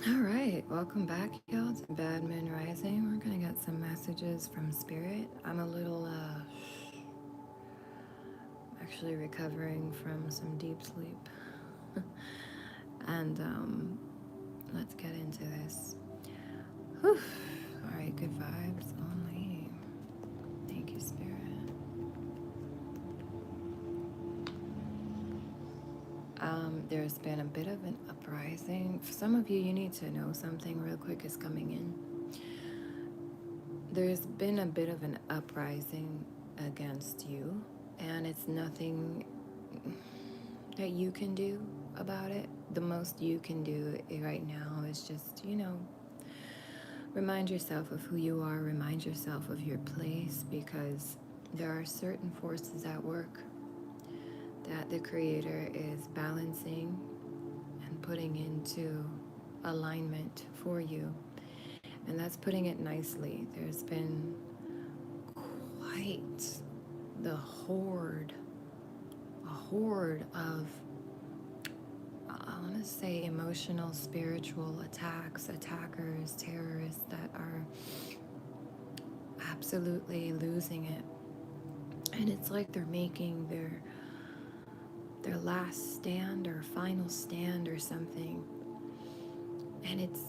All right, welcome back, y'all, to Bad Moon Rising. We're gonna get some messages from Spirit. I'm a little, actually recovering from some deep sleep. and, let's get into this. Whew. All right, good vibes only. Thank you, Spirit. There's been a bit of an uprising. For some of you, you need to know something real quick is coming in. There's been a bit of an uprising against you, and it's nothing that you can do about it. The most you can do right now is just, remind yourself of who you are, remind yourself of your place, because there are certain forces at work that the Creator is balancing and putting into alignment for you. And that's putting it nicely. There's been quite the a horde of, I want to say, emotional, spiritual attackers, terrorists that are absolutely losing it. And it's like they're making their last stand or final stand or something. And it's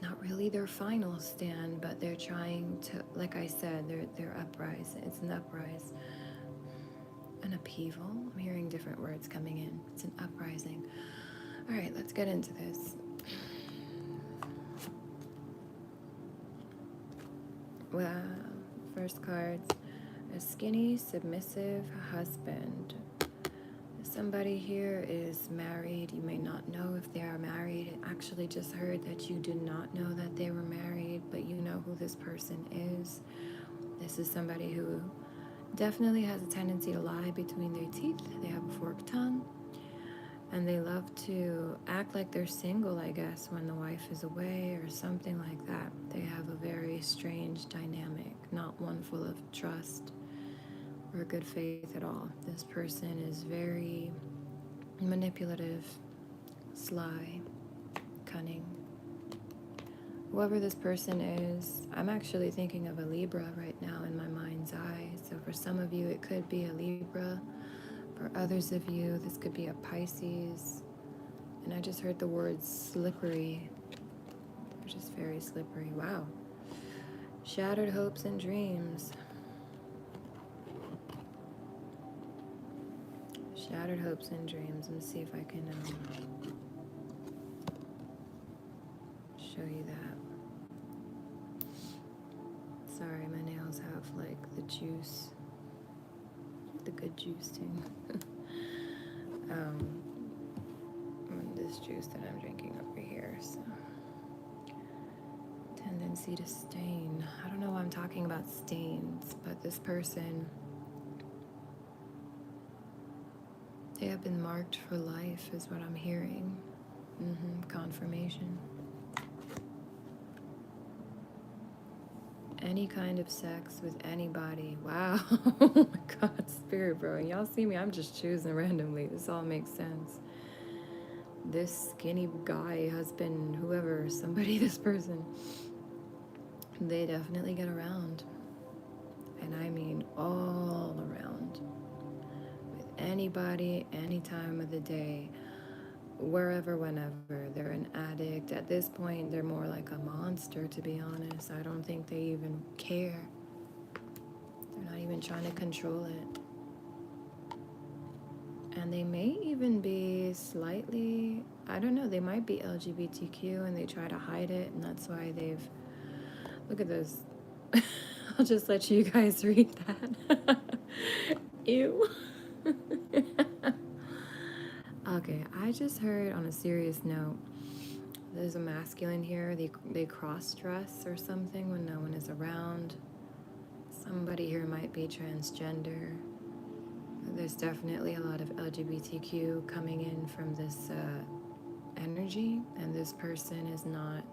not really their final stand, but they're trying to, like I said, they're uprising. It's an uprise, an upheaval. I'm hearing different words coming in. It's an uprising. All right, let's get into this. Well, first cards, a skinny, submissive husband. Somebody here is married. You may not know if they are married. I actually just heard that you do not know that they were married, but you know who this person is. This is somebody who definitely has a tendency to lie between their teeth. They have a forked tongue, and they love to act like they're single, I guess, when the wife is away or something like that. They have a very strange dynamic, not one full of trust or good faith at all. This person is very manipulative, sly, cunning. Whoever this person is, I'm actually thinking of a Libra right now in my mind's eye. So for some of you, it could be a Libra. For others of you, this could be a Pisces. And I just heard the word slippery. They're just very slippery. Wow. Shattered hopes and dreams. Shattered hopes and dreams. Let me see if I can show you that. Sorry, my nails have like the juice, the good juice too. um, this juice that I'm drinking over here, so tendency to stain. I don't know why I'm talking about stains, but this person, they have been marked for life, is what I'm hearing. Confirmation. Any kind of sex with anybody. Wow. Oh my God, spirit, bro. And y'all see me, I'm just choosing randomly. This all makes sense. This skinny guy, husband, whoever, somebody, this person, they definitely get around. And I mean all around. With anybody, any time of the day, wherever, whenever. They're an addict. At this point, they're more like a monster, to be honest. I don't think they even care. They're not even trying to control it. And they may even be slightly, I don't know, they might be LGBTQ and they try to hide it, and that's why they've, look at this. I'll just let you guys read that. Ew. Okay, I just heard on a serious note, there's a masculine here. They cross-dress or something when no one is around. Somebody here might be transgender. There's definitely a lot of LGBTQ coming in from this energy, and this person is not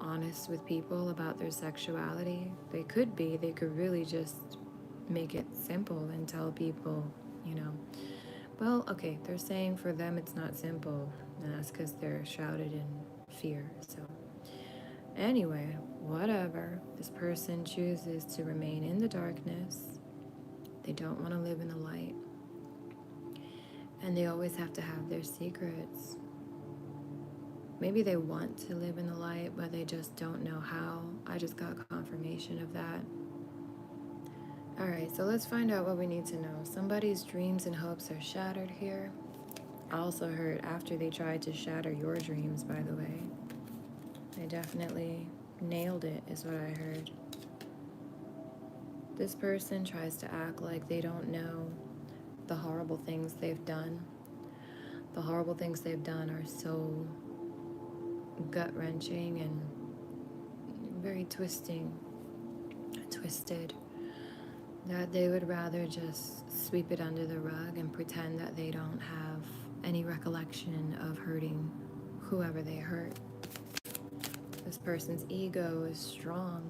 honest with people about their sexuality. They could be. They could really just make it simple and tell people, you know. Well, okay, they're saying for them it's not simple. And that's because they're shrouded in fear. So, anyway, whatever. This person chooses to remain in the darkness. They don't want to live in the light. And they always have to have their secrets. Maybe they want to live in the light, but they just don't know how. I just got confirmation of that. All right, so let's find out what we need to know. Somebody's dreams and hopes are shattered here. I also heard after they tried to shatter your dreams, by the way. They definitely nailed it, is what I heard. This person tries to act like they don't know the horrible things they've done. The horrible things they've done are so gut-wrenching and very twisted, that they would rather just sweep it under the rug and pretend that they don't have any recollection of hurting whoever they hurt. This person's ego is strong.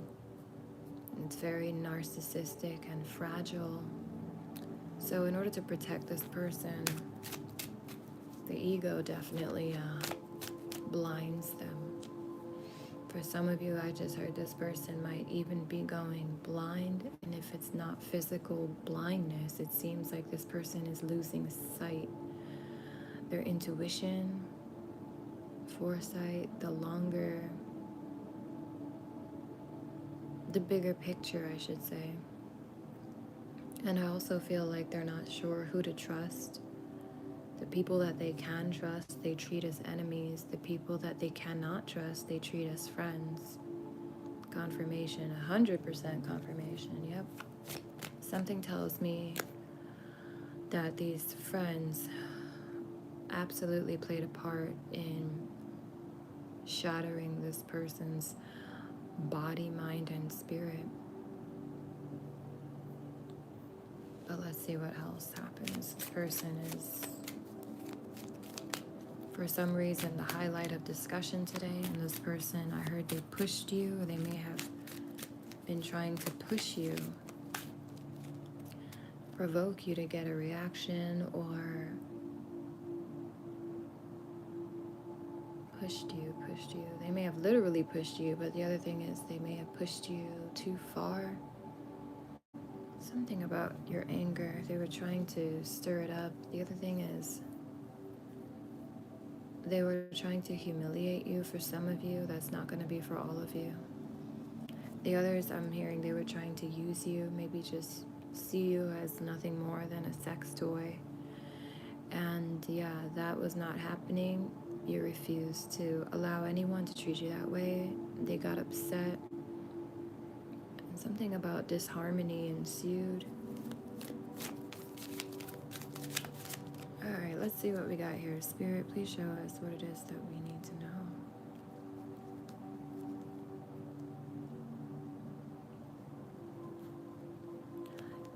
It's very narcissistic and fragile. So in order to protect this person, the ego definitely blinds them. For some of you, I just heard this person might even be going blind. And if it's not physical blindness, it seems like this person is losing sight. Their intuition, foresight, the bigger picture, I should say. And I also feel like they're not sure who to trust. The people that they can trust, they treat as enemies. The people that they cannot trust, they treat as friends. Confirmation, 100% confirmation, yep. Something tells me that these friends absolutely played a part in shattering this person's body, mind, and spirit. But let's see what else happens. This person is, for some reason, the highlight of discussion today. And this person, I heard they pushed you, or they may have been trying to push you, provoke you to get a reaction, or pushed you. They may have literally pushed you, but the other thing is they may have pushed you too far. Something about your anger. They were trying to stir it up. The other thing is they were trying to humiliate you. For some of you, that's not going to be for all of you. The others, I'm hearing they were trying to use you, maybe just see you as nothing more than a sex toy. And yeah, that was not happening. You refused to allow anyone to treat you that way. They got upset. And something about disharmony ensued. Alright, let's see what we got here. Spirit, please show us what it is that we need to know.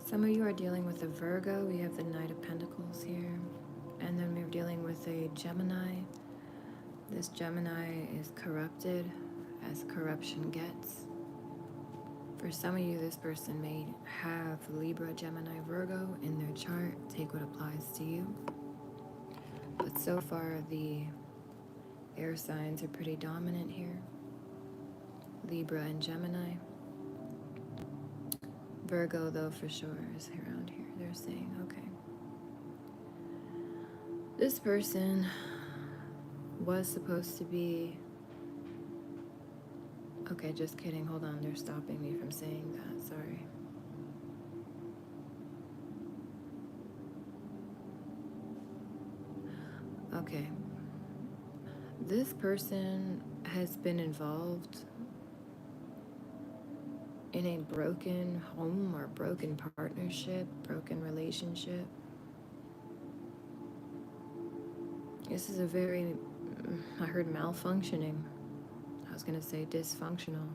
Some of you are dealing with a Virgo. We have the Knight of Pentacles here. And then we're dealing with a Gemini. This Gemini is corrupted, as corruption gets. For some of you, this person may have Libra, Gemini, Virgo in their chart. Take what applies to you. But so far, the air signs are pretty dominant here. Libra and Gemini. Virgo, though, for sure, is around here. They're saying, okay. This person was supposed to be... Okay, just kidding. Hold on. They're stopping me from saying that. Sorry. Okay. This person has been involved in a broken home or broken partnership, broken relationship. This is a very, I heard malfunctioning. I was going to say dysfunctional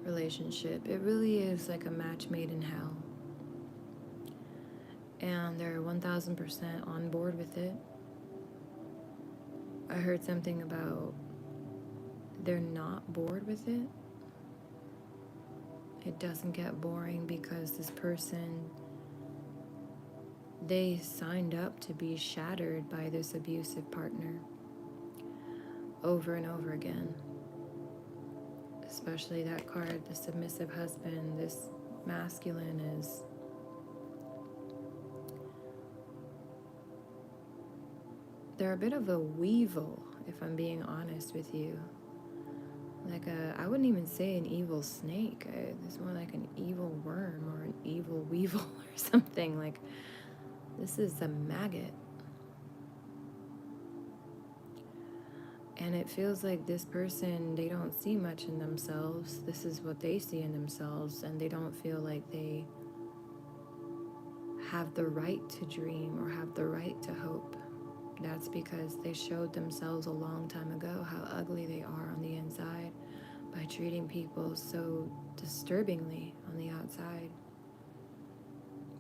relationship. It really is like a match made in hell. And they're 1000% on board with it. I heard something about they're not bored with it. It doesn't get boring because this person they signed up to be shattered by this abusive partner over and over again. Especially that card, the submissive husband. This masculine is they're a bit of a weevil, if I'm being honest with you. Like I wouldn't even say an evil snake. It's more like an evil worm or an evil weevil or something. Like, this is a maggot. And it feels like this person, they don't see much in themselves. This is what they see in themselves, and they don't feel like they have the right to dream or have the right to hope. That's because they showed themselves a long time ago how ugly they are on the inside by treating people so disturbingly on the outside.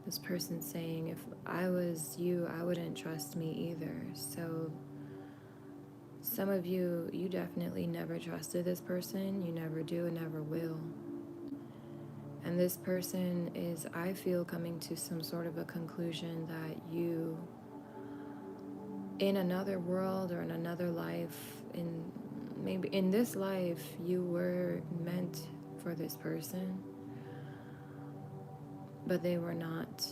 This person's saying, if I was you, I wouldn't trust me either. So some of you, you definitely never trusted this person. You never do and never will. And this person is, I feel, coming to some sort of a conclusion that you, in another world or in another life, maybe in this life, you were meant for this person, but they were not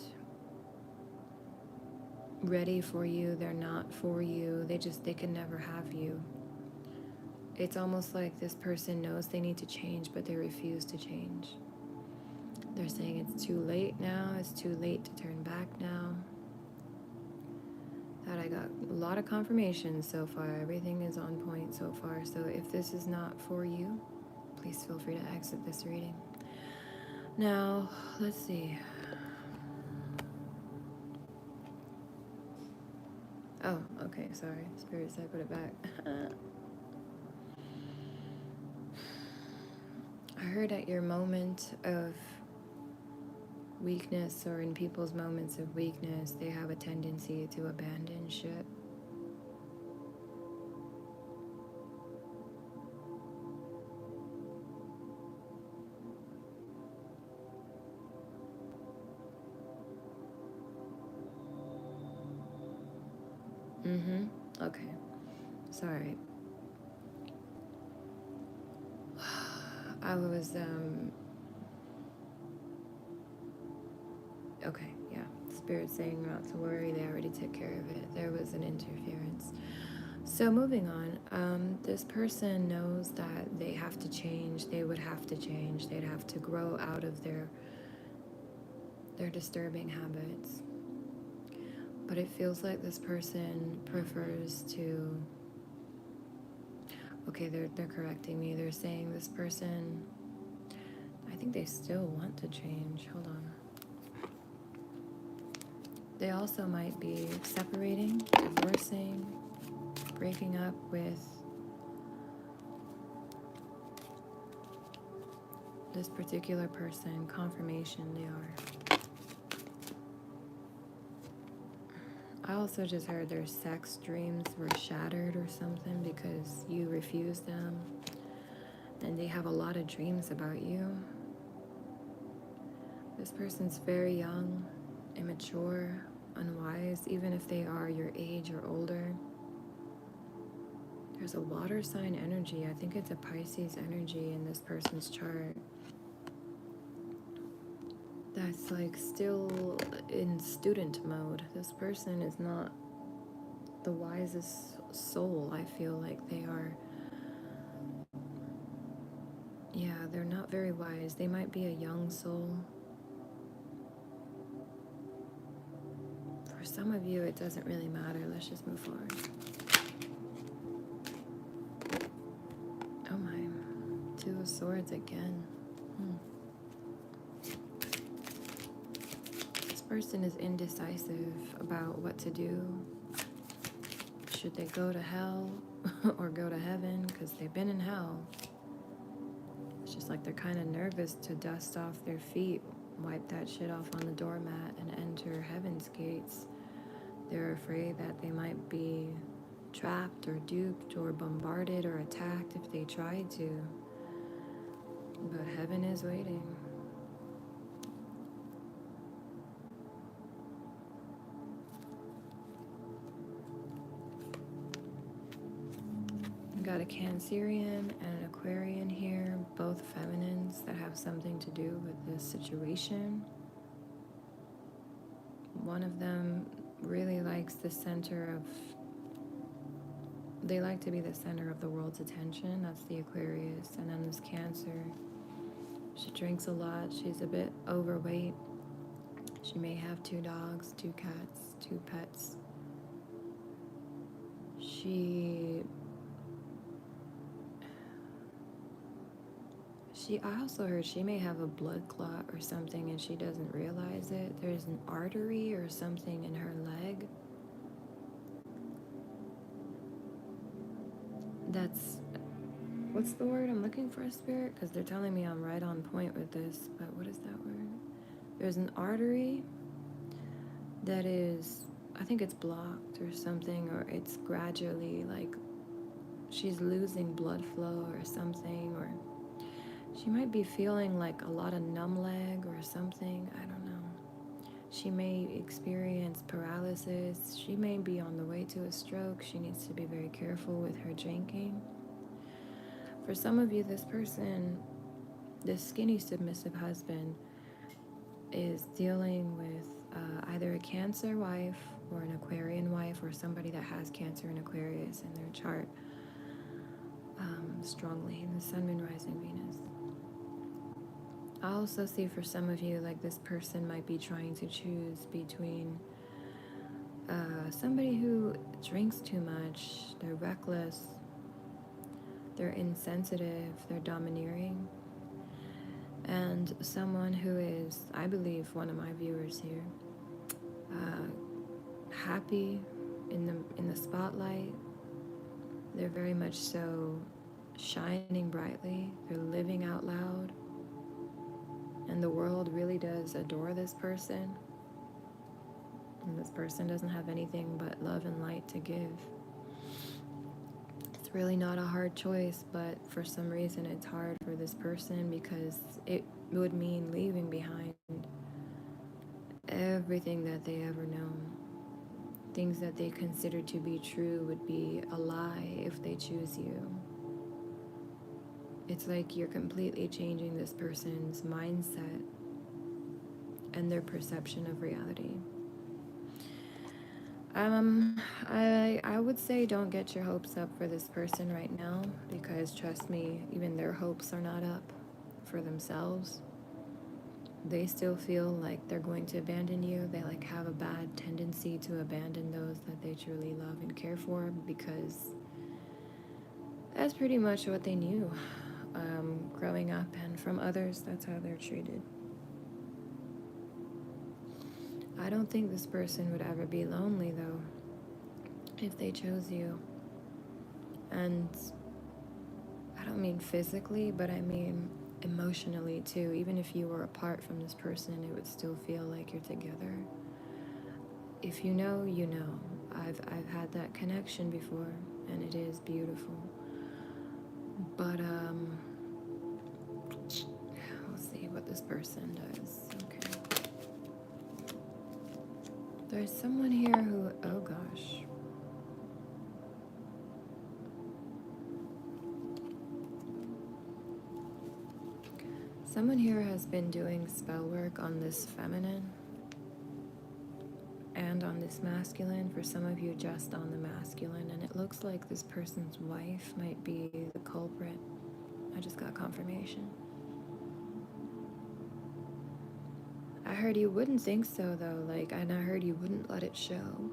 ready for you. They're not for you. They can never have you. It's almost like this person knows they need to change, but they refuse to change. They're saying it's too late now. It's too late to turn back now. That I got a lot of confirmation so far. Everything is on point so far. So if this is not for you, please feel free to exit this reading. Now, let's see. Oh, okay, sorry. Spirit said put it back. I heard at your moment of weakness, or in people's moments of weakness, they have a tendency to abandon ship. Okay. Sorry. I was, okay, yeah. Spirit saying not to worry, they already took care of it. There was an interference. So moving on, this person knows that they have to change. They would have to change. They'd have to grow out of their disturbing habits. But it feels like this person prefers to... Okay, they're correcting me. They're saying this person... I think they still want to change. Hold on. They also might be separating, divorcing, breaking up with this particular person. Confirmation they are. I also just heard their sex dreams were shattered or something because you refused them. And they have a lot of dreams about you. This person's very young, immature, unwise, even if they are your age or older. There's a water sign energy. I think it's a Pisces energy in this person's chart. That's like still in student mode. This person is not the wisest soul. I feel like they are. Yeah, they're not very wise. They might be a young soul. For some of you, it doesn't really matter. Let's just move forward. Oh my. Two of Swords again. This person is indecisive about what to do. Should they go to hell or go to heaven? Because they've been in hell. It's just like they're kind of nervous to dust off their feet, wipe that shit off on the doormat, and enter heaven's gates. They're afraid that they might be trapped or duped or bombarded or attacked if they tried to. But heaven is waiting. I got a Cancerian and an Aquarian here, both feminines that have something to do with this situation. One of them really likes the center of, they like to be the center of the world's attention. That's the Aquarius. And then this Cancer, she drinks a lot. She's a bit overweight. She may have 2 dogs, 2 cats, 2 pets. I also heard she may have a blood clot or something and she doesn't realize it. There's an artery or something in her leg that's, what's the word I'm looking for, Spirit? Because they're telling me I'm right on point with this, but what is that word? There's an artery that is, I think it's blocked or something, or it's gradually like she's losing blood flow or something, or she might be feeling like a lot of numb leg or something. I don't know. She may experience paralysis. She may be on the way to a stroke. She needs to be very careful with her drinking. For some of you, this person, this skinny submissive husband, is dealing with either a Cancer wife or an Aquarian wife, or somebody that has Cancer and Aquarius in their chart strongly in the Sun, Moon, Rising, Venus. I also see for some of you, like this person might be trying to choose between somebody who drinks too much, they're reckless, they're insensitive, they're domineering, and someone who is, I believe, one of my viewers here, happy in the spotlight. They're very much so shining brightly. They're living out loud. And the world really does adore this person. And this person doesn't have anything but love and light to give. It's really not a hard choice, but for some reason it's hard for this person because it would mean leaving behind everything that they ever known. Things that they consider to be true would be a lie if they choose you. It's like you're completely changing this person's mindset and their perception of reality. I would say don't get your hopes up for this person right now, because trust me, even their hopes are not up for themselves. They still feel like they're going to abandon you. They like have a bad tendency to abandon those that they truly love and care for, because that's pretty much what they knew growing up, and from others, that's how they're treated. I don't think this person would ever be lonely, though, if they chose you. And I don't mean physically, but I mean emotionally, too. Even if you were apart from this person, it would still feel like you're together. If you know, you know. I've had that connection before, and it is beautiful. But, we'll see what this person does. Okay. There's someone here who, oh gosh. Someone here has been doing spell work on this feminine and on this masculine. For some of you, just on the masculine. And it looks like this person's wife might be the culprit. I just got confirmation. I heard you wouldn't think so, though. Like, and I heard you wouldn't let it show.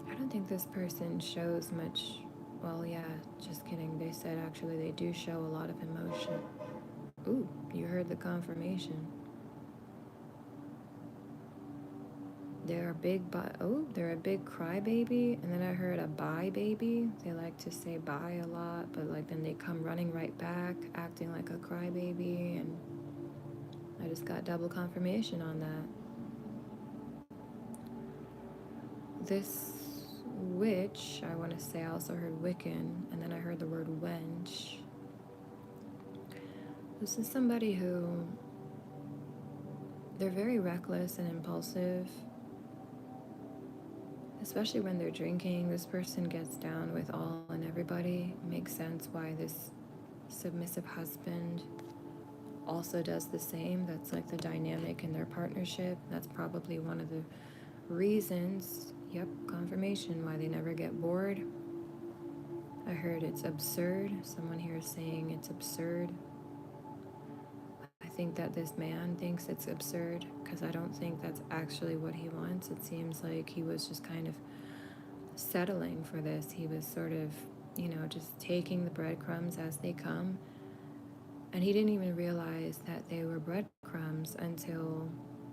I don't think this person shows much. Well, yeah, just kidding. They said actually they do show a lot of emotion. Ooh, you heard the confirmation. They're a big they're a big crybaby, and then I heard a bye baby. They like to say bye a lot, but like then they come running right back, acting like a crybaby, and I just got double confirmation on that. This witch, I want to say, I also heard Wiccan, and then I heard the word wench. This is somebody who, they're very reckless and impulsive. especially when they're drinking. This person gets down with all and everybody. Makes sense why this submissive husband also does the same. That's like the dynamic in their partnership. That's probably one of the reasons, yep, confirmation, why they never get bored. I heard it's absurd. Someone here is saying it's absurd. I think that this man thinks it's absurd because I don't think that's actually what he wants. It seems like he was just kind of settling for this. He was sort of, just taking the breadcrumbs as they come. And he didn't even realize that they were breadcrumbs until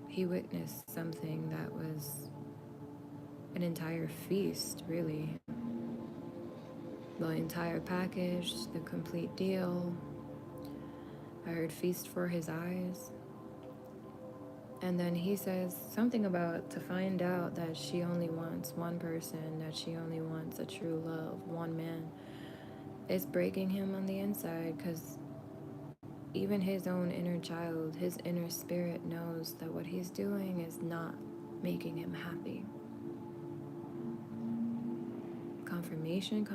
he witnessed something that was an entire feast, really. The entire package, the complete deal. I heard feast for his eyes. And then he says something about to find out that she only wants one person, that she only wants a true love, one man. It's breaking him on the inside because even his own inner child, his inner spirit knows that what he's doing is not making him happy. Confirmation.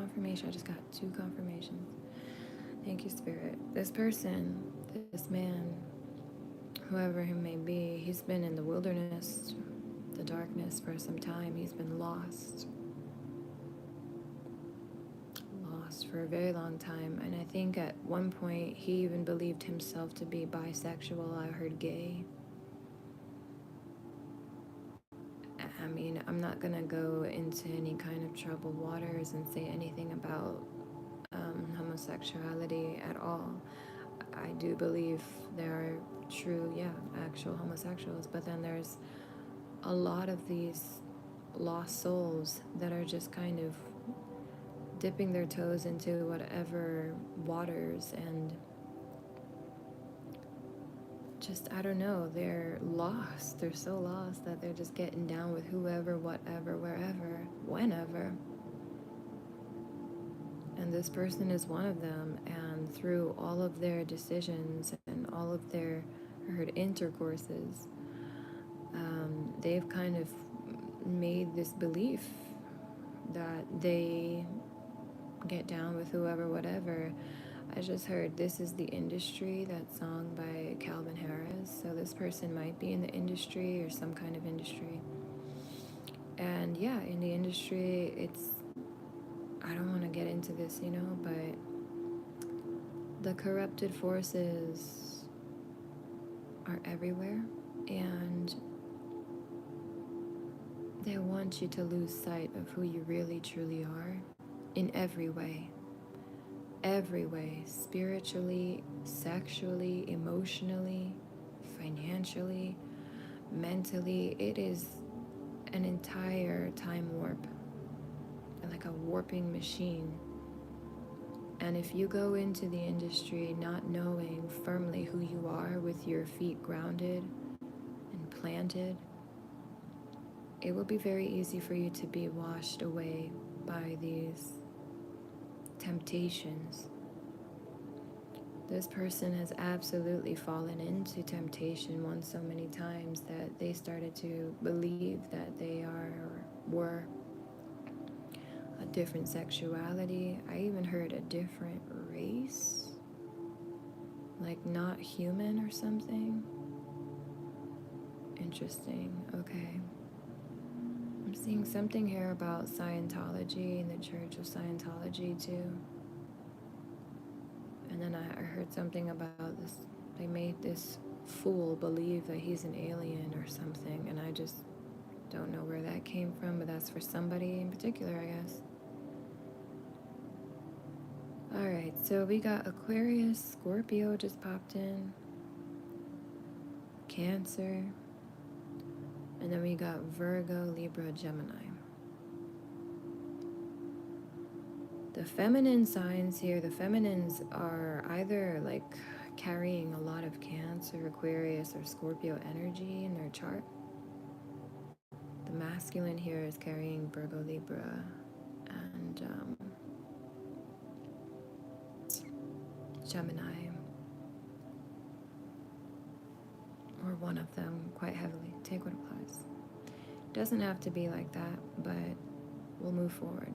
I just got 2 confirmations. Thank you, Spirit. This person, this man, whoever he may be, he's been in the wilderness, the darkness for some time. He's been lost for a very long time. And I think at one point he even believed himself to be bisexual. I heard gay. I mean, I'm not gonna go into any kind of troubled waters and say anything about homosexuality at all. I do believe there are true, actual homosexuals, but then there's a lot of these lost souls that are just kind of dipping their toes into whatever waters and just, I don't know, they're lost. They're so lost that they're just getting down with whoever, whatever, wherever, whenever. And this person is one of them. And through all of their decisions and all of their intercourses, they've kind of made this belief that they get down with whoever, whatever. I just heard This Is the Industry, that song by Calvin Harris. So this person might be in the industry or some kind of industry. And yeah, in the industry, I don't want to get into this, but the corrupted forces are everywhere. And they want you to lose sight of who you really, truly are in every way. Every way, spiritually, sexually, emotionally, financially, mentally. It is an entire time warp, like a warping machine. And if you go into the industry not knowing firmly who you are, with your feet grounded and planted, it will be very easy for you to be washed away by these temptations. This person has absolutely fallen into temptation once so many times that they started to believe that they are or were a different sexuality. I even heard a different race, like not human or something. Interesting. Okay. I'm seeing something here about Scientology and the Church of Scientology too. And then I heard something about this. They made this fool believe that he's an alien or something, and I just don't know where that came from, but that's for somebody in particular, I guess. Alright, so we got Aquarius, Scorpio just popped in, Cancer, and then we got Virgo, Libra, Gemini. The feminine signs here, the feminines are either like carrying a lot of Cancer, Aquarius, or Scorpio energy in their chart. The masculine here is carrying Virgo, Libra, and Gemini, or one of them quite heavily. Take what applies. Doesn't have to be like that, but we'll move forward.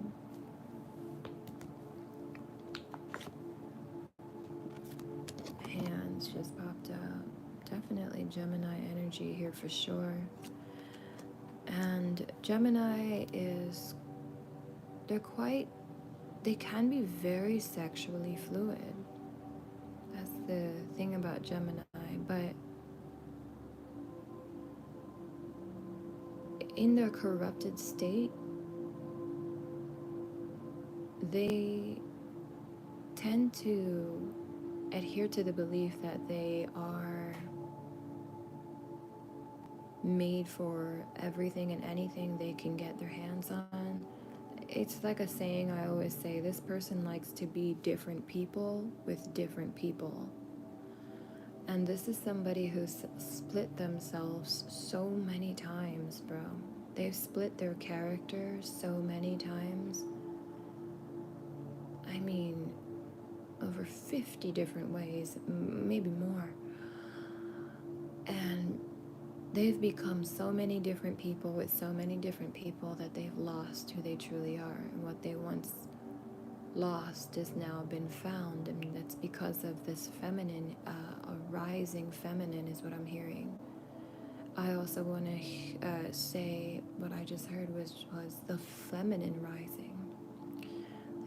Hands just popped out. Definitely Gemini energy here for sure. And Gemini is, they can be very sexually fluid. That's the thing about Gemini, but in their corrupted state, they tend to adhere to the belief that they are made for everything and anything they can get their hands on. It's like a saying I always say, this person likes to be different people with different people. And this is somebody who's split themselves so many times, bro. They've split their character so many times. I mean, over 50 different ways, maybe more. And they've become so many different people with so many different people that they've lost who they truly are. And what they once lost has now been found. I mean, that's because of this feminine, a rising feminine is what I'm hearing. I also want to say what I just heard was the feminine rising.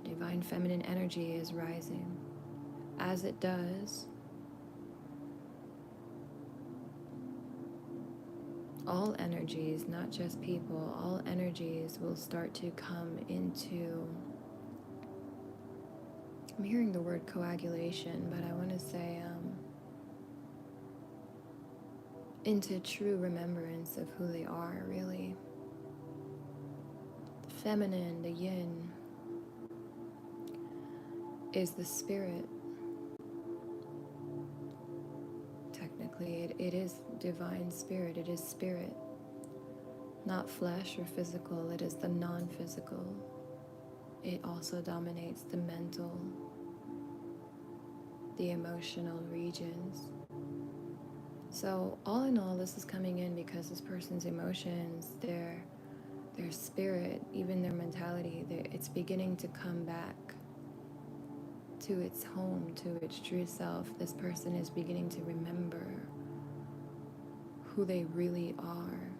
The divine feminine energy is rising. As it does, all energies, not just people, all energies will start to come into, I'm hearing the word coagulation, but I want to say into true remembrance of who they are, really. The feminine, the yin, is the spirit. Technically, it is divine spirit, it is spirit. Not flesh or physical, it is the non-physical. It also dominates the mental, the emotional regions. So all in all, this is coming in because this person's emotions, their spirit, even their mentality, it's beginning to come back to its home, to its true self. This person is beginning to remember who they really are.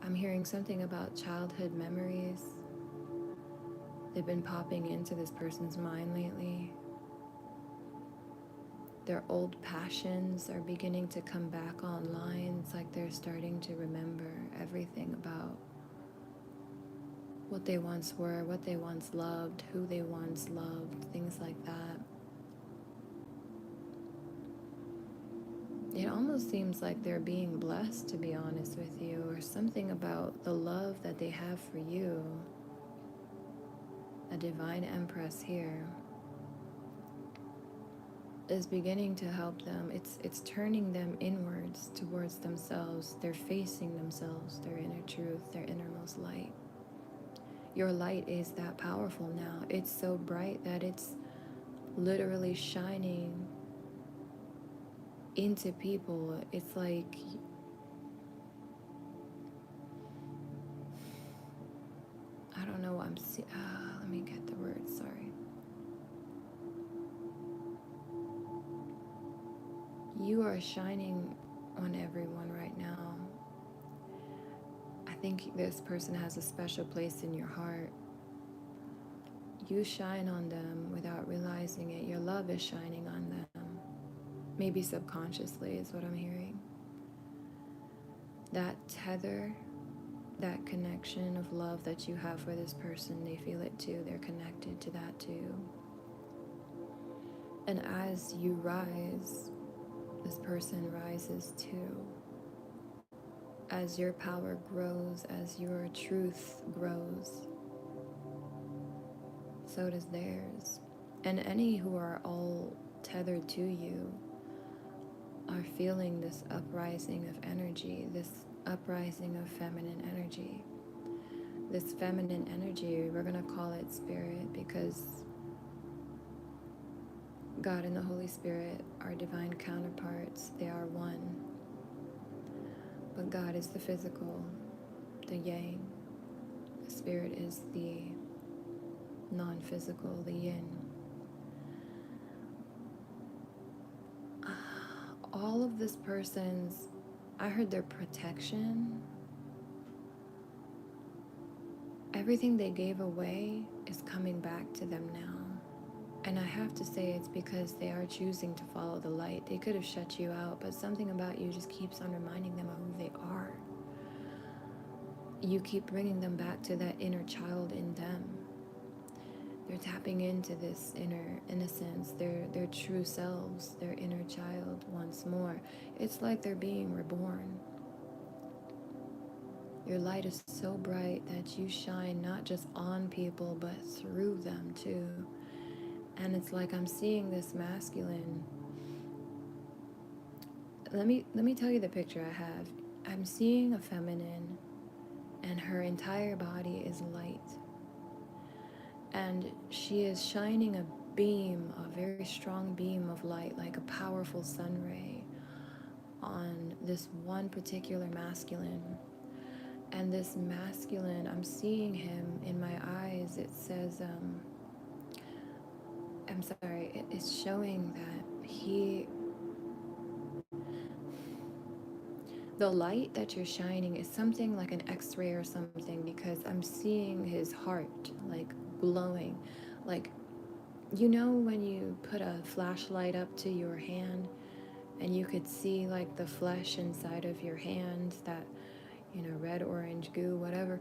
I'm hearing something about childhood memories. They've been popping into this person's mind lately. Their old passions are beginning to come back online. It's like they're starting to remember everything about what they once were, what they once loved, who they once loved, things like that. It almost seems like they're being blessed, to be honest with you, or something about the love that they have for you. A divine empress here is beginning to help them. It's turning them inwards towards themselves. They're facing themselves, their inner truth, their innermost light. Your light is that powerful now. It's so bright that it's literally shining into people. It's like, I don't know what I'm seeing. Let me get the word, sorry. You are shining on everyone right now. I think this person has a special place in your heart. You shine on them without realizing it. Your love is shining on them. Maybe subconsciously is what I'm hearing. That tether, that connection of love that you have for this person, they feel it too. They're connected to that too. And as you rise, this person rises too. As your power grows, as your truth grows, so does theirs. And any who are all tethered to you are feeling this uprising of energy, this uprising of feminine energy. This feminine energy, we're going to call it spirit, because God and the Holy Spirit are divine counterparts. They are one. But God is the physical. the yang. The spirit is the non-physical, the yin. All of this person's, I heard their protection, everything they gave away is coming back to them now. And I have to say it's because they are choosing to follow the light. They could have shut you out, but something about you just keeps on reminding them of who they are. You keep bringing them back to that inner child in them. They're tapping into this inner innocence, their true selves, their inner child once more. It's like they're being reborn. Your light is so bright that you shine not just on people, but through them too. And it's like I'm seeing this masculine. Let me tell you the picture I have. I'm seeing a feminine, and her entire body is light. And she is shining a beam, a very strong beam of light, like a powerful sun ray, on this one particular masculine. And this masculine, I'm seeing him in my eyes. It says, I'm sorry, it's showing that the light that you're shining is something like an x-ray or something, because I'm seeing his heart like glowing. Like, you know when you put a flashlight up to your hand and you could see like the flesh inside of your hand, that, you know, red, orange, goo, whatever.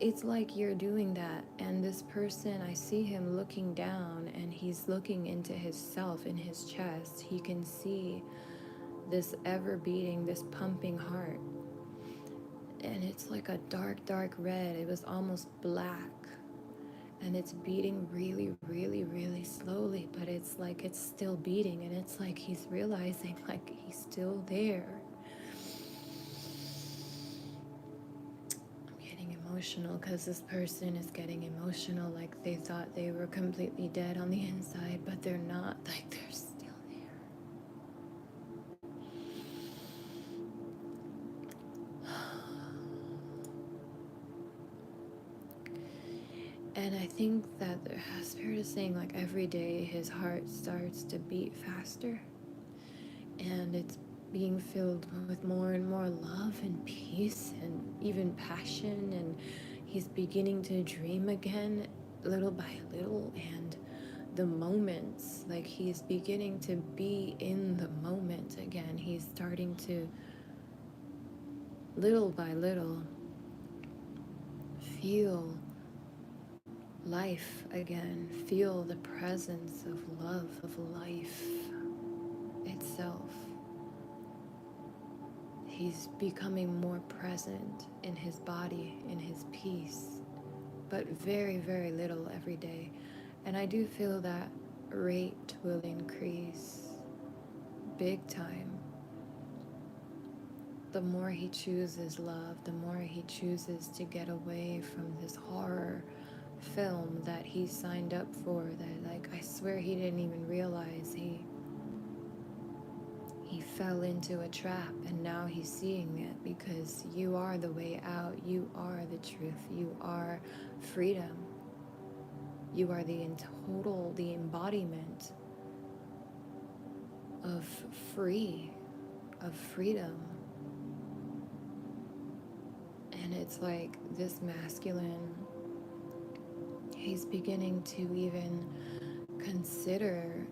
It's like you're doing that. And this person, I see him looking down, and he's looking into his self, in his chest. He can see this ever beating, this pumping heart. And it's like a dark, dark red. It was almost black. And it's beating really, really, really slowly, but it's like it's still beating. And it's like he's realizing like he's still there. Emotional, because this person is getting emotional, like they thought they were completely dead on the inside, but they're not. Like, they're still there. And I think that the spirit is saying, like, every day his heart starts to beat faster, and it's being filled with more and more love and peace and even passion, and he's beginning to dream again, little by little. And the moments, like, he's beginning to be in the moment again. He's starting to, little by little, feel life again, feel the presence of love, of life itself. He's becoming more present in his body, in his peace, but very, very little every day. And I do feel that rate will increase big time. The more he chooses love, the more he chooses to get away from this horror film that he signed up for, that, like, I swear he didn't even realize he fell into a trap, and now he's seeing it, because you are the way out. You are the truth. You are freedom. You are the embodiment of freedom. And it's like this masculine, he's beginning to even consider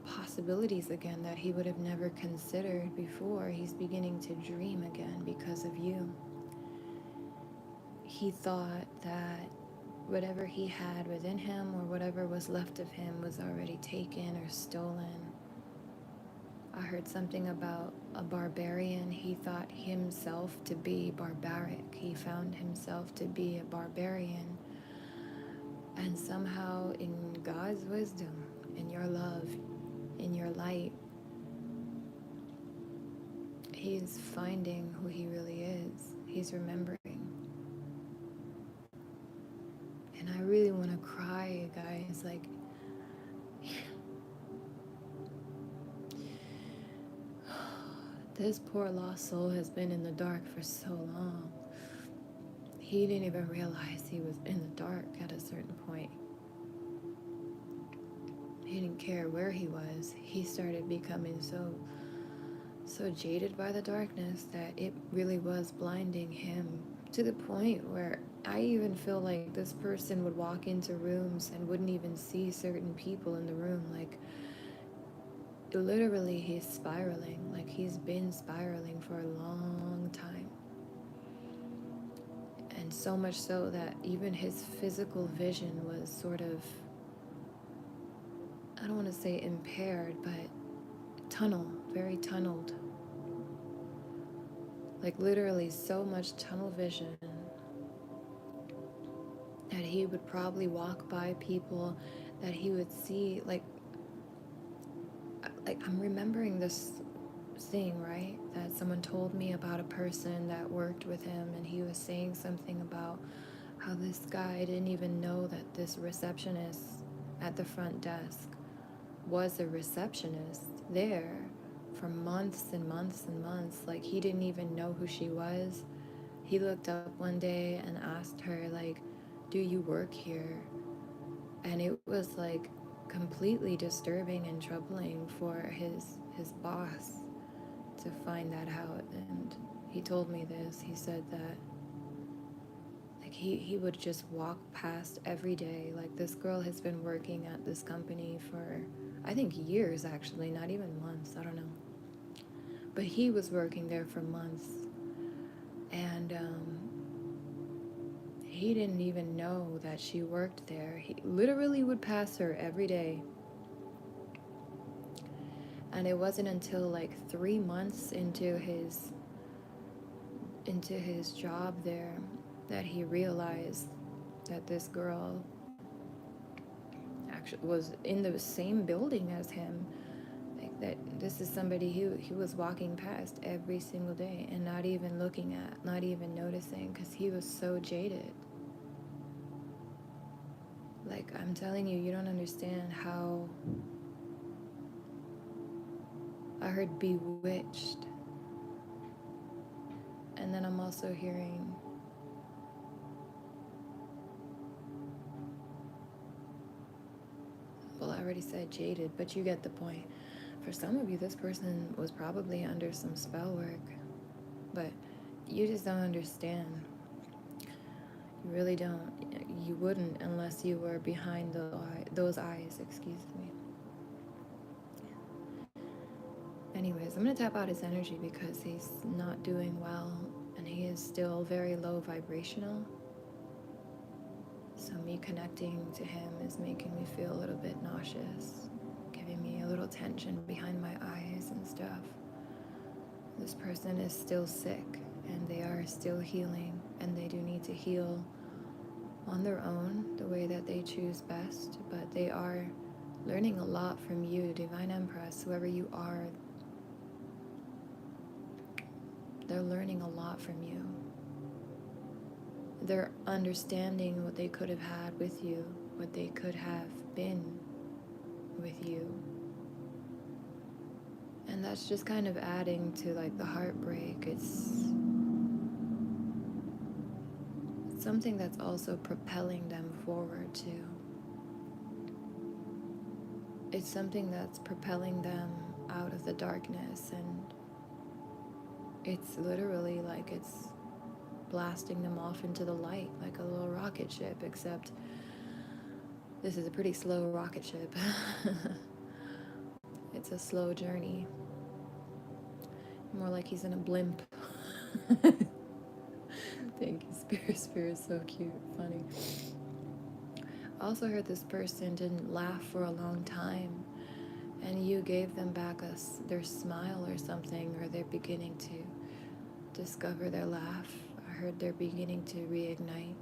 possibilities again that he would have never considered before. He's beginning to dream again because of you. He thought that whatever he had within him, or whatever was left of him, was already taken or stolen. I heard something about a barbarian. He thought himself to be barbaric. He found himself to be a barbarian. And somehow, in God's wisdom, in your love, in your light, he's finding who he really is. He's remembering. And I really want to cry, guys. Like, this poor lost soul has been in the dark for so long. he didn't even realize he was in the dark at a certain point. He didn't care where he was. He started becoming so jaded by the darkness that it really was blinding him, to the point where I even feel like this person would walk into rooms and wouldn't even see certain people in the room. Like, literally, he's spiraling. Like, he's been spiraling for a long time. And so much so that even his physical vision was sort of, I don't want to say impaired, but very tunneled. Like, literally so much tunnel vision that he would probably walk by people that he would see. Like I'm remembering this thing, right, that someone told me about a person that worked with him, and he was saying something about how this guy didn't even know that this receptionist at the front desk was a receptionist there for months and months and months. Like, he didn't even know who she was. He looked up one day and asked her, like, do you work here? And it was like completely disturbing and troubling for his boss to find that out. And he told me this. He said that, like, he would just walk past every day. Like, this girl has been working at this company for, I think, years, actually, not even months, I don't know. But he was working there for months, and he didn't even know that she worked there. He literally would pass her every day. And it wasn't until like 3 months into his job there that he realized that this girl actually was in the same building as him. Like, that this is somebody he was walking past every single day and not even looking at, not even noticing, because he was so jaded. Like, I'm telling you, you don't understand how. I heard bewitched, and then I'm also hearing, well, I already said jaded, but you get the point. For some of you, this person was probably under some spell work, but you just don't understand. You really don't. You wouldn't unless you were behind those eyes, excuse me. Anyways, I'm going to tap out his energy because he's not doing well and he is still very low vibrational. So me connecting to him is making me feel a little bit nauseous, giving me a little tension behind my eyes and stuff. This person is still sick and they are still healing, and they do need to heal on their own the way that they choose best, but they are learning a lot from you, Divine Empress, whoever you are. They're learning a lot from you. They're understanding what they could have had with you, what they could have been with you. And that's just kind of adding to like the heartbreak. It's something that's also propelling them forward too. It's something that's propelling them out of the darkness, and it's literally like it's blasting them off into the light like a little rocket ship, except this is a pretty slow rocket ship. It's a slow journey. More like he's in a blimp. Thank you, Spirit. Spirit's so cute, funny. I also heard this person didn't laugh for a long time, and you gave them back their smile or something, or they're beginning to discover their laugh. I heard they're beginning to reignite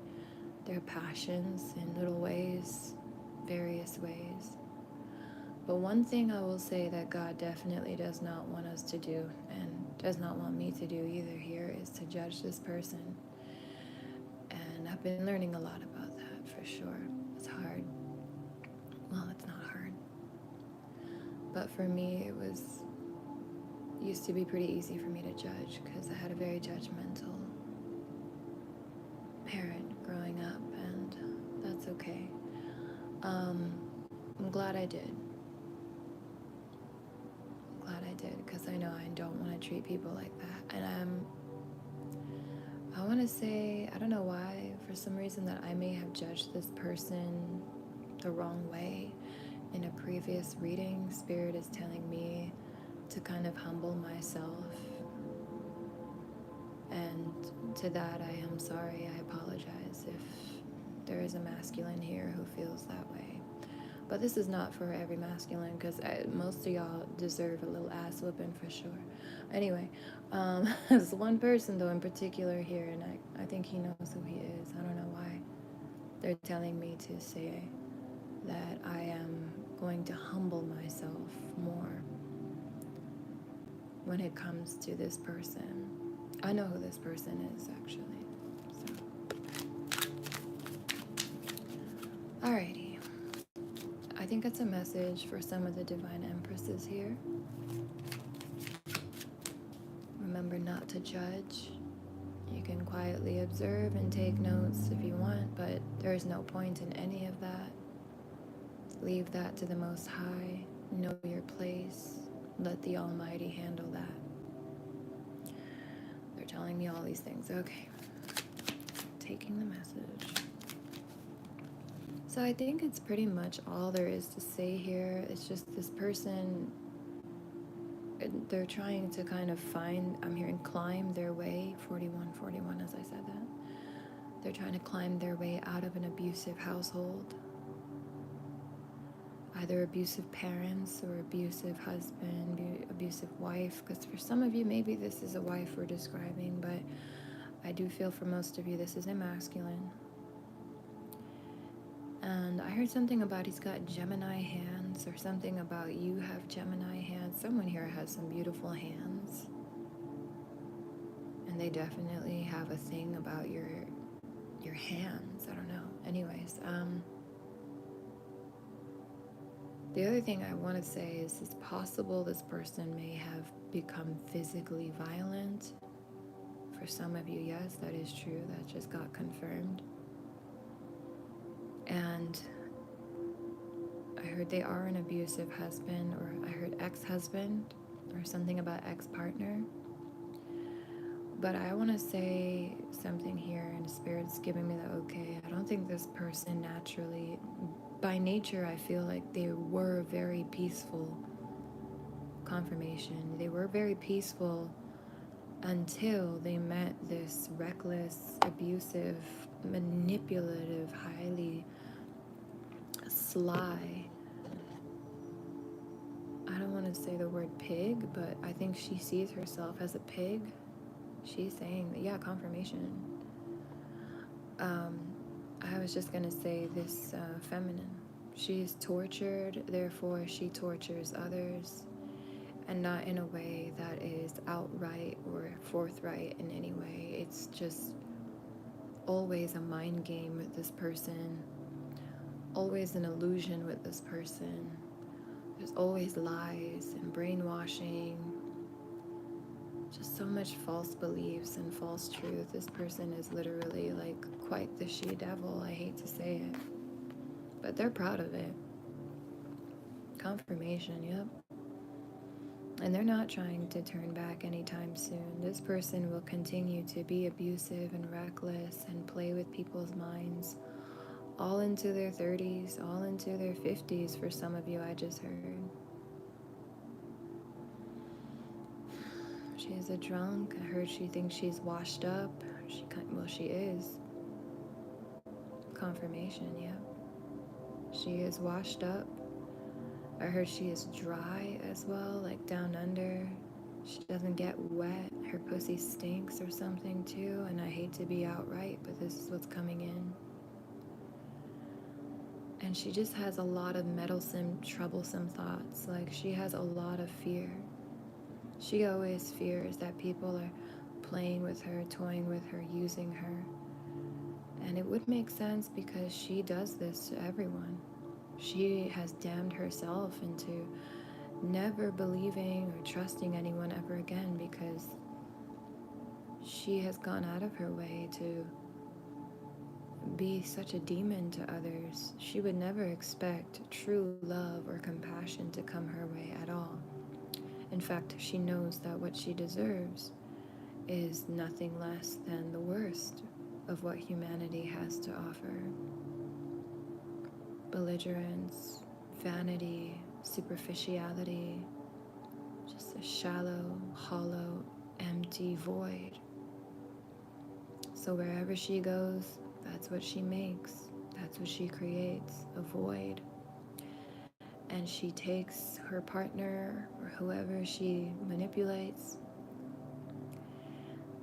their passions in little ways, various ways. But one thing I will say that God definitely does not want us to do, and does not want me to do either here, is to judge this person. And I've been learning a lot about that, for sure. It's hard. Well, it's not hard. But for me, it used to be pretty easy for me to judge, because I had a very judgmental parent growing up, and that's okay. I'm glad I did. Glad I did, because I know I don't want to treat people like that. And I want to say, I don't know why, for some reason that I may have judged this person the wrong way in a previous reading. Spirit is telling me to kind of humble myself. And to that, I am sorry. I apologize if there is a masculine here who feels that way. But this is not for every masculine, because most of y'all deserve a little ass whooping for sure. Anyway, there's one person though in particular here, and I think he knows who he is. I don't know why they're telling me to say that I am going to humble myself more when it comes to this person. I know who this person is, actually. So, alrighty. I think it's a message for some of the divine empresses here. Remember not to judge. You can quietly observe and take notes if you want, but there's no point in any of that. Leave that to the Most High. Know your place. Let the Almighty handle that. They're telling me all these things. Okay. Taking the message. So I think it's pretty much all there is to say here. It's just this person, they're trying to kind of find, I'm hearing climb their way, 4141 as I said that. They're trying to climb their way out of an abusive household. Either abusive parents or abusive husband, abusive wife, because for some of you, maybe this is a wife we're describing, but I do feel for most of you, this is a masculine. And I heard something about he's got Gemini hands, or something about you have Gemini hands. Someone here has some beautiful hands. And they definitely have a thing about your hands. I don't know. Anyways, the other thing I want to say is it's possible this person may have become physically violent. For some of you, yes, that is true. That just got confirmed. And I heard they are an abusive husband, or I heard ex-husband, or something about ex-partner. But I want to say something here, and Spirit's giving me the okay. I don't think this person naturally, by nature, I feel like they were very peaceful. Confirmation. They were very peaceful until they met this reckless, abusive, manipulative, highly sly, I don't want to say the word pig, but I think she sees herself as a pig. She's saying, yeah, confirmation. I was just going to say this feminine. She is tortured, therefore she tortures others, and not in a way that is outright or forthright in any way. It's just always a mind game with this person, always an illusion with this person. There's always lies and brainwashing, just so much false beliefs and false truth. This person is literally like quite the she-devil. I hate to say it, but they're proud of it. Confirmation, yep. And they're not trying to turn back anytime soon. This person will continue to be abusive and reckless and play with people's minds all into their 30s, all into their 50s for some of you, I just heard. She is a drunk. I heard she thinks she's washed up. She is. Confirmation, yeah. She is washed up. I heard she is dry as well, like down under. She doesn't get wet. Her pussy stinks or something too, and I hate to be outright, but this is what's coming in. And she just has a lot of meddlesome, troublesome thoughts. Like, she has a lot of fear. She always fears that people are playing with her, toying with her, using her. And it would make sense because she does this to everyone. She has damned herself into never believing or trusting anyone ever again because she has gone out of her way to be such a demon to others. She would never expect true love or compassion to come her way at all. In fact, she knows that what she deserves is nothing less than the worst of what humanity has to offer: belligerence, vanity, superficiality, just a shallow, hollow, empty void. So wherever she goes, that's what she makes, that's what she creates, a void. And she takes her partner or whoever she manipulates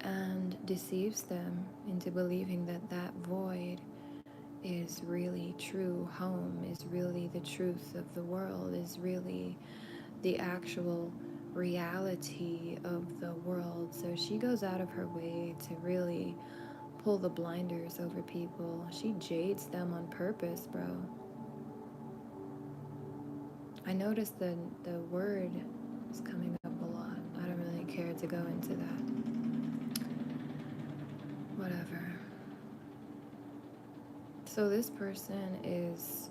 and deceives them into believing that that void is really true home, is really the truth of the world, is really the actual reality of the world. So she goes out of her way to really pull the blinders over people. She jades them on purpose, bro. I noticed the word is coming up a lot. I don't really care to go into that. Whatever. So this person is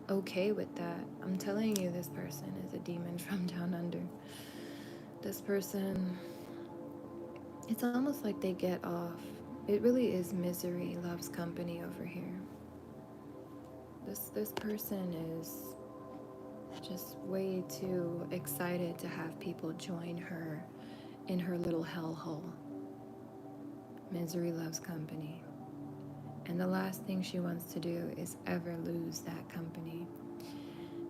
okay with that. I'm telling you, this person is a demon from down under. This person, it's almost like they get off. It really is misery loves company over here. This person is just way too excited to have people join her in her little hellhole. Misery loves company. And the last thing she wants to do is ever lose that company.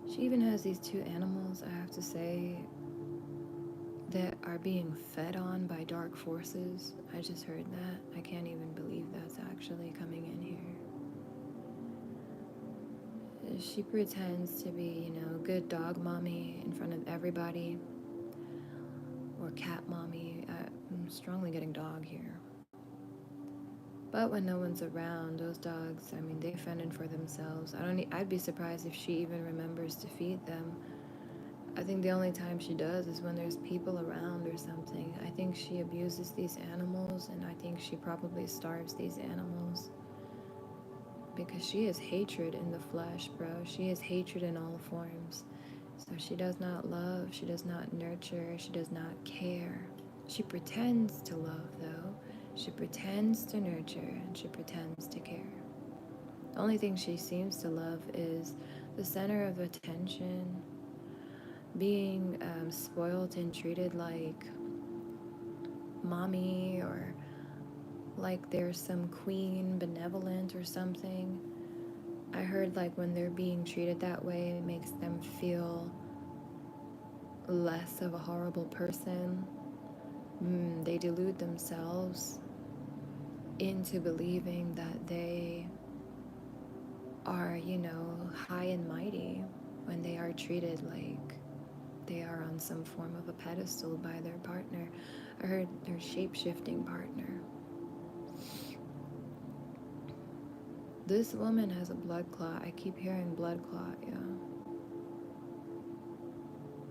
She even has these two animals, I have to say, that are being fed on by dark forces. I just heard that. I can't even believe that's actually coming in here. She pretends to be, good dog mommy in front of everybody, or cat mommy. I'm strongly getting dog here. But when no one's around, those dogs, they fend for themselves. I'd be surprised if she even remembers to feed them. I think the only time she does is when there's people around or something. I think she abuses these animals, and I think she probably starves these animals. Because she is hatred in the flesh, bro. She is hatred in all forms. So she does not love, she does not nurture, she does not care. She pretends to love, though. She pretends to nurture, and she pretends to care. The only thing she seems to love is the center of attention, being spoiled and treated like mommy, or like there's some queen benevolent or something. I heard like when they're being treated that way, it makes them feel less of a horrible person. They delude themselves into believing that they are, high and mighty when they are treated like they are on some form of a pedestal by their partner. I heard their shape-shifting partner. This woman has a blood clot. I keep hearing blood clot, yeah.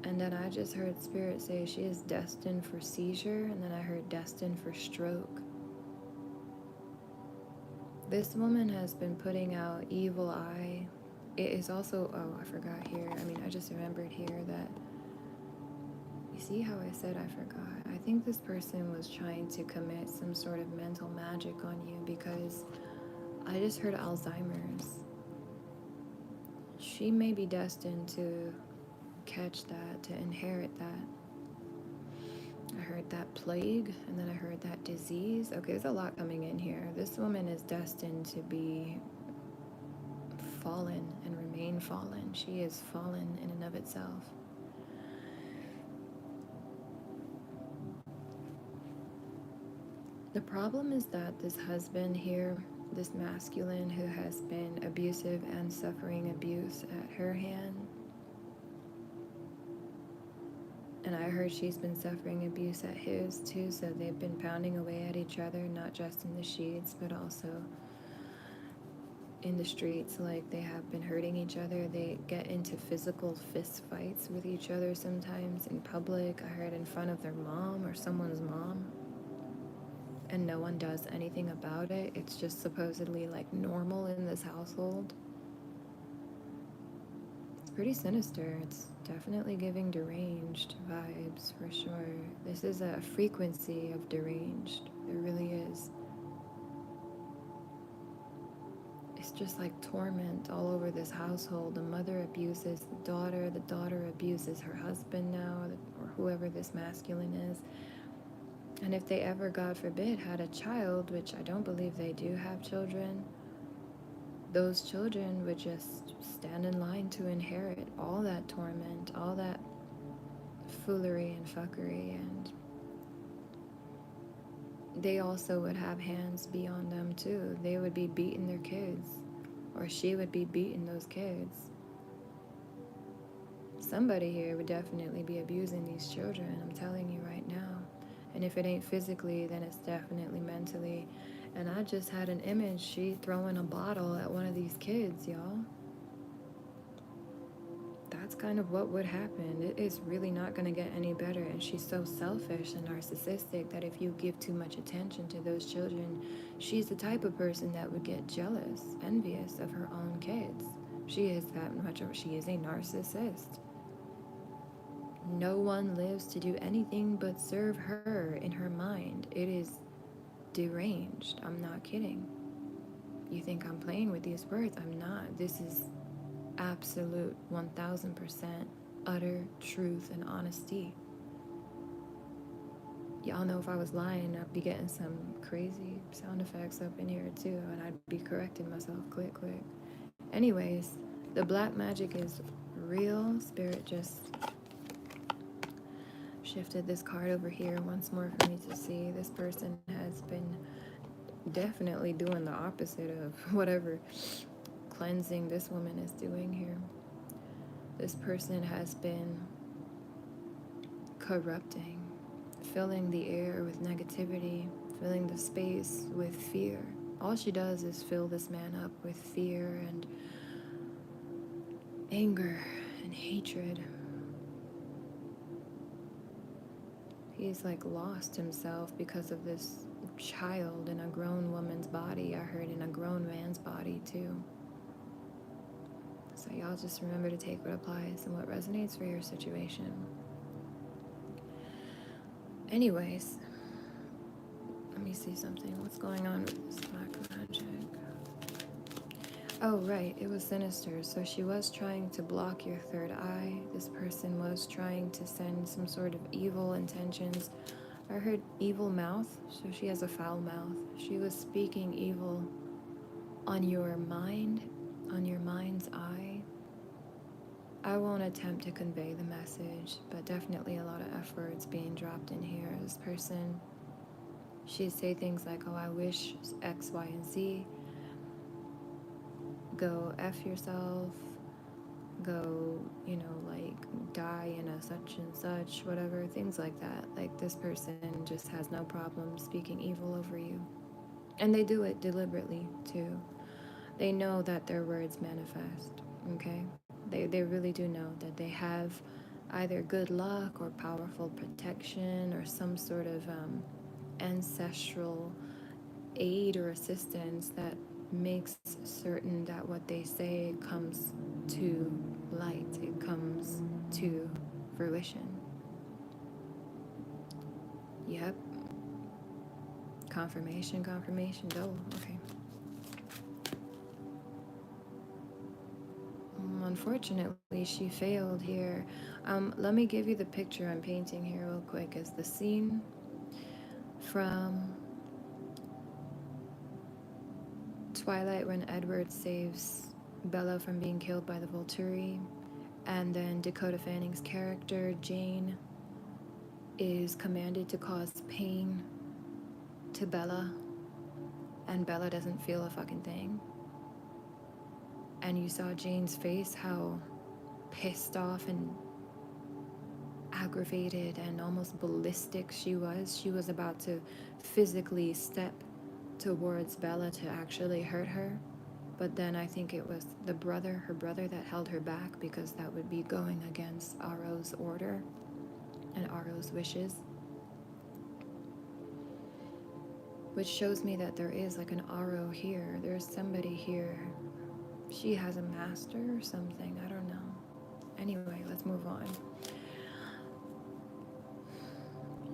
And then I just heard Spirit say she is destined for seizure, and then I heard destined for stroke. This woman has been putting out evil eye. It is also, I forgot here. I just remembered here that, you see how I said I forgot? I think this person was trying to commit some sort of mental magic on you, because I just heard Alzheimer's. She may be destined to catch that, to inherit that. I heard that plague, and then I heard that disease. Okay, there's a lot coming in here. This woman is destined to be fallen and remain fallen. She is fallen in and of itself. The problem is that this husband here, this masculine who has been abusive and suffering abuse at her hand, and I heard she's been suffering abuse at his too, so they've been pounding away at each other, not just in the sheets, but also in the streets. Like, they have been hurting each other. They get into physical fist fights with each other sometimes in public. I heard in front of their mom or someone's mom. and no one does anything about it. It's just supposedly like normal in this household. It's pretty sinister. It's definitely giving deranged vibes for sure. This is a frequency of deranged. It really is. It's just like torment all over this household. The mother abuses the daughter abuses her husband now, or whoever this masculine is. And if they ever, God forbid, had a child, which I don't believe they do have children, those children would just stand in line to inherit all that torment, all that foolery and fuckery, and they also would have hands beyond them too. They would be beating their kids, or she would be beating those kids. Somebody here would definitely be abusing these children, I'm telling you right now. And if it ain't physically, then it's definitely mentally. And I just had an image, she throwing a bottle at one of these kids, y'all. That's kind of what would happen. It is really not going to get any better. And she's so selfish and narcissistic that if you give too much attention to those children, she's the type of person that would get jealous, envious of her own kids. She is that much of, she is a narcissist. No one lives to do anything but serve her in her mind. It is deranged. I'm not kidding. You think I'm playing with these words? I'm not. This is absolute 1000% utter truth and honesty. Y'all know if I was lying, I'd be getting some crazy sound effects up in here too, and I'd be correcting myself quick. Anyways, the black magic is real. Spirit just shifted this card over here once more for me to see. This person has been definitely doing the opposite of whatever cleansing this woman is doing here. This person has been corrupting, filling the air with negativity, filling the space with fear. All she does is fill this man up with fear and anger and hatred. He's like lost himself because of this child in a grown woman's body. I heard in a grown man's body too. So y'all just remember to take what applies and what resonates for your situation. Anyways, let me see something. What's going on with this black magic? Oh, right. It was sinister. So she was trying to block your third eye. This person was trying to send some sort of evil intentions. I heard evil mouth. So she has a foul mouth. She was speaking evil on your mind, on your mind's eye. I won't attempt to convey the message, but definitely a lot of F words being dropped in here. This person, she'd say things like, oh, I wish X, Y, and Z. Go F yourself. Go, like die in a such and such, whatever, things like that. Like this person just has no problem speaking evil over you. And they do it deliberately too. They know that their words manifest, okay? They really do know that they have either good luck or powerful protection or some sort of ancestral aid or assistance that makes certain that what they say comes to light, it comes to fruition. Yep. Confirmation, oh, okay. Unfortunately, she failed here. Let me give you the picture I'm painting here real quick. Is the scene from Twilight when Edward saves Bella from being killed by the Volturi, and then Dakota Fanning's character, Jane, is commanded to cause pain to Bella, and Bella doesn't feel a fucking thing. And you saw Jane's face, how pissed off and aggravated and almost ballistic she was. She was about to physically step towards Bella to actually hurt her. But then I think it was her brother that held her back, because that would be going against Aro's order and Aro's wishes. which shows me that there is like an aro here. There's somebody here. She has a master or something. I don't know. Anyway, let's move on.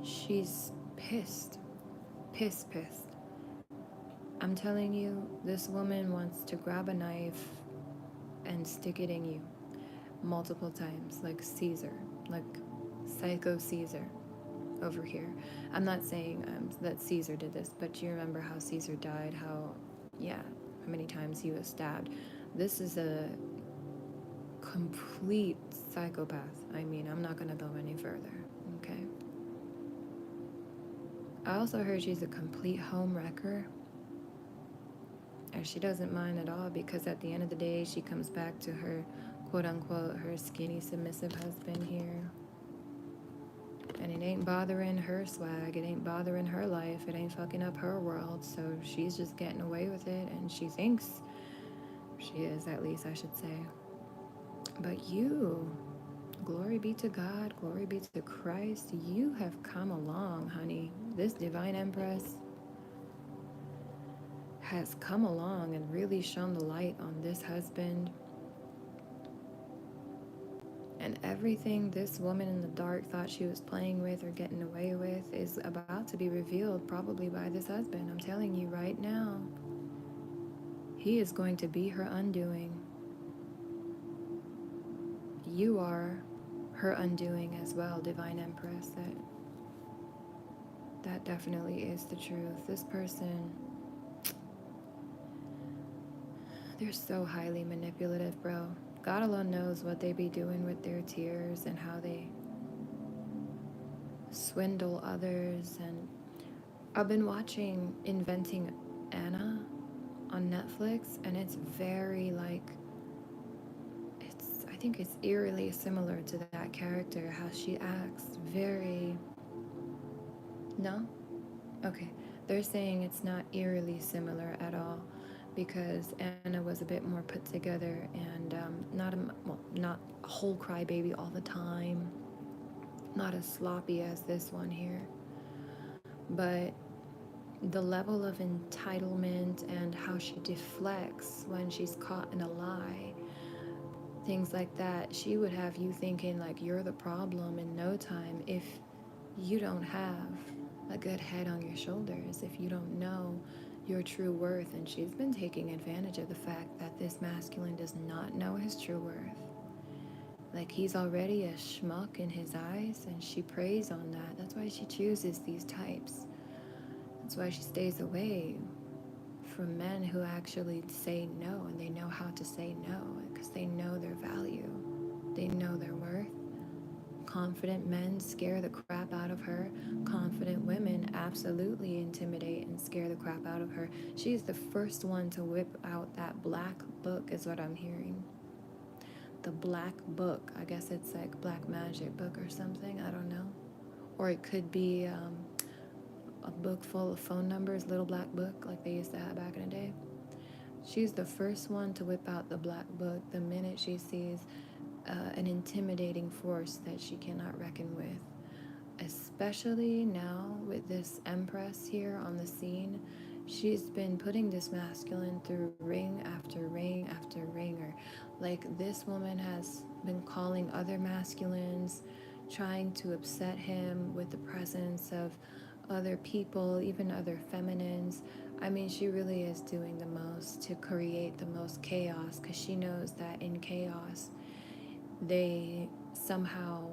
She's pissed. Pissed. I'm telling you, this woman wants to grab a knife and stick it in you multiple times, like Caesar, like Psycho Caesar over here. I'm not saying that Caesar did this, but you remember how Caesar died, how many times he was stabbed. This is a complete psychopath. I mean, I'm not going to go any further, okay? I also heard she's a complete home wrecker. And she doesn't mind at all, because at the end of the day, she comes back to her, quote unquote, her skinny, submissive husband here. And it ain't bothering her swag, it ain't bothering her life, it ain't fucking up her world. So she's just getting away with it, and she thinks she is, at least I should say. But you, glory be to God, glory be to Christ, you have come along, honey. This Divine Empress has come along and really shone the light on this husband. And everything this woman in the dark thought she was playing with or getting away with is about to be revealed, probably by this husband. I'm telling you right now, he is going to be her undoing. You are her undoing as well, Divine Empress. That definitely is the truth. This person, they're so highly manipulative, bro. God alone knows what they be doing with their tears and how they swindle others. And I've been watching Inventing Anna on Netflix, and it's very like, I think it's eerily similar to that character, how she acts. Very, no? Okay. They're saying it's not eerily similar at all, because Anna was a bit more put together and not a whole crybaby all the time, not as sloppy as this one here. But the level of entitlement and how she deflects when she's caught in a lie, things like that, she would have you thinking like you're the problem in no time if you don't have a good head on your shoulders, if you don't know your true worth. And she's been taking advantage of the fact that this masculine does not know his true worth. Like, he's already a schmuck in his eyes, and she preys on that. That's why she chooses these types. That's why she stays away from men who actually say no, and they know how to say no, because they know their value. They know their worth. Confident men scare the crap out of her. Confident women absolutely intimidate and scare the crap out of her. She's the first one to whip out that black book, is what I'm hearing. The black book. I guess it's like black magic book or something. I don't know. Or it could be a book full of phone numbers, little black book like they used to have back in the day. She's the first one to whip out the black book the minute she sees an intimidating force that she cannot reckon with. Especially now with this Empress here on the scene, she's been putting this masculine through ring after ring after ringer. Like, this woman has been calling other masculines, trying to upset him with the presence of other people, even other feminines. I mean, she really is doing the most to create the most chaos, because she knows that in chaos, they somehow,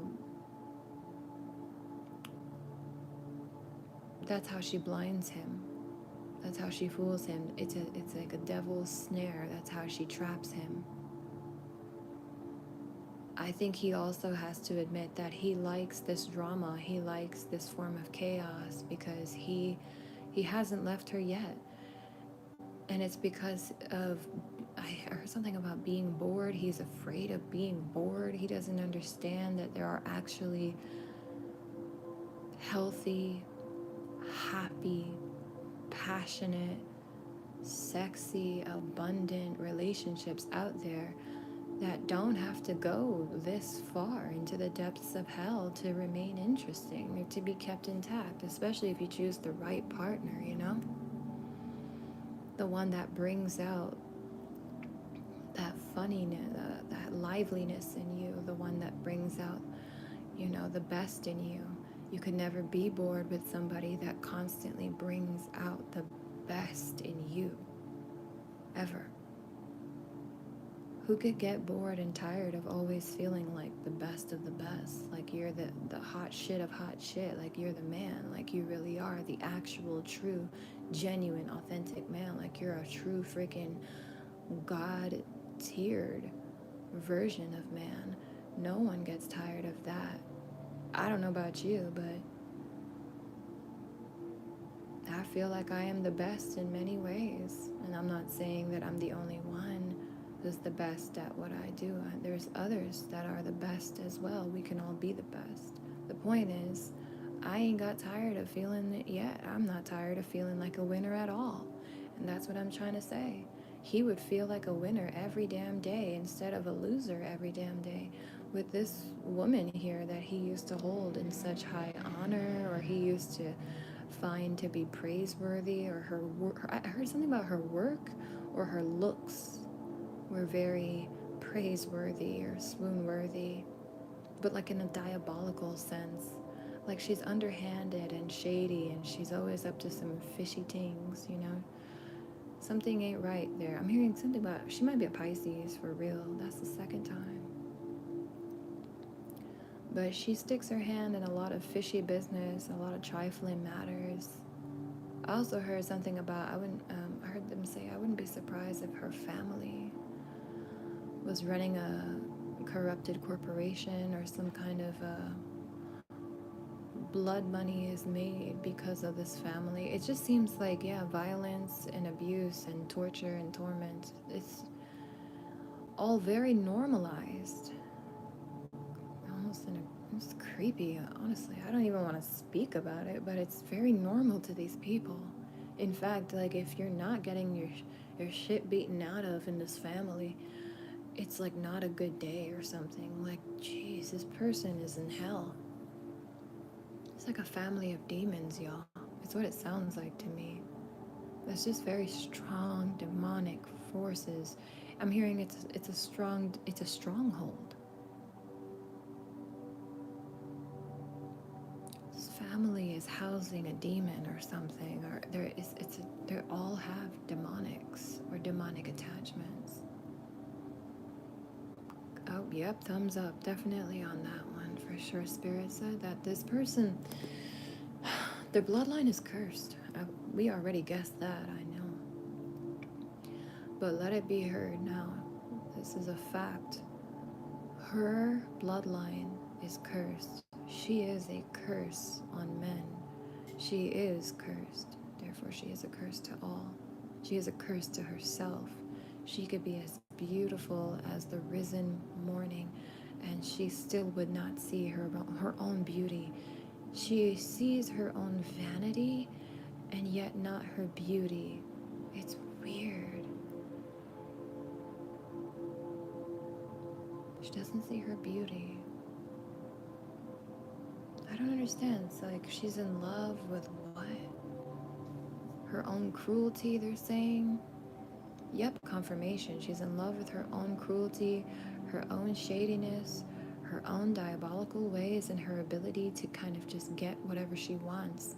that's how she blinds him. That's how she fools him. It's like a devil's snare. That's how she traps him. I think he also has to admit that he likes this drama. He likes this form of chaos, because he hasn't left her yet. And it's because of, I heard something about being bored. He's afraid of being bored. He doesn't understand that there are actually healthy, happy, passionate, sexy, abundant relationships out there that don't have to go this far into the depths of hell to remain interesting or to be kept intact, especially if you choose the right partner, you know? the one that brings out that funniness, that liveliness in you, the one that brings out, you know, the best in you. You could never be bored with somebody that constantly brings out the best in you, ever. Who could get bored and tired of always feeling like the best of the best? Like you're the hot shit of hot shit. Like you're the man. Like you really are the actual, true, genuine, authentic man. Like you're a true freaking God tiered version of man. No one gets tired of that. I don't know about you, but I feel like I am the best in many ways. And I'm not saying that I'm the only one who's the best at what I do. There's others that are the best as well. We can all be the best. The point is, I ain't got tired of feeling it yet. I'm not tired of feeling like a winner at all. And that's what I'm trying to say. He would feel like a winner every damn day instead of a loser every damn day. With this woman here that he used to hold in such high honor, or he used to find to be praiseworthy, or her work. I heard something about her work or her looks were very praiseworthy or swoon worthy, but like in a diabolical sense. Like she's underhanded and shady, and she's always up to some fishy things, you know? Something ain't right there. I'm hearing something about she might be a Pisces for real. That's the second time. But she sticks her hand in a lot of fishy business, a lot of trifling matters. I also heard something about I heard them say I wouldn't be surprised if her family was running a corrupted corporation, or some kind of blood money is made because of this family. It just seems like, yeah, violence and abuse and torture and torment, it's all very normalized. It's creepy, honestly. I don't even want to speak about it, but it's very normal to these people. In fact, like if you're not getting your shit beaten out of in this family, it's like not a good day or something. Like, geez, this person is in hell. It's like a family of demons, y'all. It's what it sounds like to me. It's just very strong demonic forces. I'm hearing it's a stronghold. This family is housing a demon or something, or they all have demonics or demonic attachments. Oh, yep, thumbs up, definitely on that one for sure. Spirit said that this person, their bloodline is cursed. We already guessed that, I know. But let it be heard now. This is a fact. Her bloodline is cursed. She is a curse on men. She is cursed. Therefore, she is a curse to all. She is a curse to herself. She could be as beautiful as the risen morning, and she still would not see her own beauty. She sees her own vanity, and yet not her beauty. It's weird. She doesn't see her beauty. I don't understand. It's like she's in love with what? Her own cruelty, they're saying? Yep, confirmation. She's in love with her own cruelty, her own shadiness, her own diabolical ways, and her ability to kind of just get whatever she wants,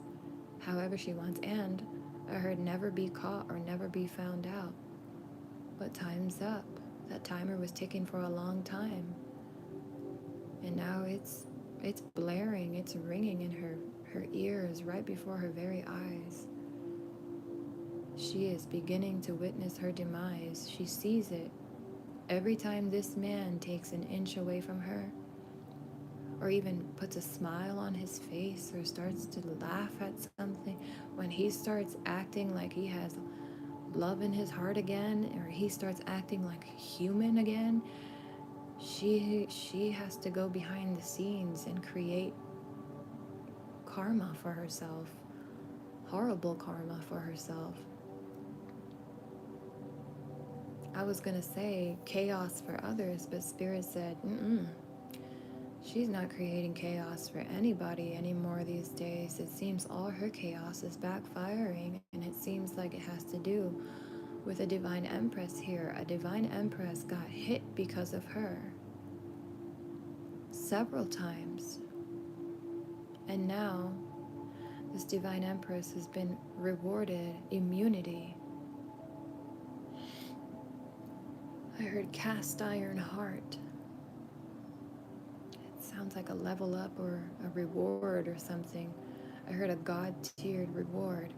however she wants. And I heard never be caught or never be found out. But time's up. That timer was ticking for a long time. And now it's blaring, it's ringing in her ears right before her very eyes. She is beginning to witness her demise. She sees it. Every time this man takes an inch away from her, or even puts a smile on his face, or starts to laugh at something, when he starts acting like he has love in his heart again, or he starts acting like human again, she has to go behind the scenes and create karma for herself, horrible karma for herself. I was gonna say chaos for others, but Spirit said, she's not creating chaos for anybody anymore these days. It seems all her chaos is backfiring, and it seems like it has to do with a divine empress here. A divine empress got hit because of her several times. And now this divine empress has been rewarded immunity. I heard cast iron heart. It sounds like a level up or a reward or something. I heard a God-tiered reward.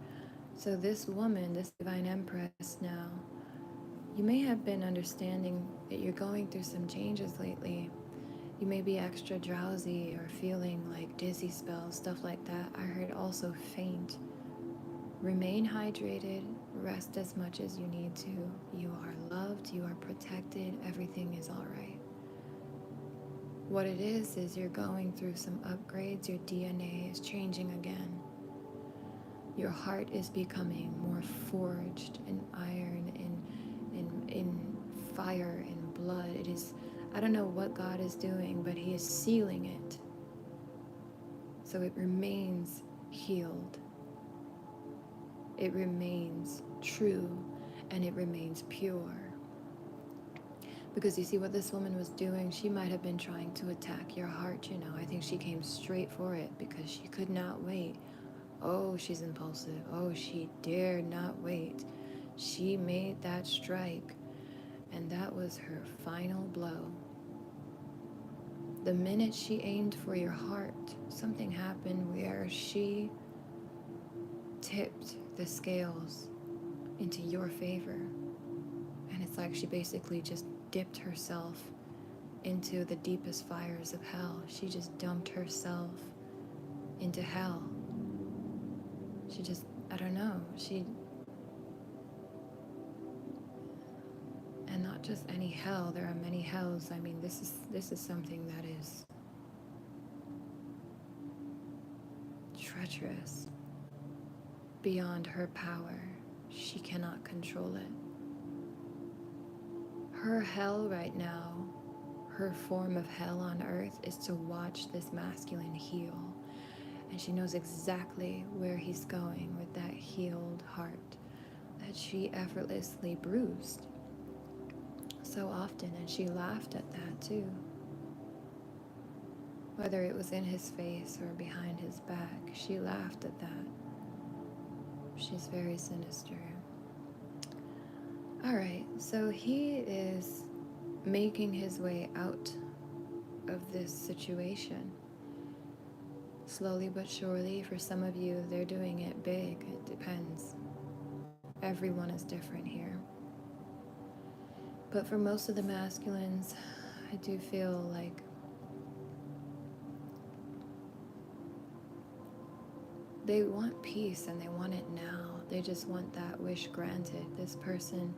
So this woman, this divine empress now, you may have been understanding that you're going through some changes lately. You may be extra drowsy or feeling like dizzy spells, stuff like that. I heard also faint. Remain hydrated, rest as much as you need to. You are loved, you are protected, everything is all right. What it is you're going through some upgrades, your DNA is changing again. Your heart is becoming more forged in iron, in fire, in blood. It is, I don't know what God is doing, but He is sealing it. So it remains healed. It remains true, and it remains pure. Because you see what this woman was doing, she might have been trying to attack your heart, you know. I think she came straight for it because she could not wait. Oh, she's impulsive. Oh, she dared not wait. She made that strike, and that was her final blow. The minute she aimed for your heart, something happened where she tipped the scales into your favor. And it's like she basically just dipped herself into the deepest fires of hell. She just dumped herself into hell. She just, I don't know, and not just any hell, there are many hells. I mean, this is something that is treacherous, beyond her power. She cannot control it. Her hell right now, her form of hell on earth, is to watch this masculine heal. And she knows exactly where he's going with that healed heart that she effortlessly bruised so often. And she laughed at that too. Whether it was in his face or behind his back, she laughed at that. She's very sinister. Alright, so he is making his way out of this situation. Slowly but surely. For some of you, they're doing it big. It depends. Everyone is different here. But for most of the masculines, I do feel like they want peace and they want it now. They just want that wish granted. This person,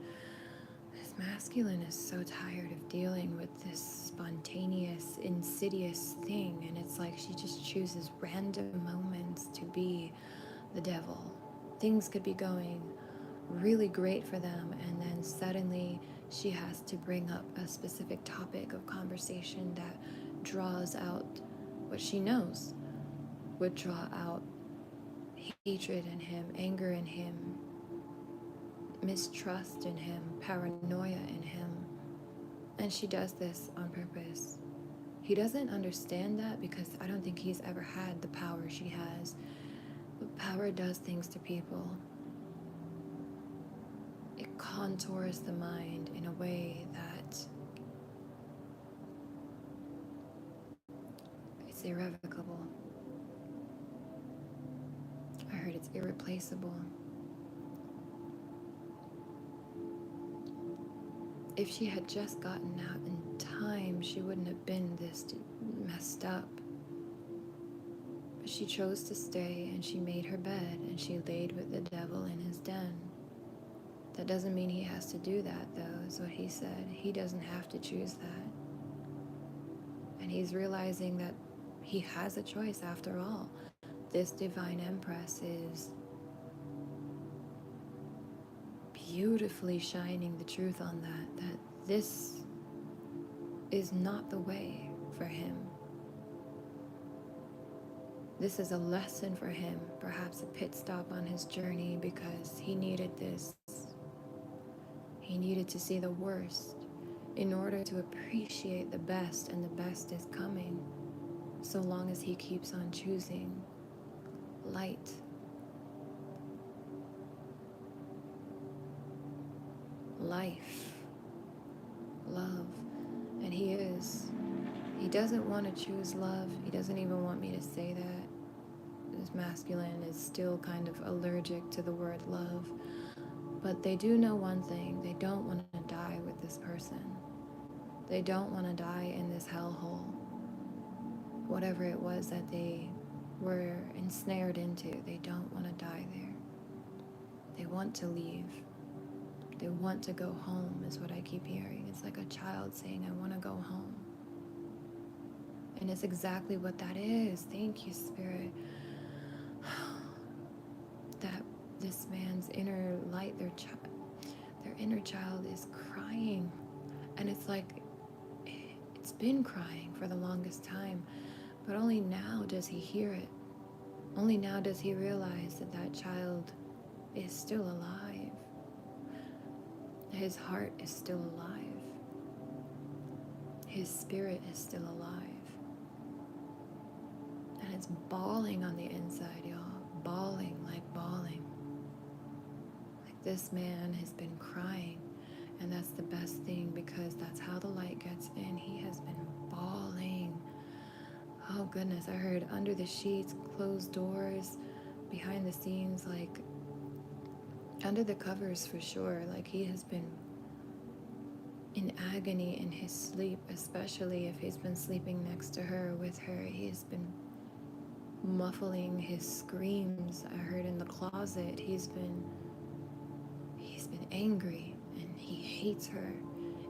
this masculine, is so tired of dealing with this spontaneous, insidious thing. And it's like she just chooses random moments to be the devil. Things could be going really great for them, and then suddenly she has to bring up a specific topic of conversation that draws out what she knows would draw out hatred in him, anger in him, mistrust in him, paranoia in him. And she does this on purpose. He doesn't understand that because I don't think he's ever had the power she has. But power does things to people. It contours the mind in a way that it's irrevocable. I heard it's irreplaceable. If she had just gotten out in time, she wouldn't have been this messed up. But she chose to stay, and she made her bed, and she laid with the devil in his den. That doesn't mean he has to do that, though, is what he said. He doesn't have to choose that. And he's realizing that he has a choice after all. This divine empress is beautifully shining the truth on that this is not the way for him. This is a lesson for him, perhaps a pit stop on his journey, because he needed this. He needed to see the worst in order to appreciate the best, and the best is coming so long as he keeps on choosing light. Life, love, and he doesn't want to choose love. He doesn't even want me to say that. This masculine is still kind of allergic to the word love, but they do know one thing: they don't want to die with this person. They don't want to die in this hellhole, whatever it was that they were ensnared into. They don't want to die there. They want to leave. They want to go home, is what I keep hearing. It's like a child saying, I want to go home. And it's exactly what that is. Thank you, Spirit. That this man's inner light, their inner child is crying. And it's like, it's been crying for the longest time. But only now does he hear it. Only now does he realize that that child is still alive. His heart is still alive. His spirit is still alive. And it's bawling on the inside, y'all. Bawling, like bawling. Like this man has been crying. And that's the best thing, because that's how the light gets in. He has been bawling. Oh goodness, I heard under the sheets, closed doors, behind the scenes, like under the covers for sure. Like he has been in agony in his sleep, especially if he's been sleeping next to her, with her. He has been muffling his screams. I heard in the closet. He's been angry, and he hates her,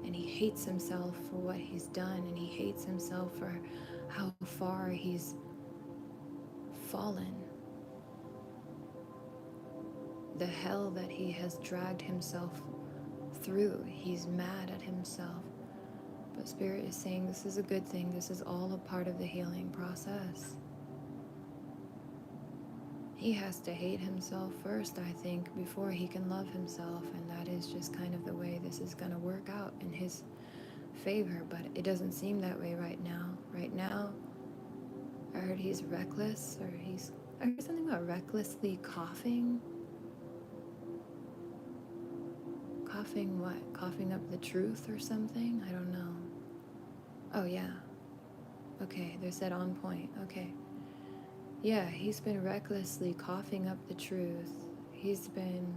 and he hates himself for what he's done, and he hates himself for how far he's fallen. The hell that he has dragged himself through. He's mad at himself. But Spirit is saying this is a good thing. This is all a part of the healing process. He has to hate himself first, I think, before he can love himself. And that is just kind of the way this is going to work out in his favor. But it doesn't seem that way right now. Right now, I heard he's reckless, or I heard something about recklessly coughing. Coughing what? Coughing up the truth or something? I don't know. Oh, yeah. Okay, they said on point. Okay. Yeah, he's been recklessly coughing up the truth. He's been,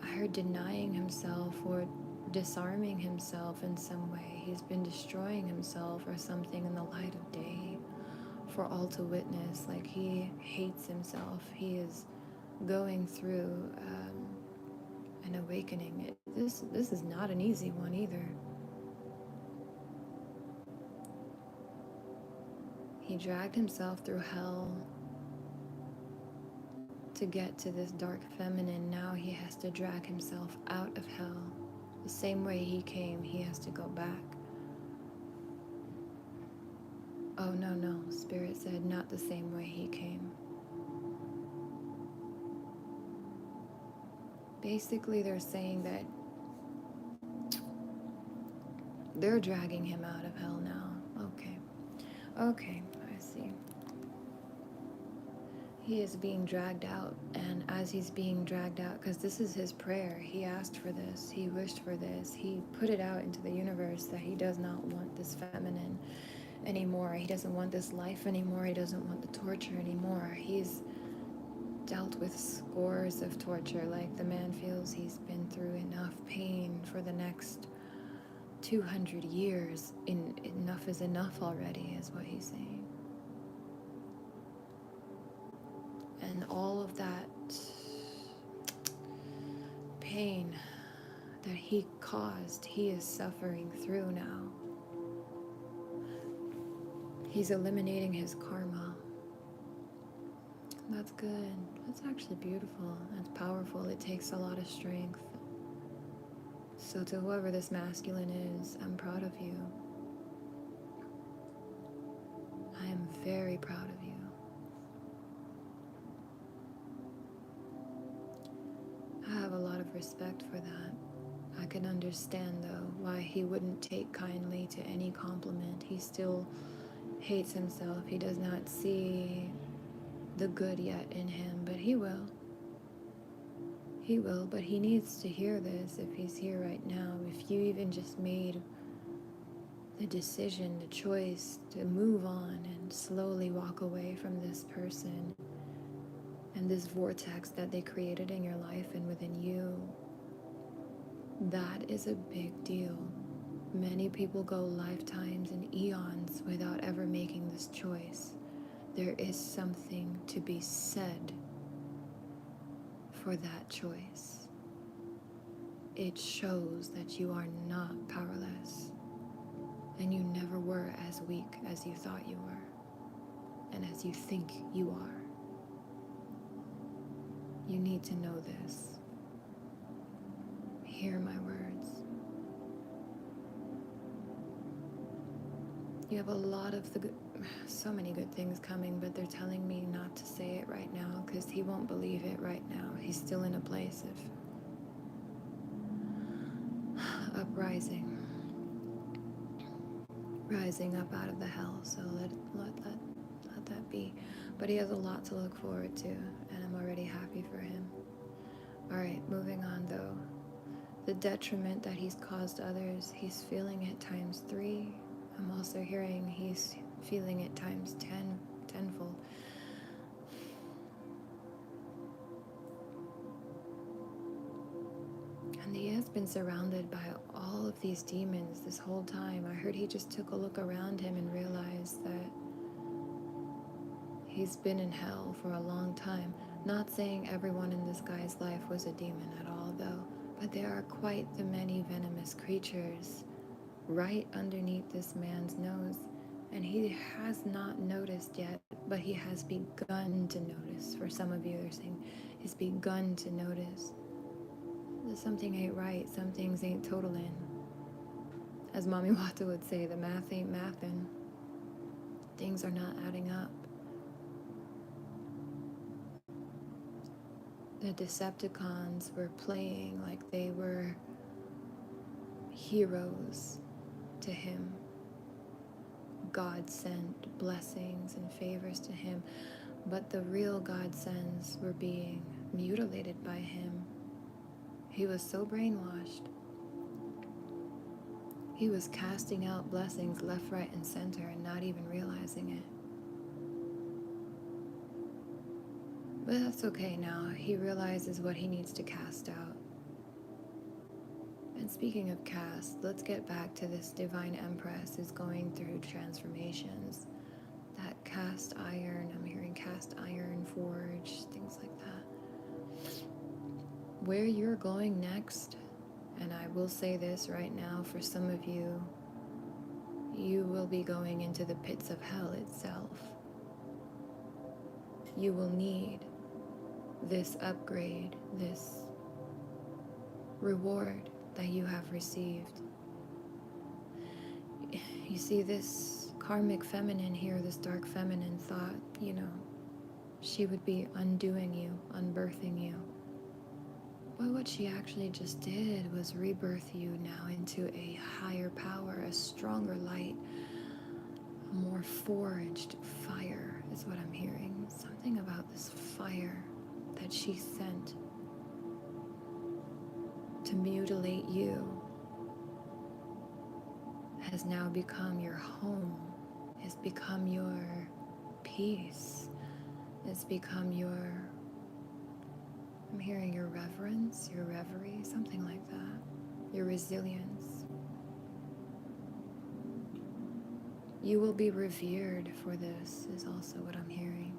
I heard, denying himself or disarming himself in some way. He's been destroying himself or something in the light of day for all to witness. Like he hates himself. He is going through an awakening. This is not an easy one either. He dragged himself through hell to get to this dark feminine. Now he has to drag himself out of hell. The same way he came, he has to go back. Oh, no. Spirit said not the same way he came. Basically, they're saying that they're dragging him out of hell now. Okay, I see. He is being dragged out, and as he's being dragged out, because this is his prayer, he asked for this, he wished for this, he put it out into the universe that he does not want this feminine anymore. He doesn't want this life anymore. He doesn't want the torture anymore. He's dealt with scores of torture. Like the man feels he's been through enough pain for the next 200 years. Enough is enough already, is what he's saying. And all of that pain that he caused, he is suffering through now. He's eliminating his karma. That's good. That's actually beautiful. That's powerful. It takes a lot of strength. So to whoever this masculine is, I'm proud of you. I am very proud of you. I have a lot of respect for that. I can understand, though, why he wouldn't take kindly to any compliment. He still hates himself. He does not see the good yet in him, but he will. He will, but he needs to hear this if he's here right now. If you even just made the decision, the choice to move on and slowly walk away from this person and this vortex that they created in your life and within you, that is a big deal. Many people go lifetimes and eons without ever making this choice. There is something to be said for that choice. It shows that you are not powerless, and you never were as weak as you thought you were, and as you think you are. You need to know this. Hear my words. You have a lot of so many good things coming, but they're telling me not to say it right now because he won't believe it right now. He's still in a place of uprising, rising up out of the hell. So let that be. But he has a lot to look forward to, and I'm already happy for him. All right, moving on though. The detriment that he's caused others, he's feeling it times 3. I'm also hearing he's feeling it times tenfold. And he has been surrounded by all of these demons this whole time. I heard he just took a look around him and realized that he's been in hell for a long time. Not saying everyone in this guy's life was a demon at all, though, but there are quite the many venomous creatures right underneath this man's nose, and he has not noticed yet, but he has begun to notice. For some of you, they're saying he's begun to notice that something ain't right, some things ain't totaling. As Mommy Wata would say, the math ain't mathin'. Things are not adding up. The Decepticons were playing like they were heroes to him. God sent blessings and favors to him, but the real godsends were being mutilated by him. He was so brainwashed. He was casting out blessings left, right, and center and not even realizing it. But that's okay now. He realizes what he needs to cast out. And speaking of cast, let's get back to this Divine Empress who's going through transformations. That cast iron, I'm hearing cast iron forge, things like that. Where you're going next, and I will say this right now for some of you, you will be going into the pits of hell itself. You will need this upgrade, this reward that you have received. You see, this karmic feminine here, this dark feminine thought, she would be undoing you, unbirthing you. But what she actually just did was rebirth you now into a higher power, a stronger light, a more forged fire is what I'm hearing. Something about this fire that she sent to mutilate you has now become your home, has become your peace, it's become your, I'm hearing your reverence, your reverie, something like that, your resilience. You will be revered for this is also what I'm hearing.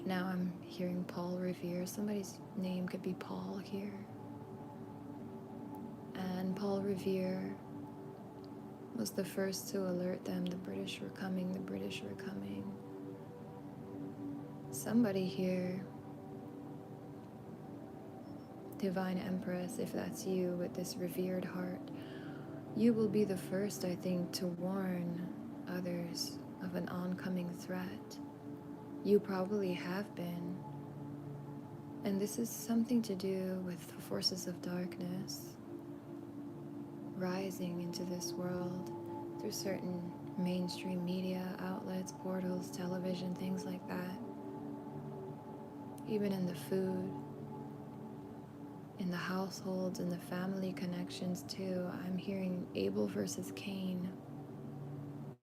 Now I'm hearing Paul Revere. Somebody's name could be Paul here. And Paul Revere was the first to alert them the British were coming, the British were coming. Somebody here, Divine Empress, if that's you with this revered heart, you will be the first, I think, to warn others of an oncoming threat. You probably have been. And this is something to do with the forces of darkness rising into this world through certain mainstream media outlets, portals, television, things like that. Even in the food, in the households, in the family connections too. I'm hearing Abel versus Cain.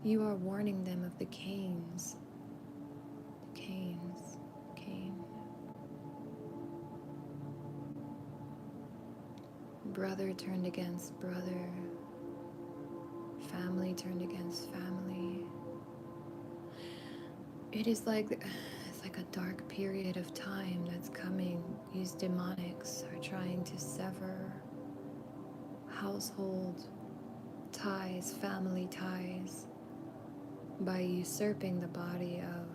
You are warning them of the Cains. The Cains. Cain. Brother turned against brother. Family turned against family. It is like it's like a dark period of time that's coming. These demonics are trying to sever household ties, family ties, by usurping the body of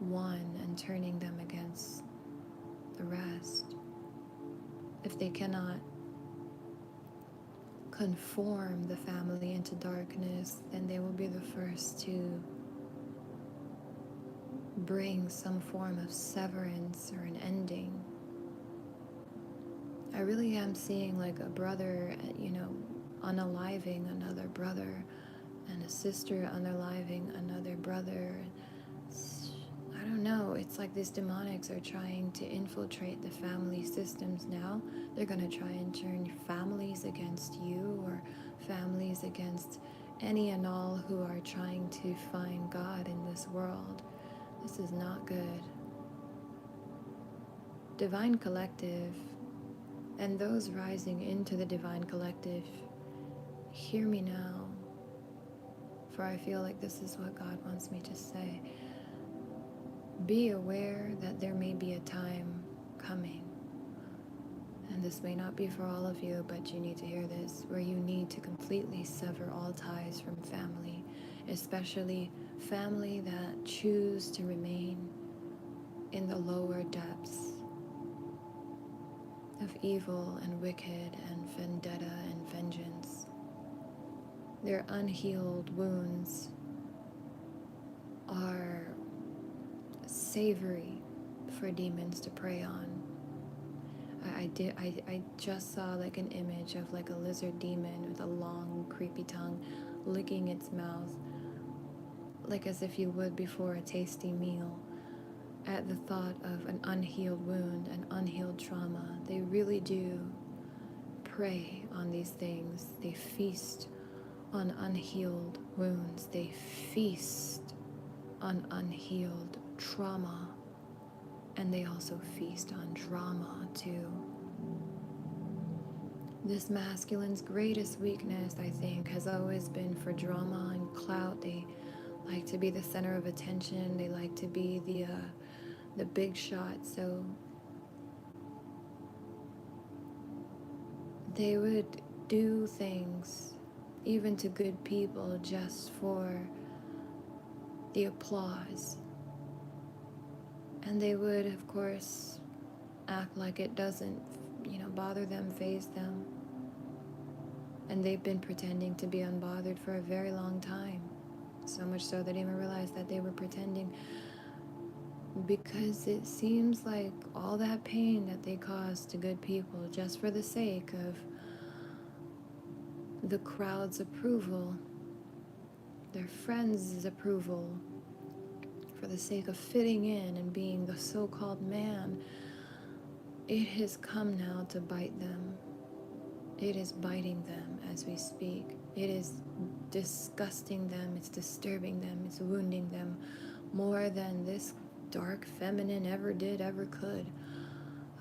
one and turning them against the rest. If they cannot conform the family into darkness, then they will be the first to bring some form of severance or an ending. I really am seeing like a brother, unaliving another brother, and a sister unaliving another brother. I don't know, it's like these demonics are trying to infiltrate the family systems now. They're going to try and turn families against you, or families against any and all who are trying to find God in this world. This is not good. Divine Collective, and those rising into the Divine Collective, hear me now, for I feel like this is what God wants me to say. Be aware that there may be a time coming, and this may not be for all of you, but you need to hear this, where you need to completely sever all ties from family, especially family that choose to remain in the lower depths of evil and wicked and vendetta and vengeance. Their unhealed wounds are savory for demons to prey on. I just saw like an image of like a lizard demon with a long creepy tongue licking its mouth, like as if you would before a tasty meal, at the thought of an unhealed wound, an unhealed trauma. They really do prey on these things. They feast on unhealed wounds. They feast on unhealed trauma. And they also feast on drama too. This masculine's greatest weakness, I think, has always been for drama and clout. They like to be the center of attention. They like to be the big shot. So they would do things, even to good people, just for the applause. And they would, of course, act like it doesn't, bother them, faze them. And they've been pretending to be unbothered for a very long time. So much so they didn't even realize that they were pretending, because it seems like all that pain that they caused to good people just for the sake of the crowd's approval, their friends' approval, for the sake of fitting in and being the so-called man, it has come now to bite them. It is biting them as we speak. It is disgusting them, it's disturbing them, it's wounding them more than this dark feminine ever did, ever could.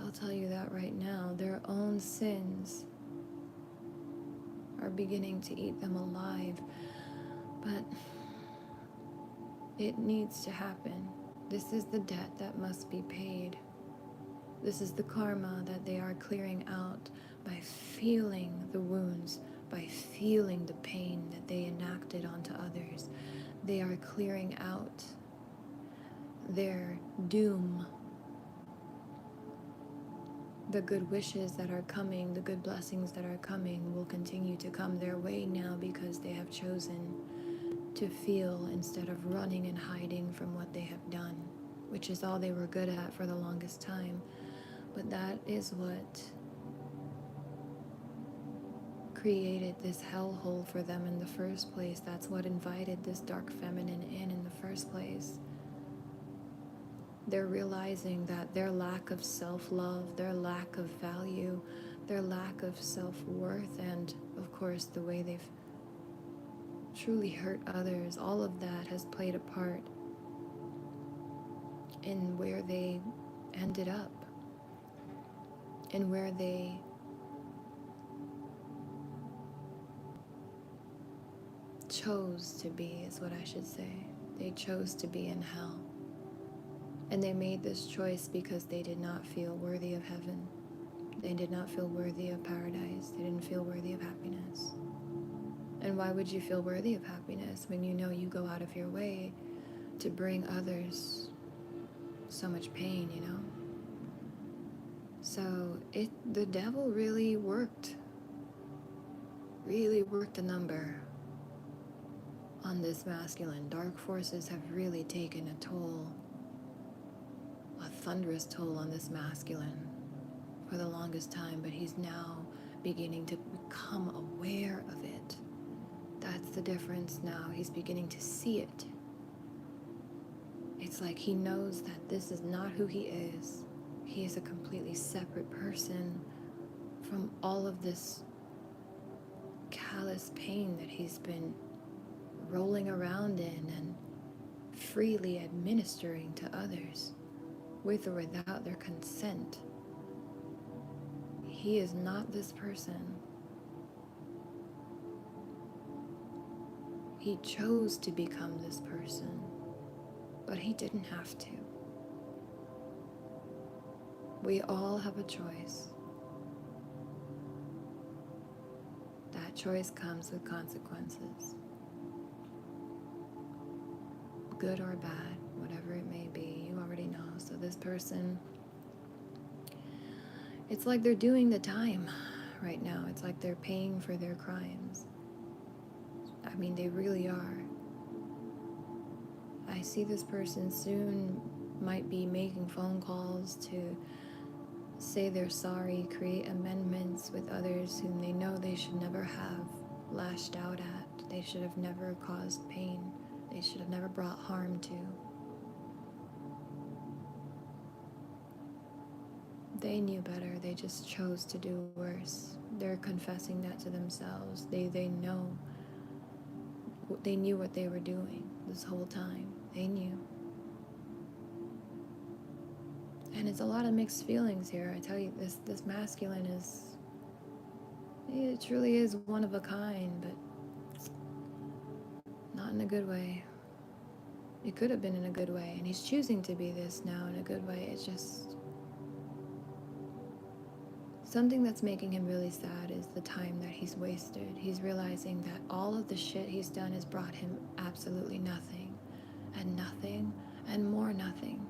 I'll tell you that right now. Their own sins are beginning to eat them alive. But it needs to happen. This is the debt that must be paid. This is the karma that they are clearing out by feeling the wounds, by feeling the pain that they enacted onto others. They are clearing out their doom. The good wishes that are coming, the good blessings that are coming will continue to come their way now, because they have chosen to feel instead of running and hiding from what they have done. which is all they were good at for the longest time. But that is what created this hellhole for them in the first place. That's what invited this dark feminine in the first place. They're realizing that their lack of self-love, their lack of value, their lack of self-worth, and of course the way they've truly hurt others, all of that has played a part in where they ended up and where they chose to be, is what I should say. They chose to be in hell. And they made this choice because they did not feel worthy of heaven. They did not feel worthy of paradise. They didn't feel worthy of happiness. And why would you feel worthy of happiness when you know you go out of your way to bring others so much pain, you know? So the devil really worked a number on this masculine. Dark forces have really taken a toll, a thunderous toll on this masculine for the longest time, but he's now beginning to become aware of it. That's the difference now. He's beginning to see it. It's like he knows that this is not who he is. He is a completely separate person from all of this callous pain that he's been rolling around in and freely administering to others with or without their consent. He is not this person. He chose to become this person, but he didn't have to. We all have a choice. That choice comes with consequences. Good or bad, whatever it may be, you already know. So this person, it's like they're doing the time right now. It's like they're paying for their crimes. I mean, they really are. I see this person soon might be making phone calls to say they're sorry, create amendments with others whom they know they should never have lashed out at. They should have never caused pain. They should have never brought harm to. They knew better. They just chose to do worse. They're confessing that to themselves. They know. They knew what they were doing this whole time. They knew. And it's a lot of mixed feelings here. I tell you, this masculine is, it truly is one of a kind, but not in a good way. It could have been in a good way, and he's choosing to be this now in a good way. It's just something that's making him really sad is the time that he's wasted. He's realizing that all of the shit he's done has brought him absolutely nothing, and more nothing.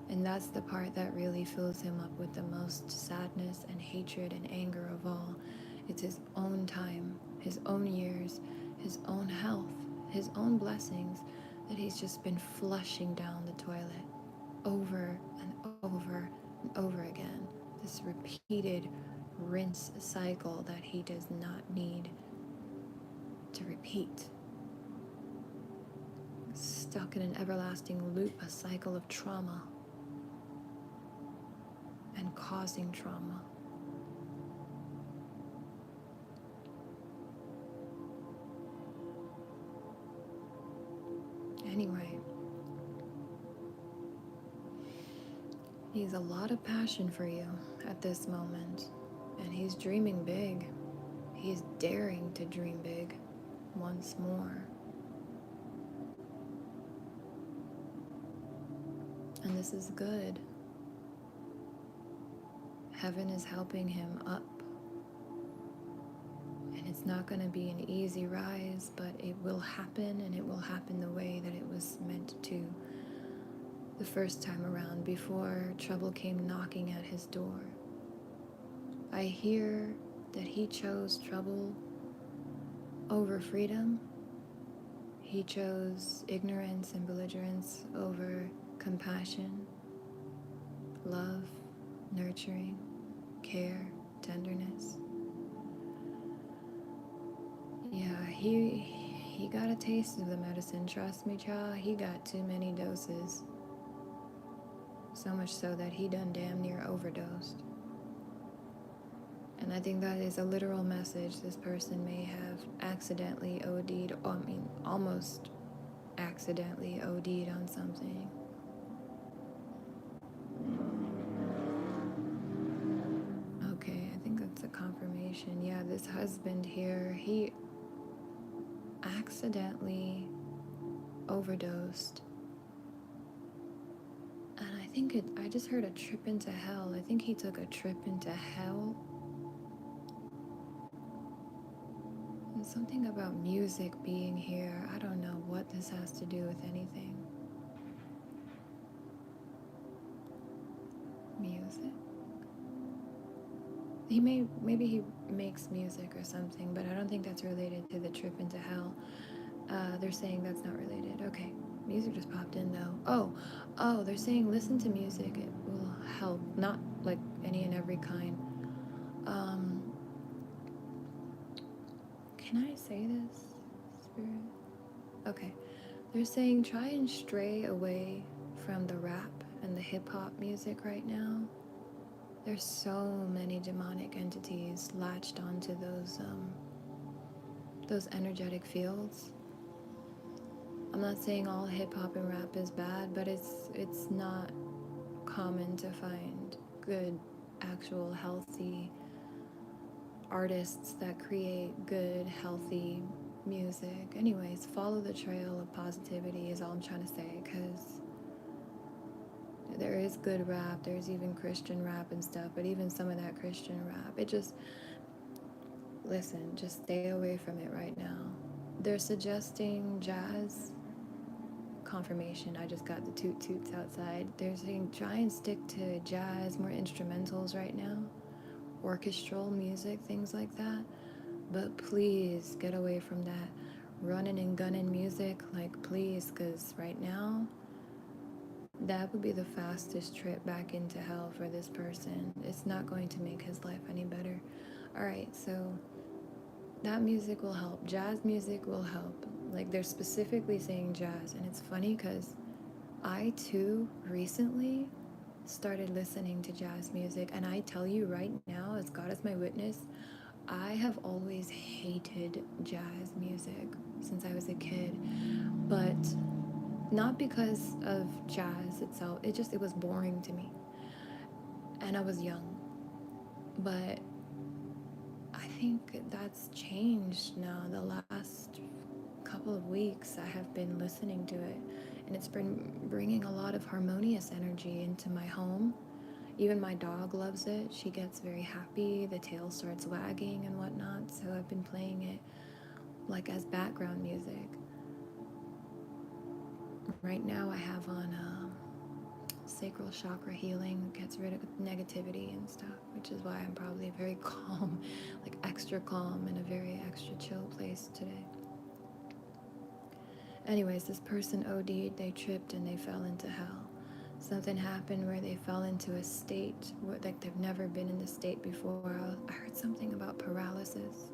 And that's the part that really fills him up with the most sadness and hatred and anger of all. It's his own time, his own years, his own health, his own blessings that he's just been flushing down the toilet over and over and over again. This repeated rinse cycle that he does not need to repeat. Stuck in an everlasting loop, a cycle of trauma and causing trauma. Anyway, he has a lot of passion for you at this moment, and he's dreaming big. He's daring to dream big once more. And this is good. Heaven is helping him up. And it's not going to be an easy rise, but it will happen, and it will happen the way that it was meant to the first time around, before trouble came knocking at his door. I hear that he chose trouble over freedom. He chose ignorance and belligerence over compassion, love, nurturing, care, tenderness. Yeah, he got a taste of the medicine. Trust me, child, he got too many doses. So much so that he done damn near overdosed. And I think that is a literal message. This person may have accidentally OD'd, almost accidentally OD'd on something. Okay, I think that's a confirmation. Yeah, this husband here, he accidentally overdosed. And I just heard a trip into hell. I think he took a trip into hell. And something about music being here. I don't know what this has to do with anything. Music? Maybe he makes music or something, but I don't think that's related to the trip into hell. They're saying that's not related. Okay, music just popped in though. Oh, they're saying listen to music. It will help. Not like any and every kind. Can I say this, Spirit? Okay. They're saying try and stray away from the rap and the hip hop music right now. There's so many demonic entities latched onto those energetic fields. I'm not saying all hip hop and rap is bad, but it's not common to find good, actual, healthy artists that create good, healthy music. Anyways, follow the trail of positivity is all I'm trying to say, because there is good rap, there's even Christian rap and stuff, but even some of that Christian rap, listen, just stay away from it right now. They're suggesting jazz. Confirmation, I just got the toot toots outside. They're saying try and stick to jazz, more instrumentals right now, orchestral music, things like that. But please get away from that running and gunning music, like please, because right now that would be the fastest trip back into hell for this person. It's not going to make his life any better. All right, so that music will help. Jazz music will help. Like they're specifically saying jazz, and it's funny because I too recently started listening to jazz music, and I tell you right now, as God is my witness, I have always hated jazz music since I was a kid, but not because of jazz itself. It was boring to me, and I was young. But I think that's changed now. The last couple of weeks, I have been listening to it, and it's been bringing a lot of harmonious energy into my home. Even my dog loves it. She gets very happy. The tail starts wagging and whatnot. So I've been playing it like as background music. Right now I have on sacral chakra healing, gets rid of negativity and stuff, which is why I'm probably very calm, like extra calm in a very extra chill place today. Anyways, this person OD'd, they tripped and they fell into hell. Something happened where they fell into a state where, like, they've never been in this state before. I heard something about paralysis.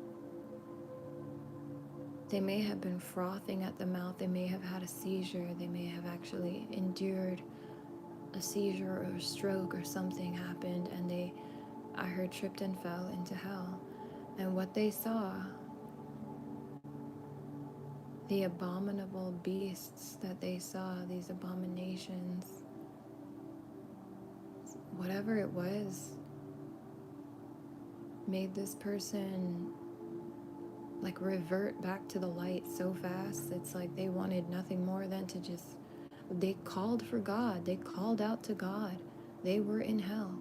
They may have been frothing at the mouth. They may have had a seizure. They may have actually endured a seizure or a stroke or something happened, and I heard, tripped and fell into hell. And what they saw, the abominable beasts that they saw, these abominations, whatever it was, made this person like revert back to the light so fast. It's like they wanted nothing more than to just, they called for God. They called out to God. They were in hell.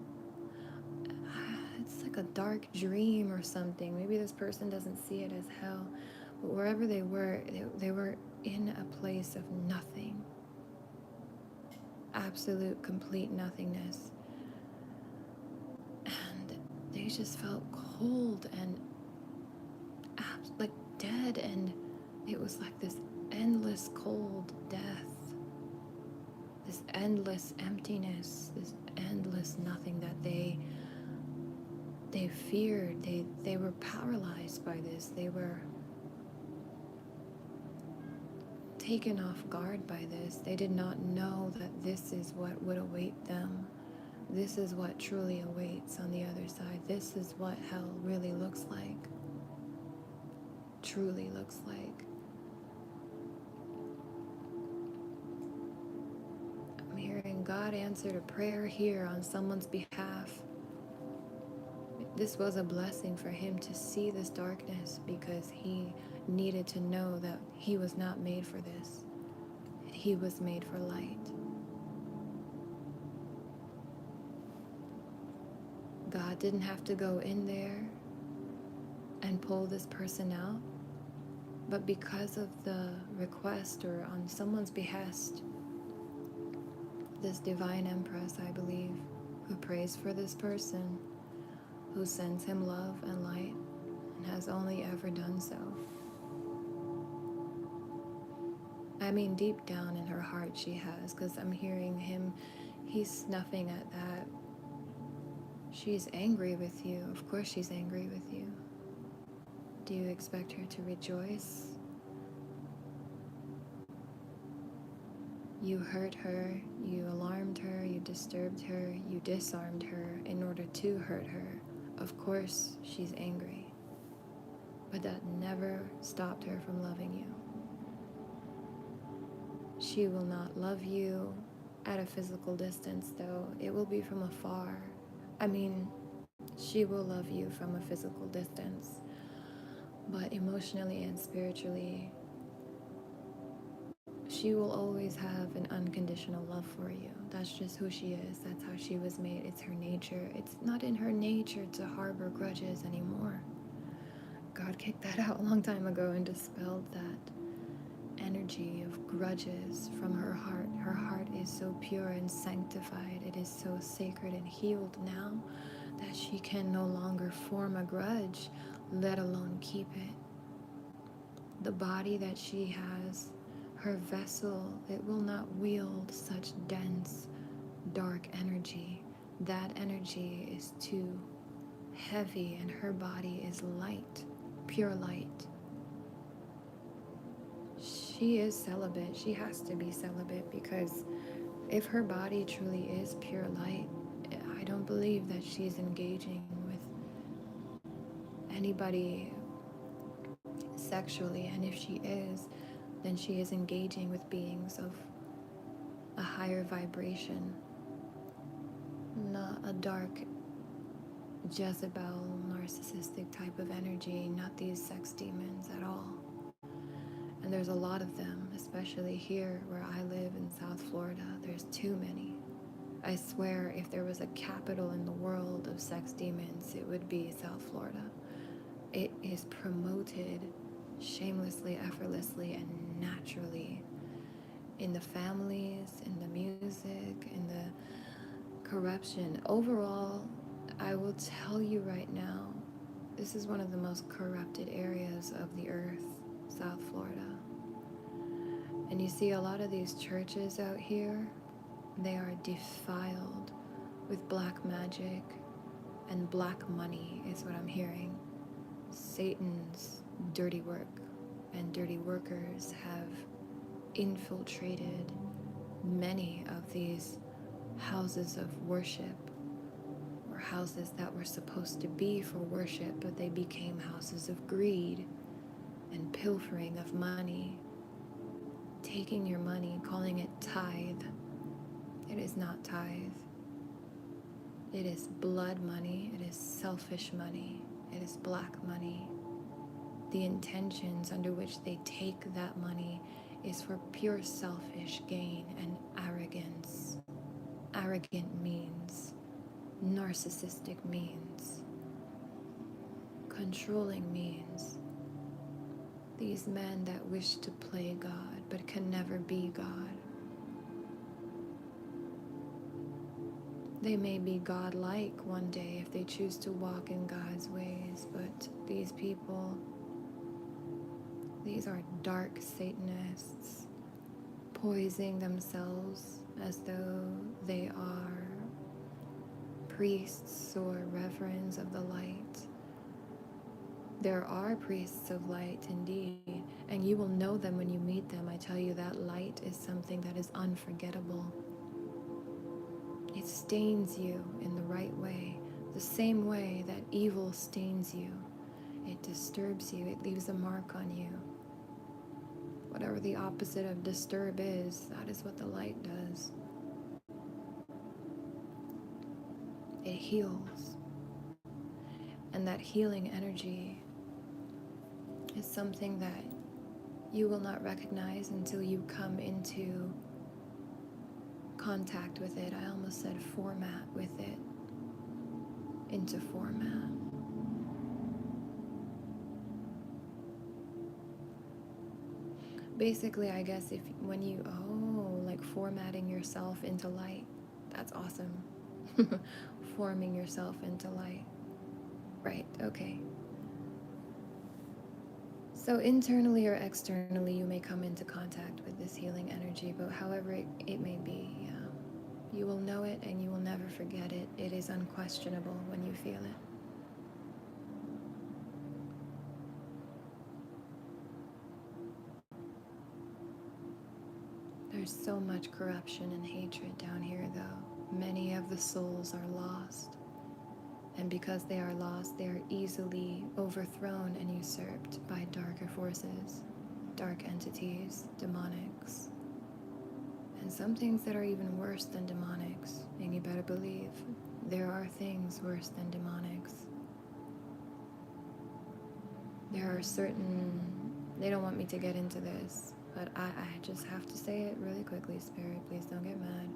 It's like a dark dream or something. Maybe this person doesn't see it as hell, but wherever they were in a place of nothing. Absolute, complete nothingness. And they just felt cold and like dead, and it was like this endless cold death, this this endless emptiness, this endless nothing that they feared. They were paralyzed by this. They were taken off guard by this. They did not know that this is what would await them. This is what truly awaits on the other side. This is what hell really looks like. Truly looks like. I'm hearing God answered a prayer here on someone's behalf. This was a blessing for him to see this darkness because he needed to know that he was not made for this. He was made for light. God didn't have to go in there and pull this person out, but because of the request or on someone's behest, this divine empress, I believe, who prays for this person, who sends him love and light, and has only ever done so. I mean, deep down in her heart she has, because I'm hearing him, he's snuffing at that. She's angry with you. Of course she's angry with you. Do you expect her to rejoice? You hurt her, you alarmed her, you disturbed her, you disarmed her in order to hurt her. Of course she's angry, but that never stopped her from loving you. She will not love you at a physical distance, though. It will be from afar. I mean, she will love you from a physical distance, but emotionally and spiritually, she will always have an unconditional love for you. That's just who she is. That's how she was made. It's her nature. It's not in her nature to harbor grudges anymore. God kicked that out a long time ago and dispelled that energy of grudges from her heart. Her heart is so pure and sanctified. It is so sacred and healed now that she can no longer form a grudge, let alone keep it. The body that she has, her vessel, it will not wield such dense, dark energy. That energy is too heavy, and her body is light, pure light. She is celibate. She has to be celibate, because if her body truly is pure light, I don't believe that she's engaging with anybody sexually, and if she is, then she is engaging with beings of a higher vibration, not a dark Jezebel narcissistic type of energy, not these sex demons at all. And there's a lot of them, especially here where I live in South Florida. There's too many. I swear if there was a capital in the world of sex demons, it would be South Florida. It is promoted shamelessly, effortlessly, and naturally in the families, in the music, in the corruption. Overall, I will tell you right now, this is one of the most corrupted areas of the earth, South Florida. And you see a lot of these churches out here, they are defiled with black magic and black money is what I'm hearing. Satan's dirty work and dirty workers have infiltrated many of these houses of worship, or houses that were supposed to be for worship, but they became houses of greed and pilfering of money, taking your money, calling it tithe. It is not tithe. It is blood money. It is selfish money. It is black money. The intentions under which they take that money is for pure selfish gain and arrogance. Arrogant means, narcissistic means, controlling means. These men that wish to play God but can never be God. They may be God-like one day if they choose to walk in God's ways, but these people, these are dark Satanists, poisoning themselves as though they are priests or reverends of the light. There are priests of light indeed, and you will know them when you meet them. I tell you, that light is something that is unforgettable. It stains you in the right way, the same way that evil stains you. It disturbs you, it leaves a mark on you. Whatever the opposite of disturb is, that is what the light does. It heals. And that healing energy is something that you will not recognize until you come into contact with it. I almost said format with it. Into format. Basically, I guess when you, like formatting yourself into light. That's awesome. Forming yourself into light. Right, okay. So internally or externally, you may come into contact with this healing energy, but however it may be, yeah, you will know it and you will never forget it. It is unquestionable when you feel it. There's so much corruption and hatred down here, though. Many of the souls are lost. And because they are lost, they are easily overthrown and usurped by darker forces, dark entities, demonics, and some things that are even worse than demonics. And you better believe there are things worse than demonics. There are certain, they don't want me to get into this, but I just have to say it really quickly, Spirit, please don't get mad.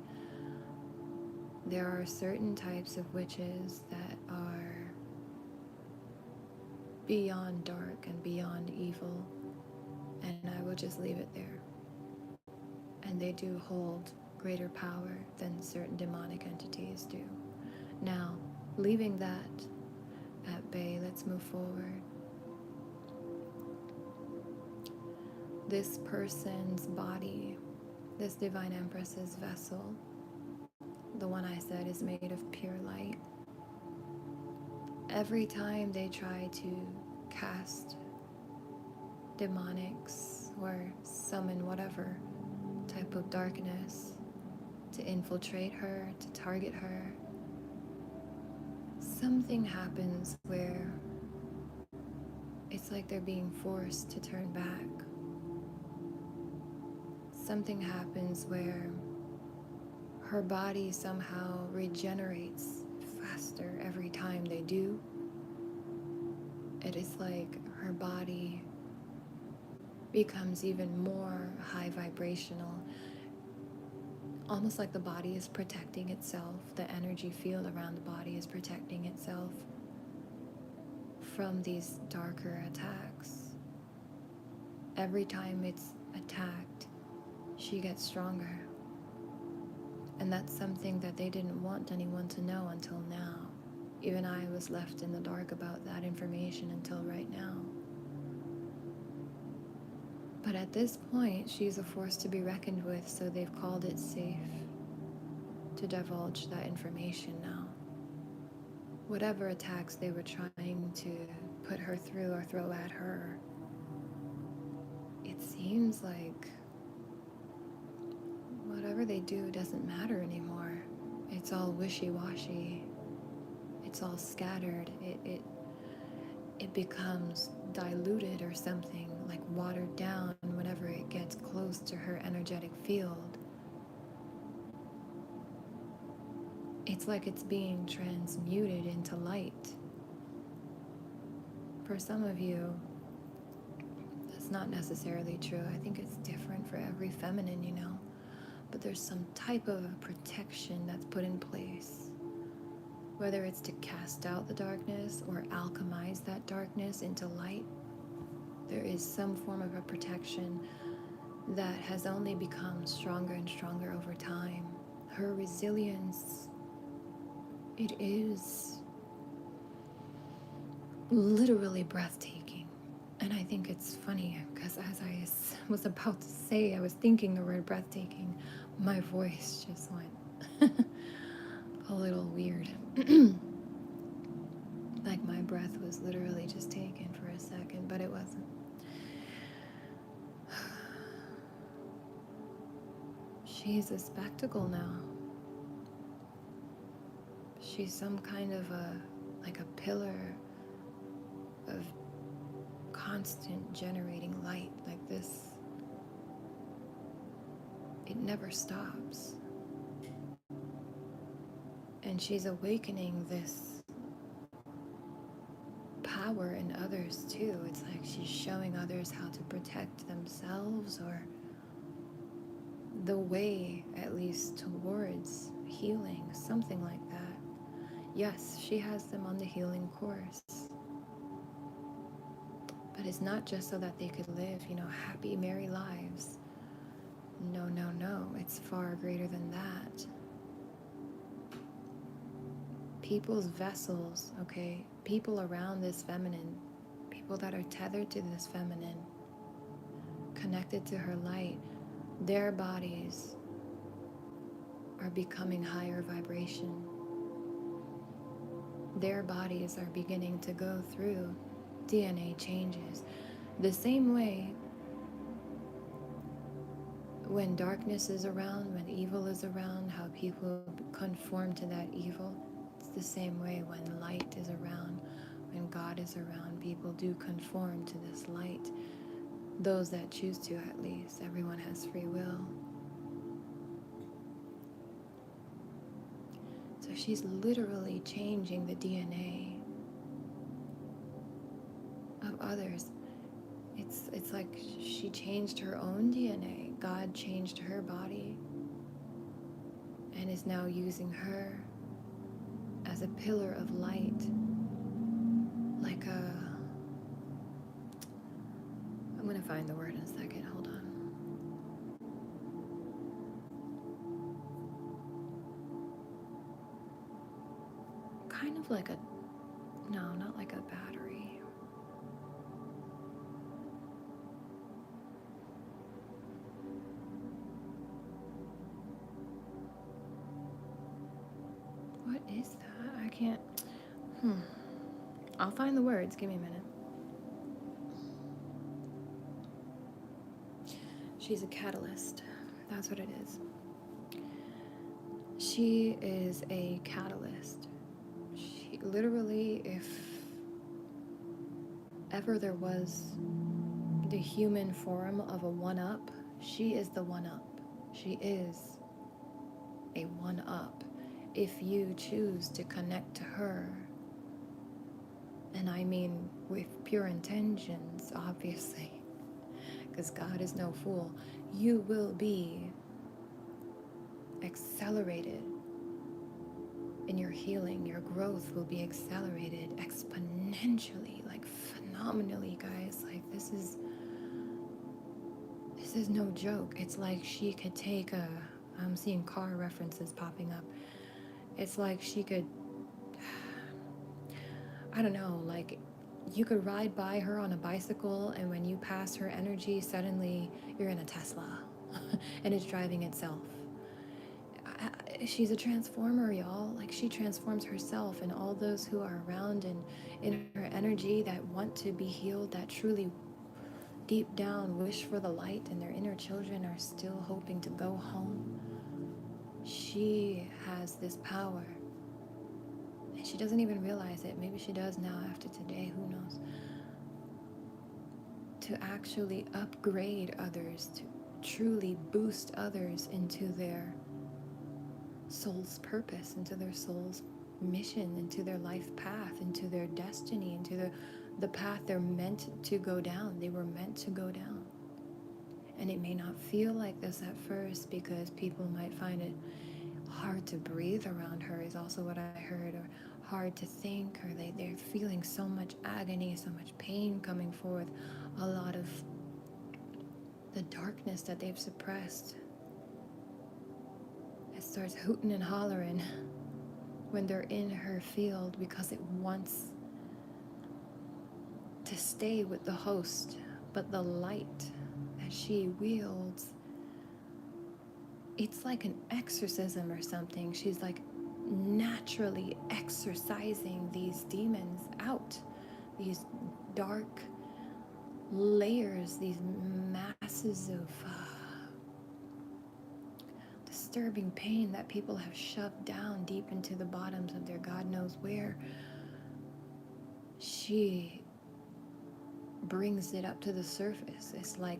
There are certain types of witches that are beyond dark and beyond evil, and I will just leave it there. And they do hold greater power than certain demonic entities do. Now, leaving that at bay, let's move forward. This person's body, this Divine Empress's vessel, the one I said is made of pure light. Every time they try to cast demonics or summon whatever type of darkness to infiltrate her, to target her, something happens where it's like they're being forced to turn back. Something happens where her body somehow regenerates faster every time they do. It is like her body becomes even more high vibrational, almost like the body is protecting itself. The energy field around the body is protecting itself from these darker attacks. Every time it's attacked, she gets stronger. And that's something that they didn't want anyone to know until now. Even I was left in the dark about that information until right now. But at this point, she's a force to be reckoned with, so they've called it safe to divulge that information now. Whatever attacks they were trying to put her through or throw at her, it seems like whatever they do doesn't matter anymore. It's all wishy-washy. It's all scattered. It becomes diluted or something, like watered down whenever it gets close to her energetic field. It's like it's being transmuted into light. For some of you, that's not necessarily true. I think it's different for every feminine, you know. But there's some type of protection that's put in place. Whether it's to cast out the darkness or alchemize that darkness into light, there is some form of a protection that has only become stronger and stronger over time. Her resilience, it is literally breathtaking. And I think it's funny because as I was about to say, I was thinking the word breathtaking, My voice just went a little weird. Like my breath was literally just taken for a second, but it wasn't. She's a spectacle now. She's some kind of like a pillar of constant generating light like this. It never stops. And she's awakening this power in others too. It's like she's showing others how to protect themselves, or the way, at least, towards healing, something like that. Yes, she has them on the healing course. But it's not just so that they could live, happy, merry lives. No, no, no. It's far greater than that. People's vessels, okay? People around this feminine, people that are tethered to this feminine, connected to her light, their bodies are becoming higher vibration. Their bodies are beginning to go through DNA changes. The same way when darkness is around, when evil is around, how people conform to that evil. It's the same way when light is around, when God is around, people do conform to this light. Those that choose to, at least. Everyone has free will. So she's literally changing the DNA of others. It's like she changed her own DNA. God changed her body and is now using her as a pillar of light. Like I'm gonna find the word in a second, hold on. Kind of like no, not like a battery. What is that? I can't, I'll find the words, give me a minute. She's a catalyst, that's what it is. She is a catalyst. She literally, if ever there was the human form of a one-up, she is the one-up. She is a one-up. If you choose to connect to her, and I mean with pure intentions, obviously, because God is no fool, you will be accelerated in your healing. Your growth will be accelerated exponentially, like phenomenally, guys. Like this is no joke. It's like she could take I'm seeing car references popping up. It's like she could, I don't know, like you could ride by her on a bicycle, and when you pass her energy, suddenly you're in a Tesla and it's driving itself. She's a transformer, y'all. Like she transforms herself and all those who are around and in her energy that want to be healed, that truly deep down wish for the light, and their inner children are still hoping to go home. She has this power, and she doesn't even realize it. Maybe she does now after today, who knows? To actually upgrade others, to truly boost others into their soul's purpose, into their soul's mission, into their life path, into their destiny, into the path they're meant to go down. They were meant to go down. And it may not feel like this at first, because people might find it hard to breathe around her, is also what I heard, or hard to think, or they're feeling so much agony, so much pain coming forth, a lot of the darkness that they've suppressed. It starts hooting and hollering when they're in her field, because it wants to stay with the host. But the light that she wields it's like an exorcism or something. She's like naturally exorcising these demons out, these dark layers, these masses of disturbing pain that people have shoved down deep into the bottoms of their God knows where. She brings it up to the surface. It's like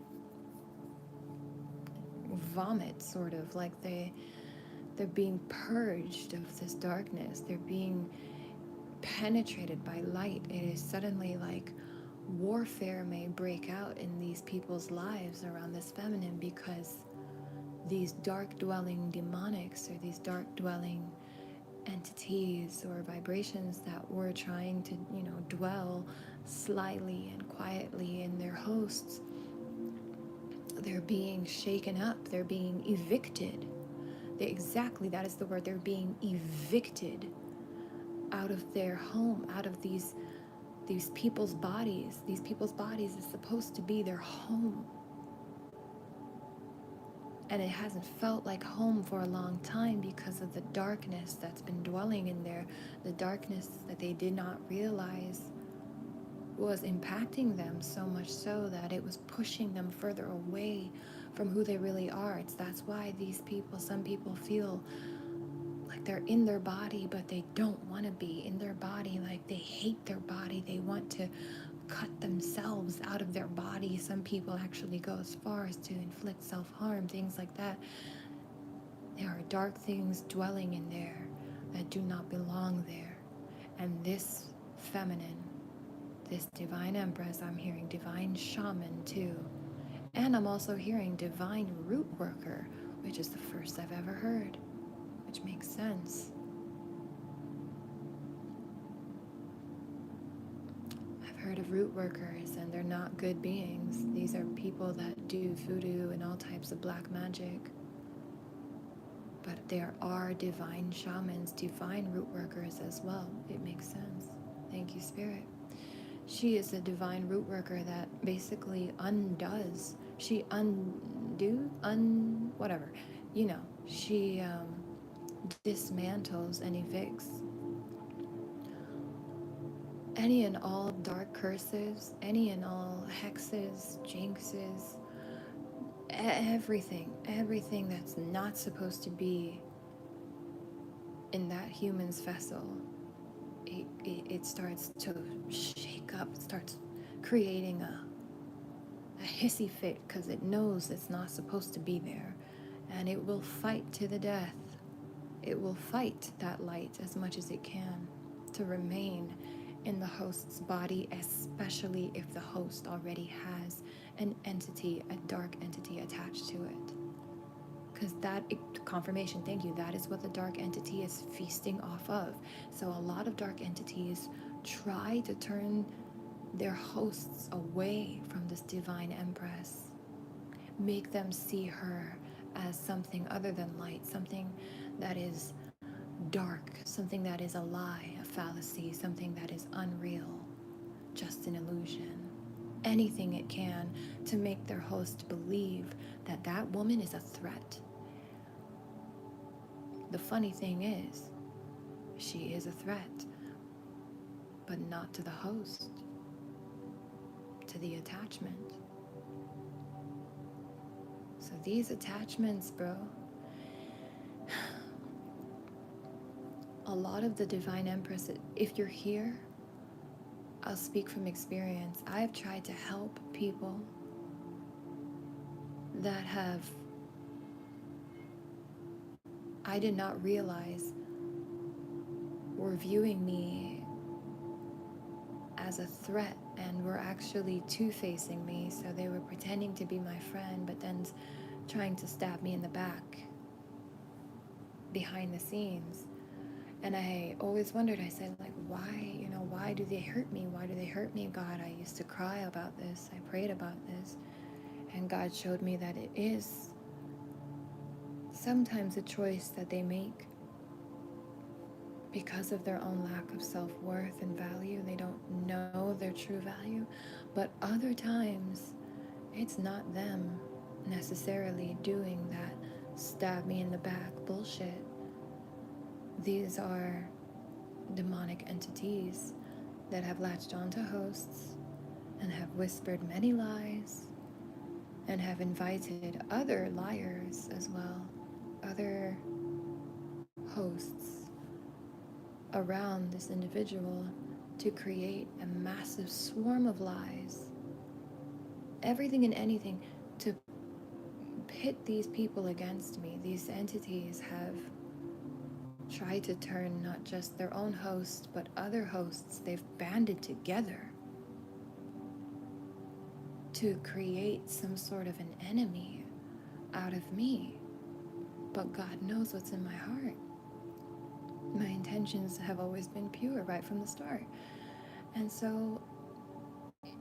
vomit, sort of like they're being purged of this darkness. They're being penetrated by light. It is suddenly like warfare may break out in these people's lives around this feminine, because these dark dwelling demonics, or these dark dwelling entities or vibrations that were trying to, dwell slyly and quietly in their hosts, they're being shaken up, they're being evicted. Exactly, that is the word. They're being evicted out of their home, out of these people's bodies. These people's bodies is supposed to be their home. And it hasn't felt like home for a long time because of the darkness that's been dwelling in there, the darkness that they did not realize was impacting them, so much so that it was pushing them further away from who they really are. That's why some people feel like they're in their body, but they don't want to be in their body. Like they hate their body. They want to cut themselves out of their body. Some people actually go as far as to inflict self-harm, things like that. There are dark things dwelling in there that do not belong there. And this feminine, this divine empress, I'm hearing divine shaman too. And I'm also hearing divine root worker, which is the first I've ever heard, which makes sense. I've heard of root workers, and they're not good beings. These are people that do voodoo and all types of black magic. But there are divine shamans, divine root workers as well. It makes sense. Thank you, Spirit. She is a divine root worker that basically undoes. She whatever. She dismantles and evicts any and all dark curses, any and all hexes, jinxes, everything that's not supposed to be in that human's vessel. It starts to shake up, it starts creating a hissy fit, because it knows it's not supposed to be there, and it will fight to the death. It will fight that light as much as it can to remain in the host's body, especially if the host already has an entity, a dark entity attached to it. Because confirmation, thank you, that is what the dark entity is feasting off of. So a lot of dark entities try to turn their hosts away from this divine empress, make them see her as something other than light, something that is dark, something that is a lie, a fallacy, something that is unreal, just an illusion. Anything it can to make their host believe that that woman is a threat. The funny thing is, she is a threat, but not to the host, to the attachment. So these attachments, bro, a lot of the divine empress, if you're here, I'll speak from experience. I've tried to help people that I did not realize were viewing me as a threat and were actually two-facing me. So they were pretending to be my friend, but then trying to stab me in the back behind the scenes. And I always wondered, I said, like, why do they hurt me? Why do they hurt me, God? I used to cry about this. I prayed about this. And God showed me that it is sometimes a choice that they make because of their own lack of self-worth and value. They don't know their true value. But other times, it's not them necessarily doing that stab me in the back bullshit. These are demonic entities that have latched onto hosts and have whispered many lies and have invited other liars as well, other hosts around this individual to create a massive swarm of lies, everything and anything to pit these people against me. These entities have tried to turn not just their own host, but other hosts. They've banded together to create some sort of an enemy out of me. But God knows what's in my heart. My intentions have always been pure right from the start. And so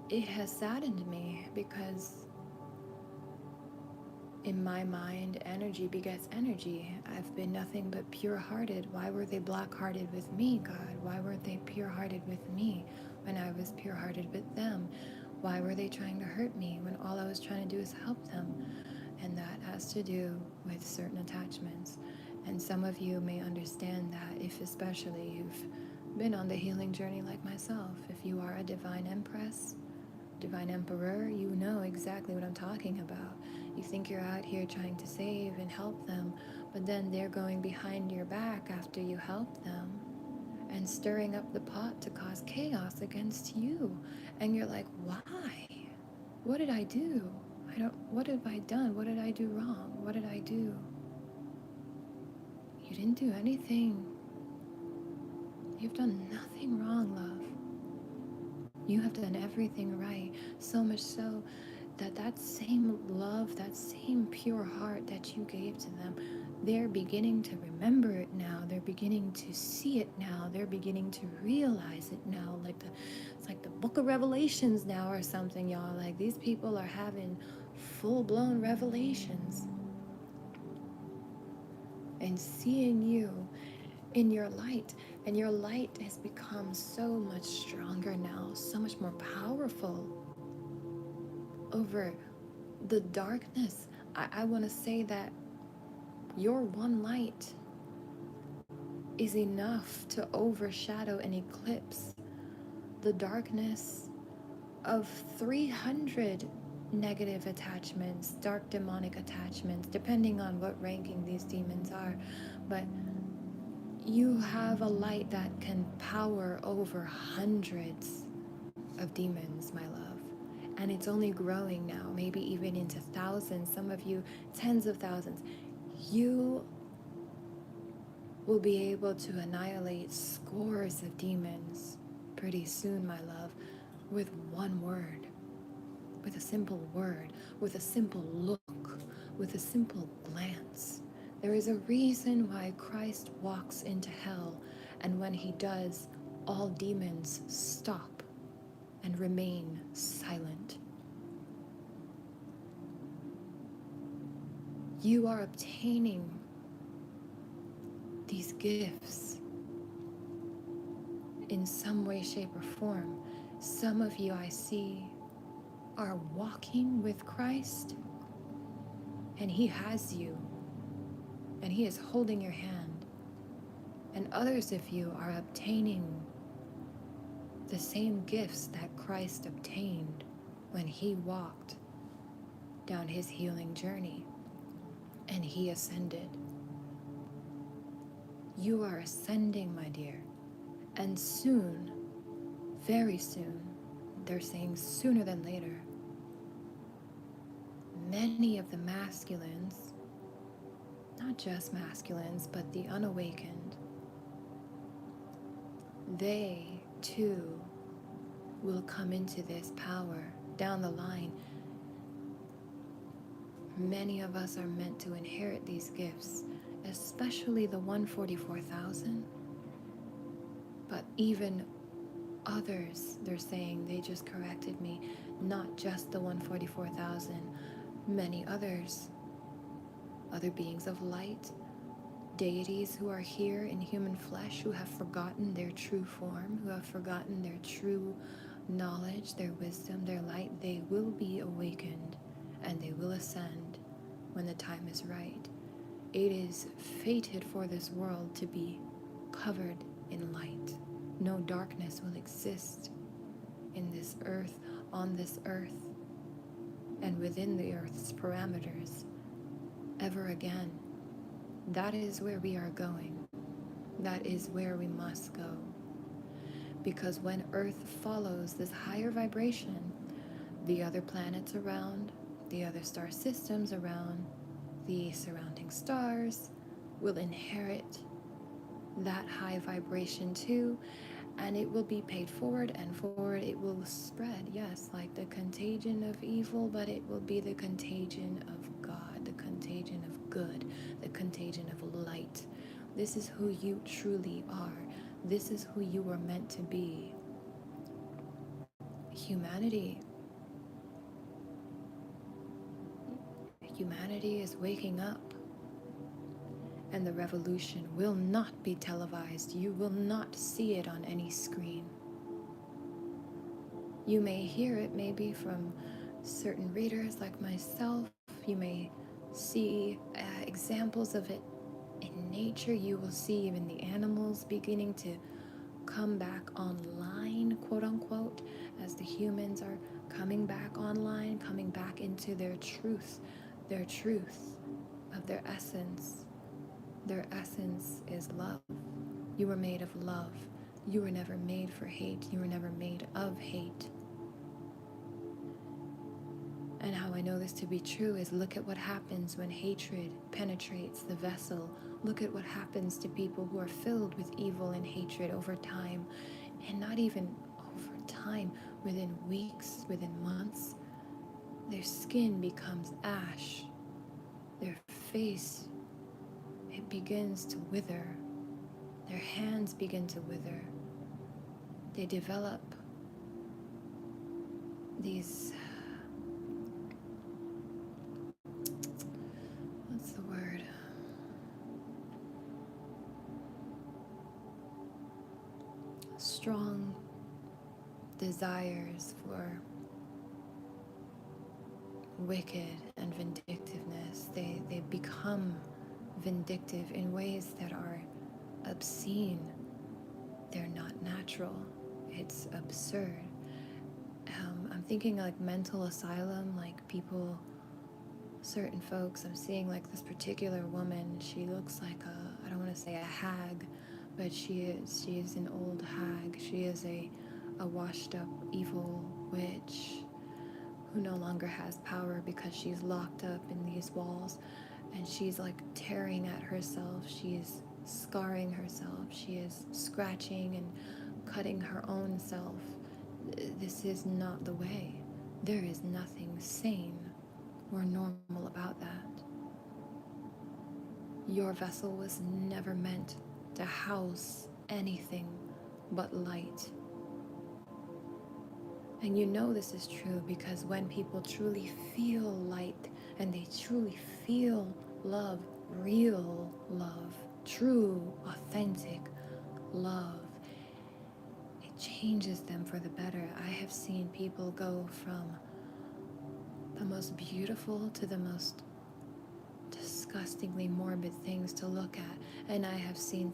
it has saddened me because in my mind, energy begets energy. I've been nothing but pure-hearted. Why were they black-hearted with me, God? Why weren't they pure-hearted with me when I was pure-hearted with them? Why were they trying to hurt me when all I was trying to do is help them? And that has to do with certain attachments. And some of you may understand that if especially you've been on the healing journey like myself. If you are a divine empress, divine emperor, you know exactly what I'm talking about. You think you're out here trying to save and help them, but then they're going behind your back after you help them and stirring up the pot to cause chaos against you. And you're like, why? What did I do? What have I done? What did I do wrong? What did I do? You didn't do anything. You've done nothing wrong, love. You have done everything right. So much so that that same love, that same pure heart that you gave to them, they're beginning to remember it now. They're beginning to see it now. They're beginning to realize it now. It's like the book of Revelations now or something, y'all. Like these people are having full-blown revelations and seeing you in your light. And your light has become so much stronger now, so much more powerful over the darkness. I want to say that your one light is enough to overshadow and eclipse the darkness of 300 negative attachments, dark demonic attachments, depending on what ranking these demons are. But you have a light that can power over hundreds of demons, my love. And it's only growing now, maybe even into thousands, some of you tens of thousands. You will be able to annihilate scores of demons pretty soon, my love, with one word, with a simple word, with a simple look, with a simple glance. There is a reason why Christ walks into hell, and when he does, all demons stop and remain silent. You are obtaining these gifts in some way, shape, or form. Some of you I see are walking with Christ, and he has you, and he is holding your hand. And others of you are obtaining the same gifts that Christ obtained when he walked down his healing journey and he ascended. You are ascending, my dear, and soon, very soon, they're saying sooner than later, many of the masculines, not just masculines, but the unawakened, they too will come into this power down the line. Many of us are meant to inherit these gifts, especially the 144,000. But even others, they're saying, they just corrected me, not just the 144,000, many others, other beings of light, deities who are here in human flesh, who have forgotten their true form, who have forgotten their true knowledge, their wisdom, their light, they will be awakened and they will ascend when the time is right. It is fated for this world to be covered in light. No darkness will exist in this earth, on this earth, and within the earth's parameters ever again. That is where we are going. That is where we must go. Because when Earth follows this higher vibration, the other planets around, the other star systems around, the surrounding stars will inherit that high vibration too, and it will be paid forward and forward. It will spread, yes, like the contagion of evil, but it will be the contagion of God, the contagion of good, the contagion of light. This is who you truly are. This is who you were meant to be. Humanity is waking up, and the revolution will not be televised. You will not see it on any screen. You may hear it maybe from certain readers like myself. You may see examples of it in nature. You will see even the animals beginning to come back online, quote unquote, as the humans are coming back online, coming back into their truth of their essence. Their essence is love. You were made of love. You were never made for hate. You were never made of hate. And how I know this to be true is look at what happens when hatred penetrates the vessel. Look at what happens to people who are filled with evil and hatred over time. And not even over time, within weeks, within months, their skin becomes ash. Their face, it begins to wither. Their hands begin to wither. They develop these, what's the word? Strong desires for wicked and vindictiveness. They become vindictive in ways that are obscene. They're not natural. It's absurd. I'm thinking like mental asylum, like people, certain folks. I'm seeing like this particular woman. She looks like I don't want to say a hag, but she is an old hag. She is a washed up evil witch who no longer has power because she's locked up in these walls, and she's like tearing at herself. She is scarring herself. She is scratching and cutting her own self. This is not the way. There is nothing sane or normal about that. Your vessel was never meant to house anything but light. And you know this is true because when people truly feel light and they truly feel love, real love, true, authentic love, it changes them for the better. I have seen people go from the most beautiful to the most disgustingly morbid things to look at. And I have seen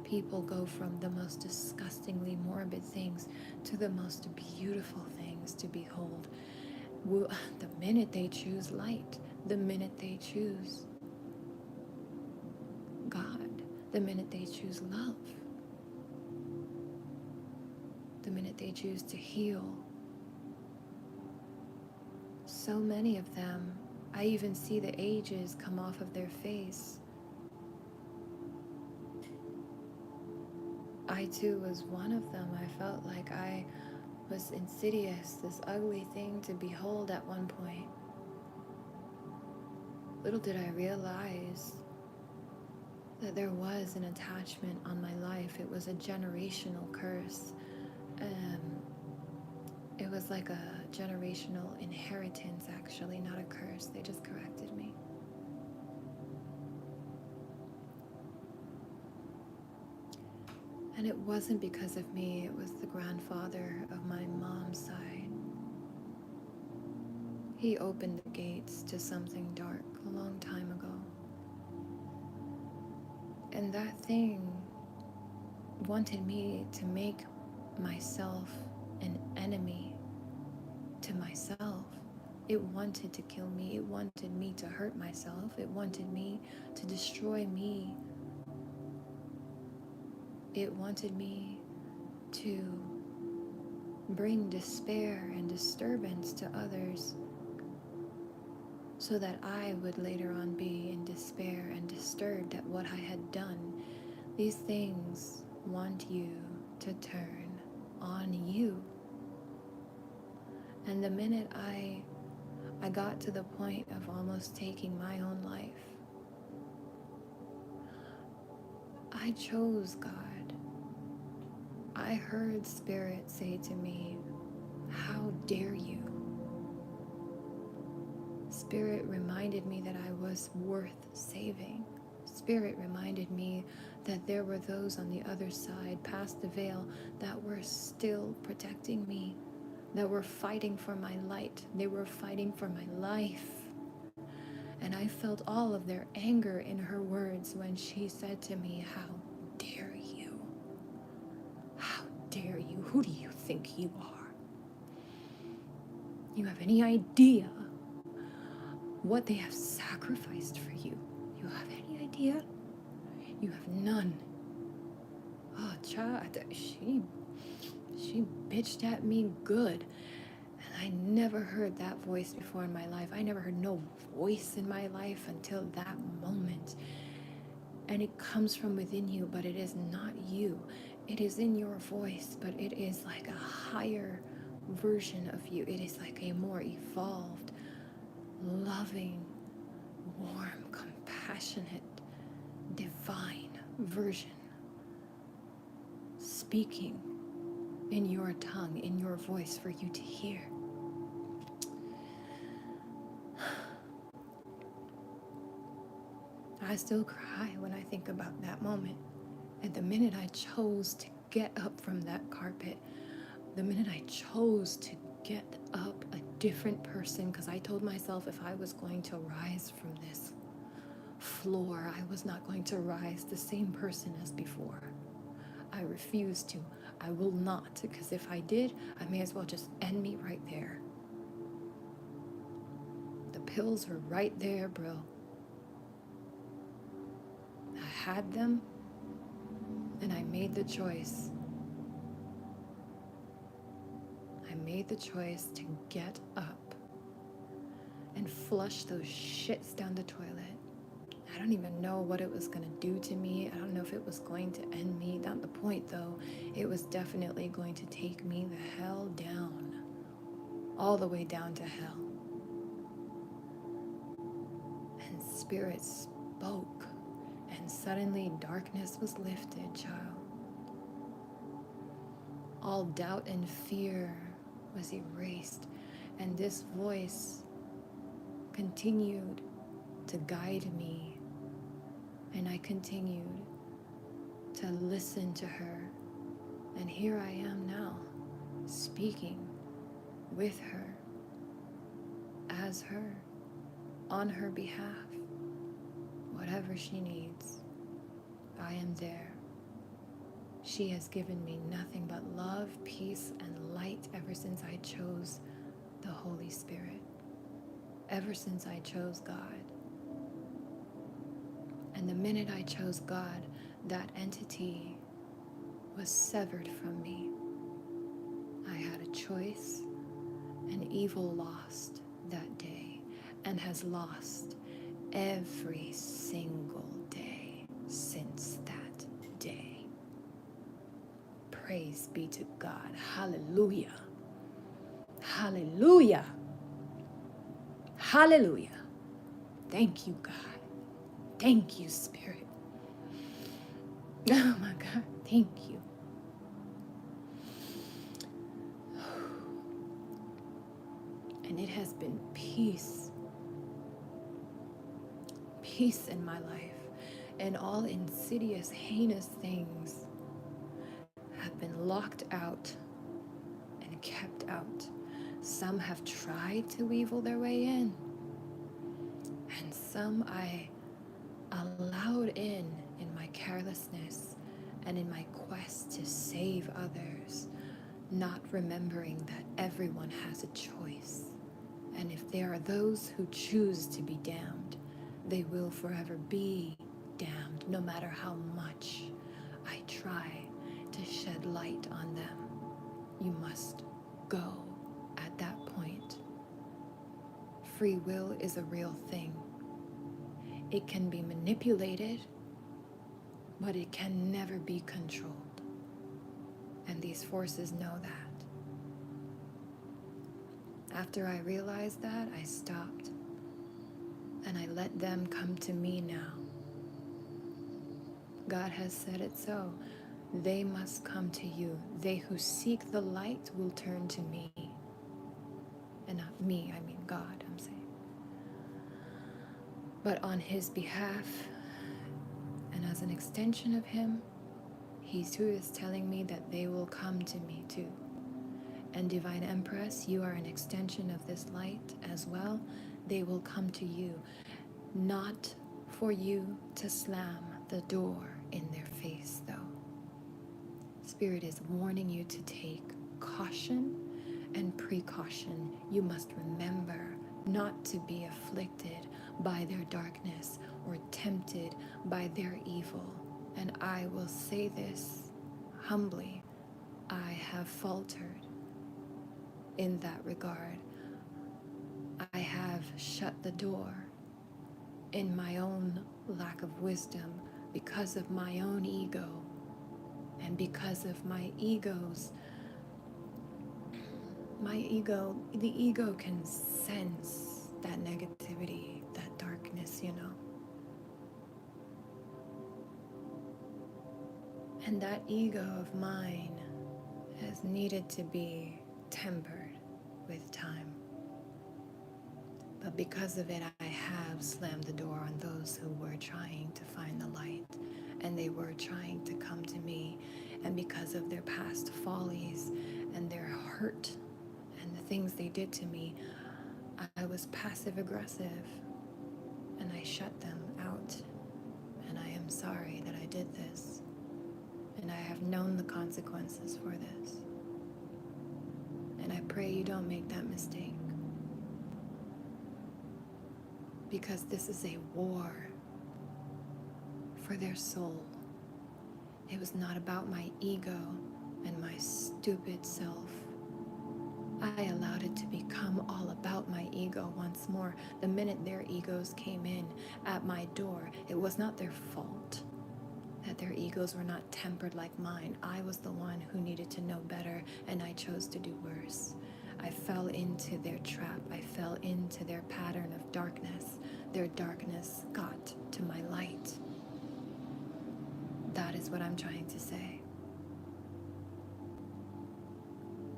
people go from the most disgustingly morbid things to the most beautiful things to behold. The minute they choose light, the minute they choose God, the minute they choose love, the minute they choose to heal. So many of them, I even see the ages come off of their face. I too was one of them. I felt like I was insidious, this ugly thing to behold at one point. Little did I realize that there was an attachment on my life. It was a generational curse. It was like a generational inheritance, actually, not a curse. They just corrected me. And it wasn't because of me, it was the grandfather of my mom's side. He opened the gates to something dark a long time ago. And that thing wanted me to make myself an enemy to myself. It wanted to kill me. It wanted me to hurt myself. It wanted me to destroy me. It wanted me to bring despair and disturbance to others so that I would later on be in despair and disturbed at what I had done. These things want you to turn on you. And the minute I got to the point of almost taking my own life, I chose God. I heard Spirit say to me, "How dare you?" Spirit reminded me that I was worth saving. Spirit reminded me that there were those on the other side, past the veil, that were still protecting me, that were fighting for my light. They were fighting for my life. And I felt all of their anger in her words when she said to me, "How dare you? How dare you? Who do you think you are? You have any idea what they have sacrificed for you? You have any idea? You have none." Oh, child, she bitched at me good. And I never heard that voice before in my life. I never heard no voice in my life until that moment. And it comes from within you, but it is not you. It is in your voice, but it is like a higher version of you. It is like a more evolved, loving, warm, compassionate, divine version speaking in your tongue, in your voice for you to hear. I still cry when I think about that moment. And the minute I chose to get up from that carpet, the minute I chose to get up a different person, because I told myself if I was going to rise from this floor, I was not going to rise the same person as before. I refused to. I will not, because if I did, I may as well just end me right there. The pills were right there, bro. I had them, and I made the choice. I made the choice to get up and flush those shits down the toilet. I don't even know what it was going to do to me. I don't know if it was going to end me. Not the point, though. It was definitely going to take me the hell down. All the way down to hell. And Spirit spoke. And suddenly darkness was lifted, child. All doubt and fear was erased. And this voice continued to guide me. And I continued to listen to her. And here I am now, speaking with her, as her, on her behalf. Whatever she needs, I am there. She has given me nothing but love, peace, and light ever since I chose the Holy Spirit. Ever since I chose God. And the minute I chose God, that entity was severed from me. I had a choice, and evil lost that day, and has lost every single day since that day. Praise be to God. Hallelujah. Hallelujah. Hallelujah. Thank you, God. Thank you, Spirit. Oh my God, thank you. And it has been peace. Peace in my life. And all insidious, heinous things have been locked out and kept out. Some have tried to weasel their way in. And some I allowed in my carelessness and in my quest to save others, not remembering that everyone has a choice. And if there are those who choose to be damned, they will forever be damned, no matter how much I try to shed light on them. You must go at that point. Free will is a real thing. It can be manipulated, but it can never be controlled. And these forces know that. After I realized that, I stopped and I let them come to me now. God has said it so. They must come to you. They who seek the light will turn to me. And not me, I mean God, I'm saying. But on his behalf, and as an extension of him, he too is telling me that they will come to me too. And Divine Empress, you are an extension of this light as well. They will come to you, not for you to slam the door in their face, though. Spirit is warning you to take caution and precaution. You must remember not to be afflicted by their darkness or tempted by their evil. And I will say this humbly, I have faltered in that regard. I have shut the door in my own lack of wisdom because of my own ego and because of my ego's the ego can sense that negativity, that darkness, and that ego of mine has needed to be tempered with time. But because of it, I have slammed the door on those who were trying to find the light, and they were trying to come to me. And because of their past follies and their hurt and the things they did to me, I was passive aggressive, and I shut them out. And I am sorry that I did this, and I have known the consequences for this. And I pray you don't make that mistake. Because this is a war for their soul. It was not about my ego and my stupid self. I allowed it to become all about my ego once more. The minute their egos came in at my door, it was not their fault that their egos were not tempered like mine. I was the one who needed to know better, and I chose to do worse. I fell into their trap. I fell into their pattern of darkness. Their darkness got to my light. That is what I'm trying to say.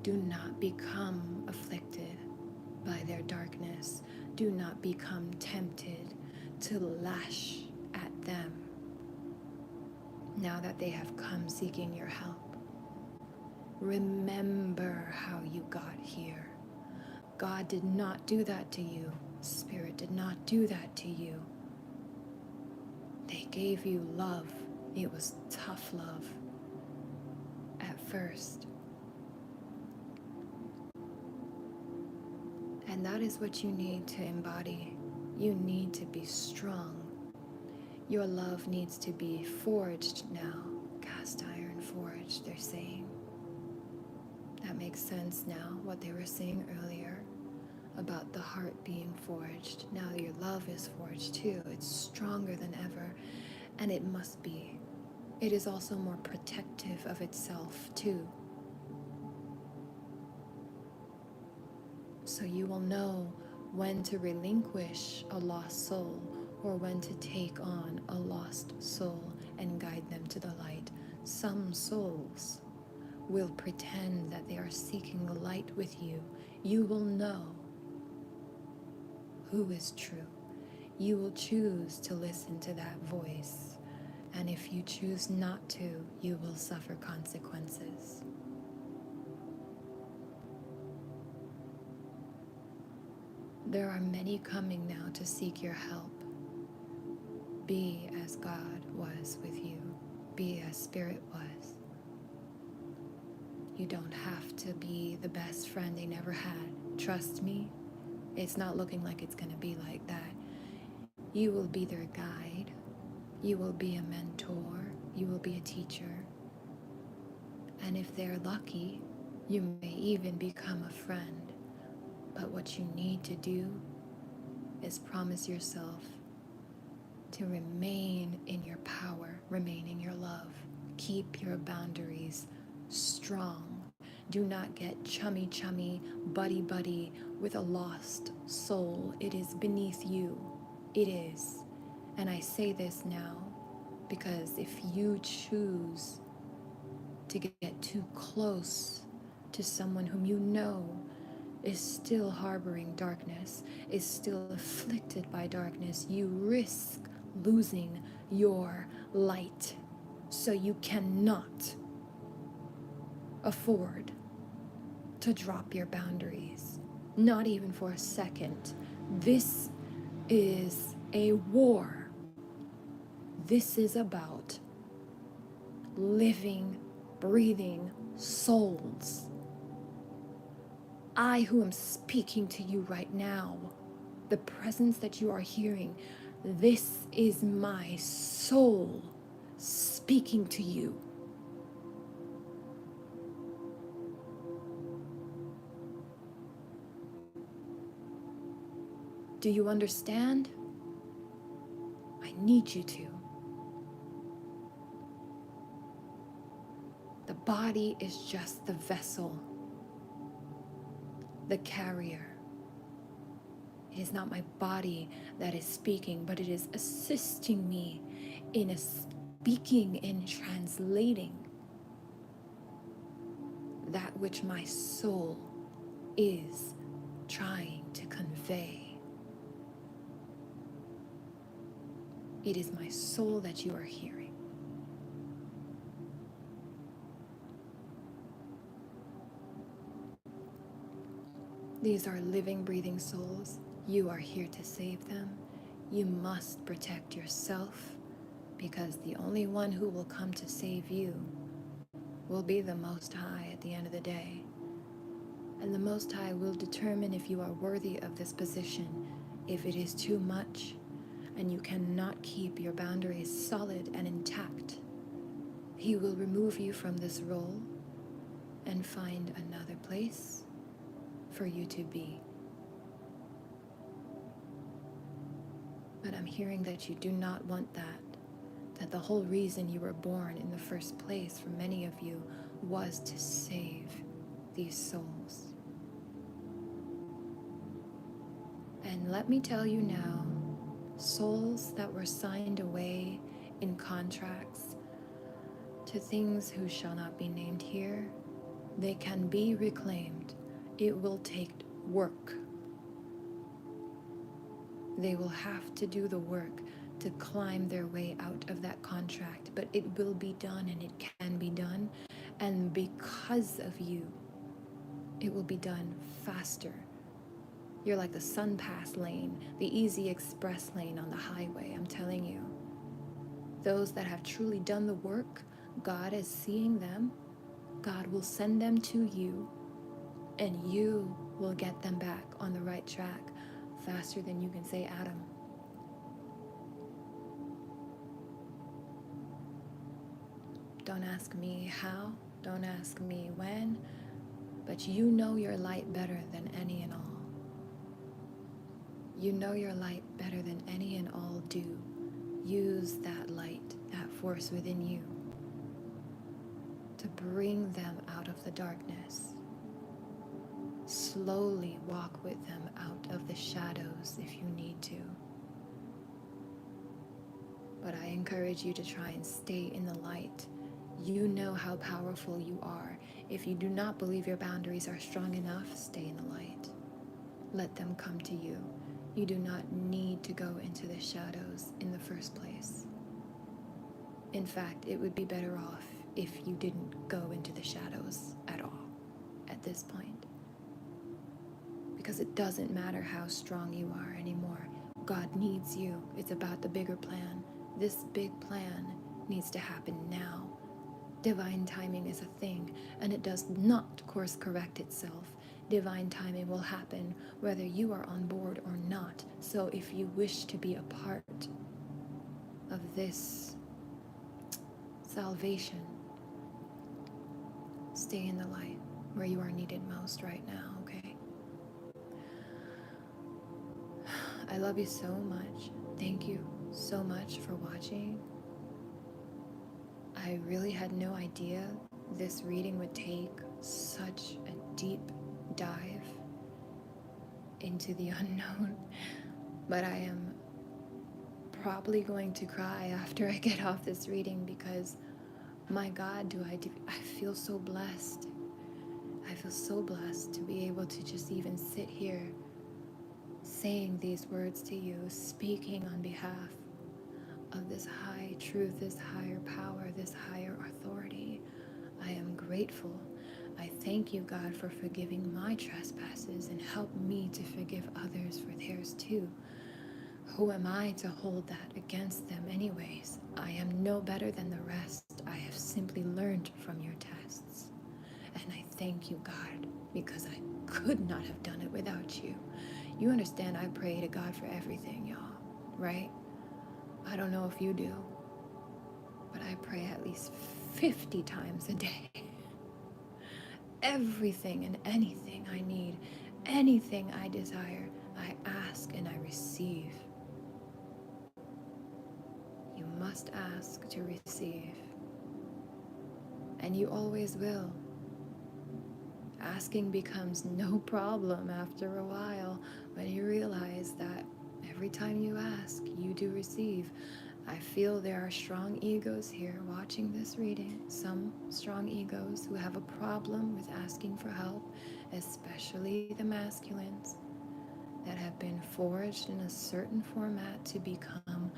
Do not become afflicted by their darkness. Do not become tempted to lash at them now that they have come seeking your help. Remember how you got here. God did not do that to you. Spirit did not do that to you. They gave you love. It was tough love at first. And that is what you need to embody. You need to be strong. Your love needs to be forged now. Cast iron forged, they're saying. That makes sense now, what they were saying earlier about the heart being forged. Now your love is forged too. It's stronger than ever, and it must be. It is also more protective of itself too. So you will know when to relinquish a lost soul or when to take on a lost soul and guide them to the light. Some souls will pretend that they are seeking the light with you. You will know who is true. You will choose to listen to that voice. And if you choose not to, you will suffer consequences. There are many coming now to seek your help. Be as God was with you. be as spirit was. You don't have to be the best friend they never had. Trust me, it's not looking like it's going to be like that. You will be their guide. You will be a mentor. You will be a teacher. And if they're lucky, you may even become a friend. But what you need to do is promise yourself to remain in your power, remain in your love. Keep your boundaries strong. Do not get chummy, buddy with a lost soul. It is beneath you. It is. And I say this now because if you choose to get too close to someone whom you know is still harboring darkness, is still afflicted by darkness, you risk losing your light. So you cannot afford to drop your boundaries, not even for a second. This is a war. This is about living, breathing souls. I, who am speaking to you right now, the presence that you are hearing, this is my soul speaking to you. Do you understand? I need you to. The body is just the vessel, the carrier. It is not my body that is speaking, but it is assisting me in speaking, in translating that which my soul is trying to convey. It is my soul that you are hearing. These are living, breathing souls. You are here to save them. You must protect yourself, because the only one who will come to save you will be the Most High at the end of the day. And the Most High will determine if you are worthy of this position. If it is too much and you cannot keep your boundaries solid and intact, He will remove you from this role and find another place for you to be. But I'm hearing that you do not want that the whole reason you were born in the first place for many of you was to save these souls. And let me tell you now, souls that were signed away in contracts to things who shall not be named here, they can be reclaimed. It will take work. They will have to do the work to climb their way out of that contract, but it will be done, and it can be done. And because of you, it will be done faster. You're like the SunPass lane, the easy express lane on the highway, I'm telling you. Those that have truly done the work, God is seeing them. God will send them to you, and you will get them back on the right track faster than you can say Adam. Don't ask me how, don't ask me when, but you know your light better than any and all. You know your light better than any and all do. Use that light, that force within you, to bring them out of the darkness. Slowly walk with them out of the shadows if you need to. But I encourage you to try and stay in the light. You know how powerful you are. If you do not believe your boundaries are strong enough, stay in the light. Let them come to you. You do not need to go into the shadows in the first place. In fact, it would be better off if you didn't go into the shadows at all at this point. Because it doesn't matter how strong you are anymore. God needs you. It's about the bigger plan. This big plan needs to happen now. Divine timing is a thing, and it does not course correct itself. Divine timing will happen whether you are on board or not. So if you wish to be a part of this salvation, stay in the light where you are needed most right now, okay? I love you so much. Thank you so much for watching. I really had no idea this reading would take such a deep dive into the unknown, but I am probably going to cry after I get off this reading because my God, I feel so blessed. I feel so blessed to be able to just even sit here saying these words to you, speaking on behalf of this high truth, this higher power, this higher authority. I am grateful. I thank you, God, for forgiving my trespasses and help me to forgive others for theirs too. Who am I to hold that against them anyways? I am no better than the rest. I have simply learned from your tests. And I thank you, God, because I could not have done it without you. You understand, I pray to God for everything, y'all, right? I don't know if you do, but I pray at least 50 times a day. Everything and anything I need, anything I desire, I ask and I receive. You must ask to receive, and you always will. Asking becomes no problem after a while when you realize that every time you ask, you do receive. I feel there are strong egos here watching this reading, some strong egos who have a problem with asking for help, especially the masculines that have been forged in a certain format to become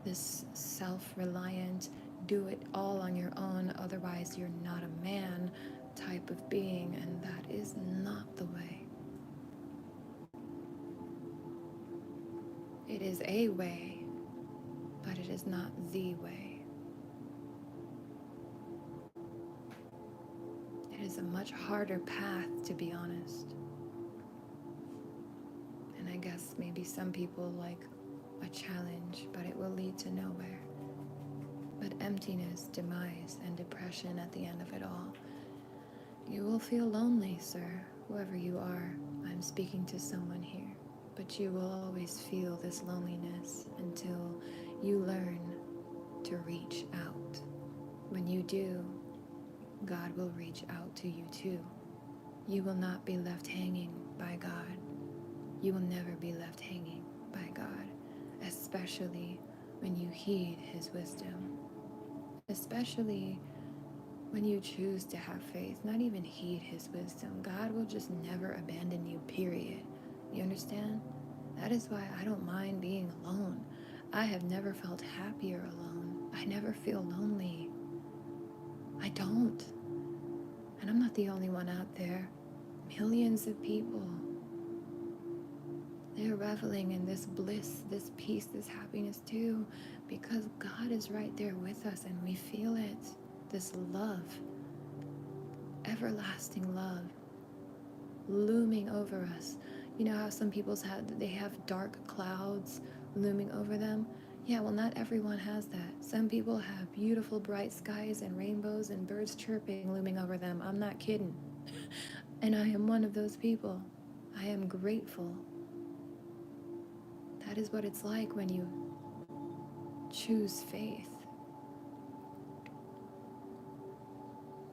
this self-reliant, do it all on your own, otherwise you're not a man type of being, and that is not the way. It is a way, but it is not the way. It is a much harder path, to be honest. And I guess maybe some people like a challenge, but it will lead to nowhere. But emptiness, demise, and depression at the end of it all. You will feel lonely, sir, whoever you are. I'm speaking to someone here. But you will always feel this loneliness until you learn to reach out. When you do, God will reach out to you too. You will not be left hanging by God. You will never be left hanging by God, especially when you heed His wisdom. Especially when you choose to have faith, not even heed His wisdom. God will just never abandon you, period. You understand? That is why I don't mind being alone. I have never felt happier alone. I never feel lonely. I don't. And I'm not the only one out there. Millions of people. They're reveling in this bliss, this peace, this happiness too, because God is right there with us and we feel it. This love, everlasting love, looming over us. You know how some people's they have dark clouds looming over them? Yeah, well, not everyone has that. Some people have beautiful bright skies and rainbows and birds chirping looming over them. I'm not kidding. And I am one of those people. I am grateful. That is what it's like when you choose faith.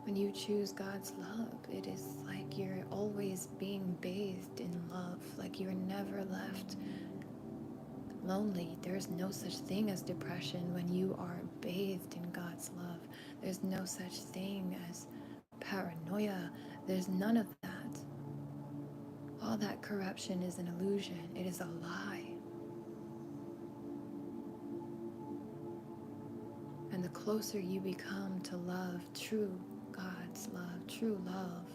When you choose God's love, it is like you're always being bathed in love, like you're never left lonely. There's no such thing as depression when you are bathed in God's love. There's no such thing as paranoia. There's none of that. All that corruption is an illusion. It is a lie. And the closer you become to love, true God's love, true love,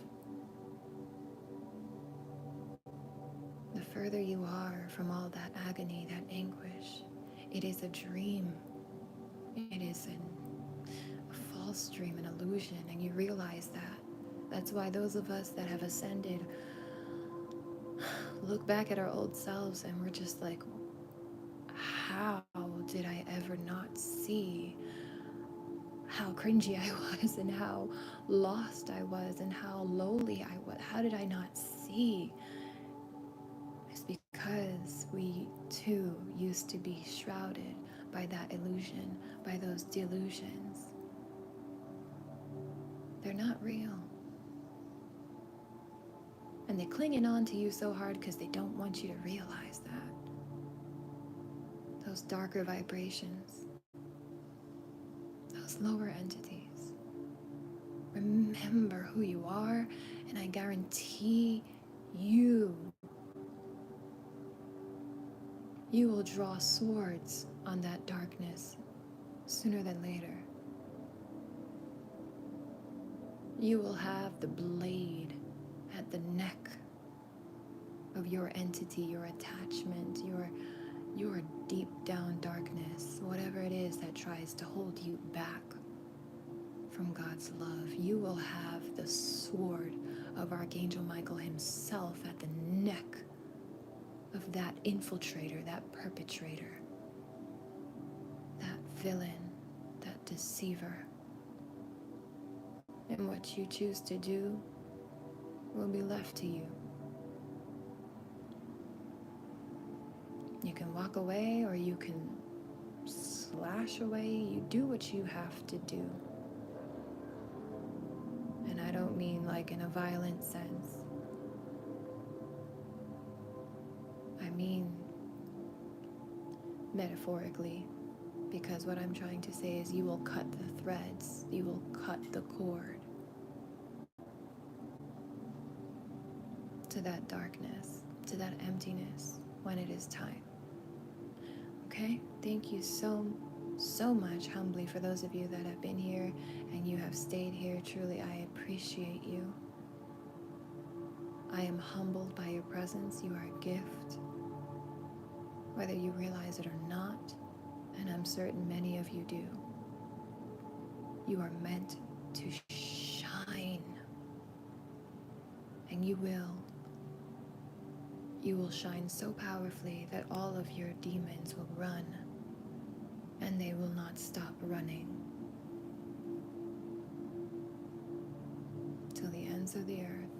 the further you are from all that agony, that anguish. It is a dream. It is an false dream, an illusion, and you realize that. That's why those of us that have ascended look back at our old selves and we're just like, how did I ever not see how cringy I was and how lost I was and how lowly I was? How did I not see? It's because we too used to be shrouded by that illusion, by those delusions. They're not real. And they're clinging on to you so hard because they don't want you to realize that. Those darker vibrations, those lower entities. Remember who you are, and I guarantee you will draw swords on that darkness sooner than later. You will have the blade at the neck of your entity, your attachment, your deep down darkness, whatever it is that tries to hold you back from God's love. You will have the sword of Archangel Michael himself at the neck of that infiltrator, that perpetrator, that villain, that deceiver. And what you choose to do will be left to you. You can walk away or you can slash away. You do what you have to do. And I don't mean like in a violent sense. I mean metaphorically, because what I'm trying to say is you will cut the threads, you will cut the cord to that darkness, to that emptiness when it is time. Okay? Thank you so much, humbly, for those of you that have been here and you have stayed here. Truly, I appreciate you. I am humbled by your presence. You are a gift, whether you realize it or not, and I'm certain many of you do. You are meant to shine, and you will. You will shine so powerfully that all of your demons will run, and they will not stop running till the ends of the earth.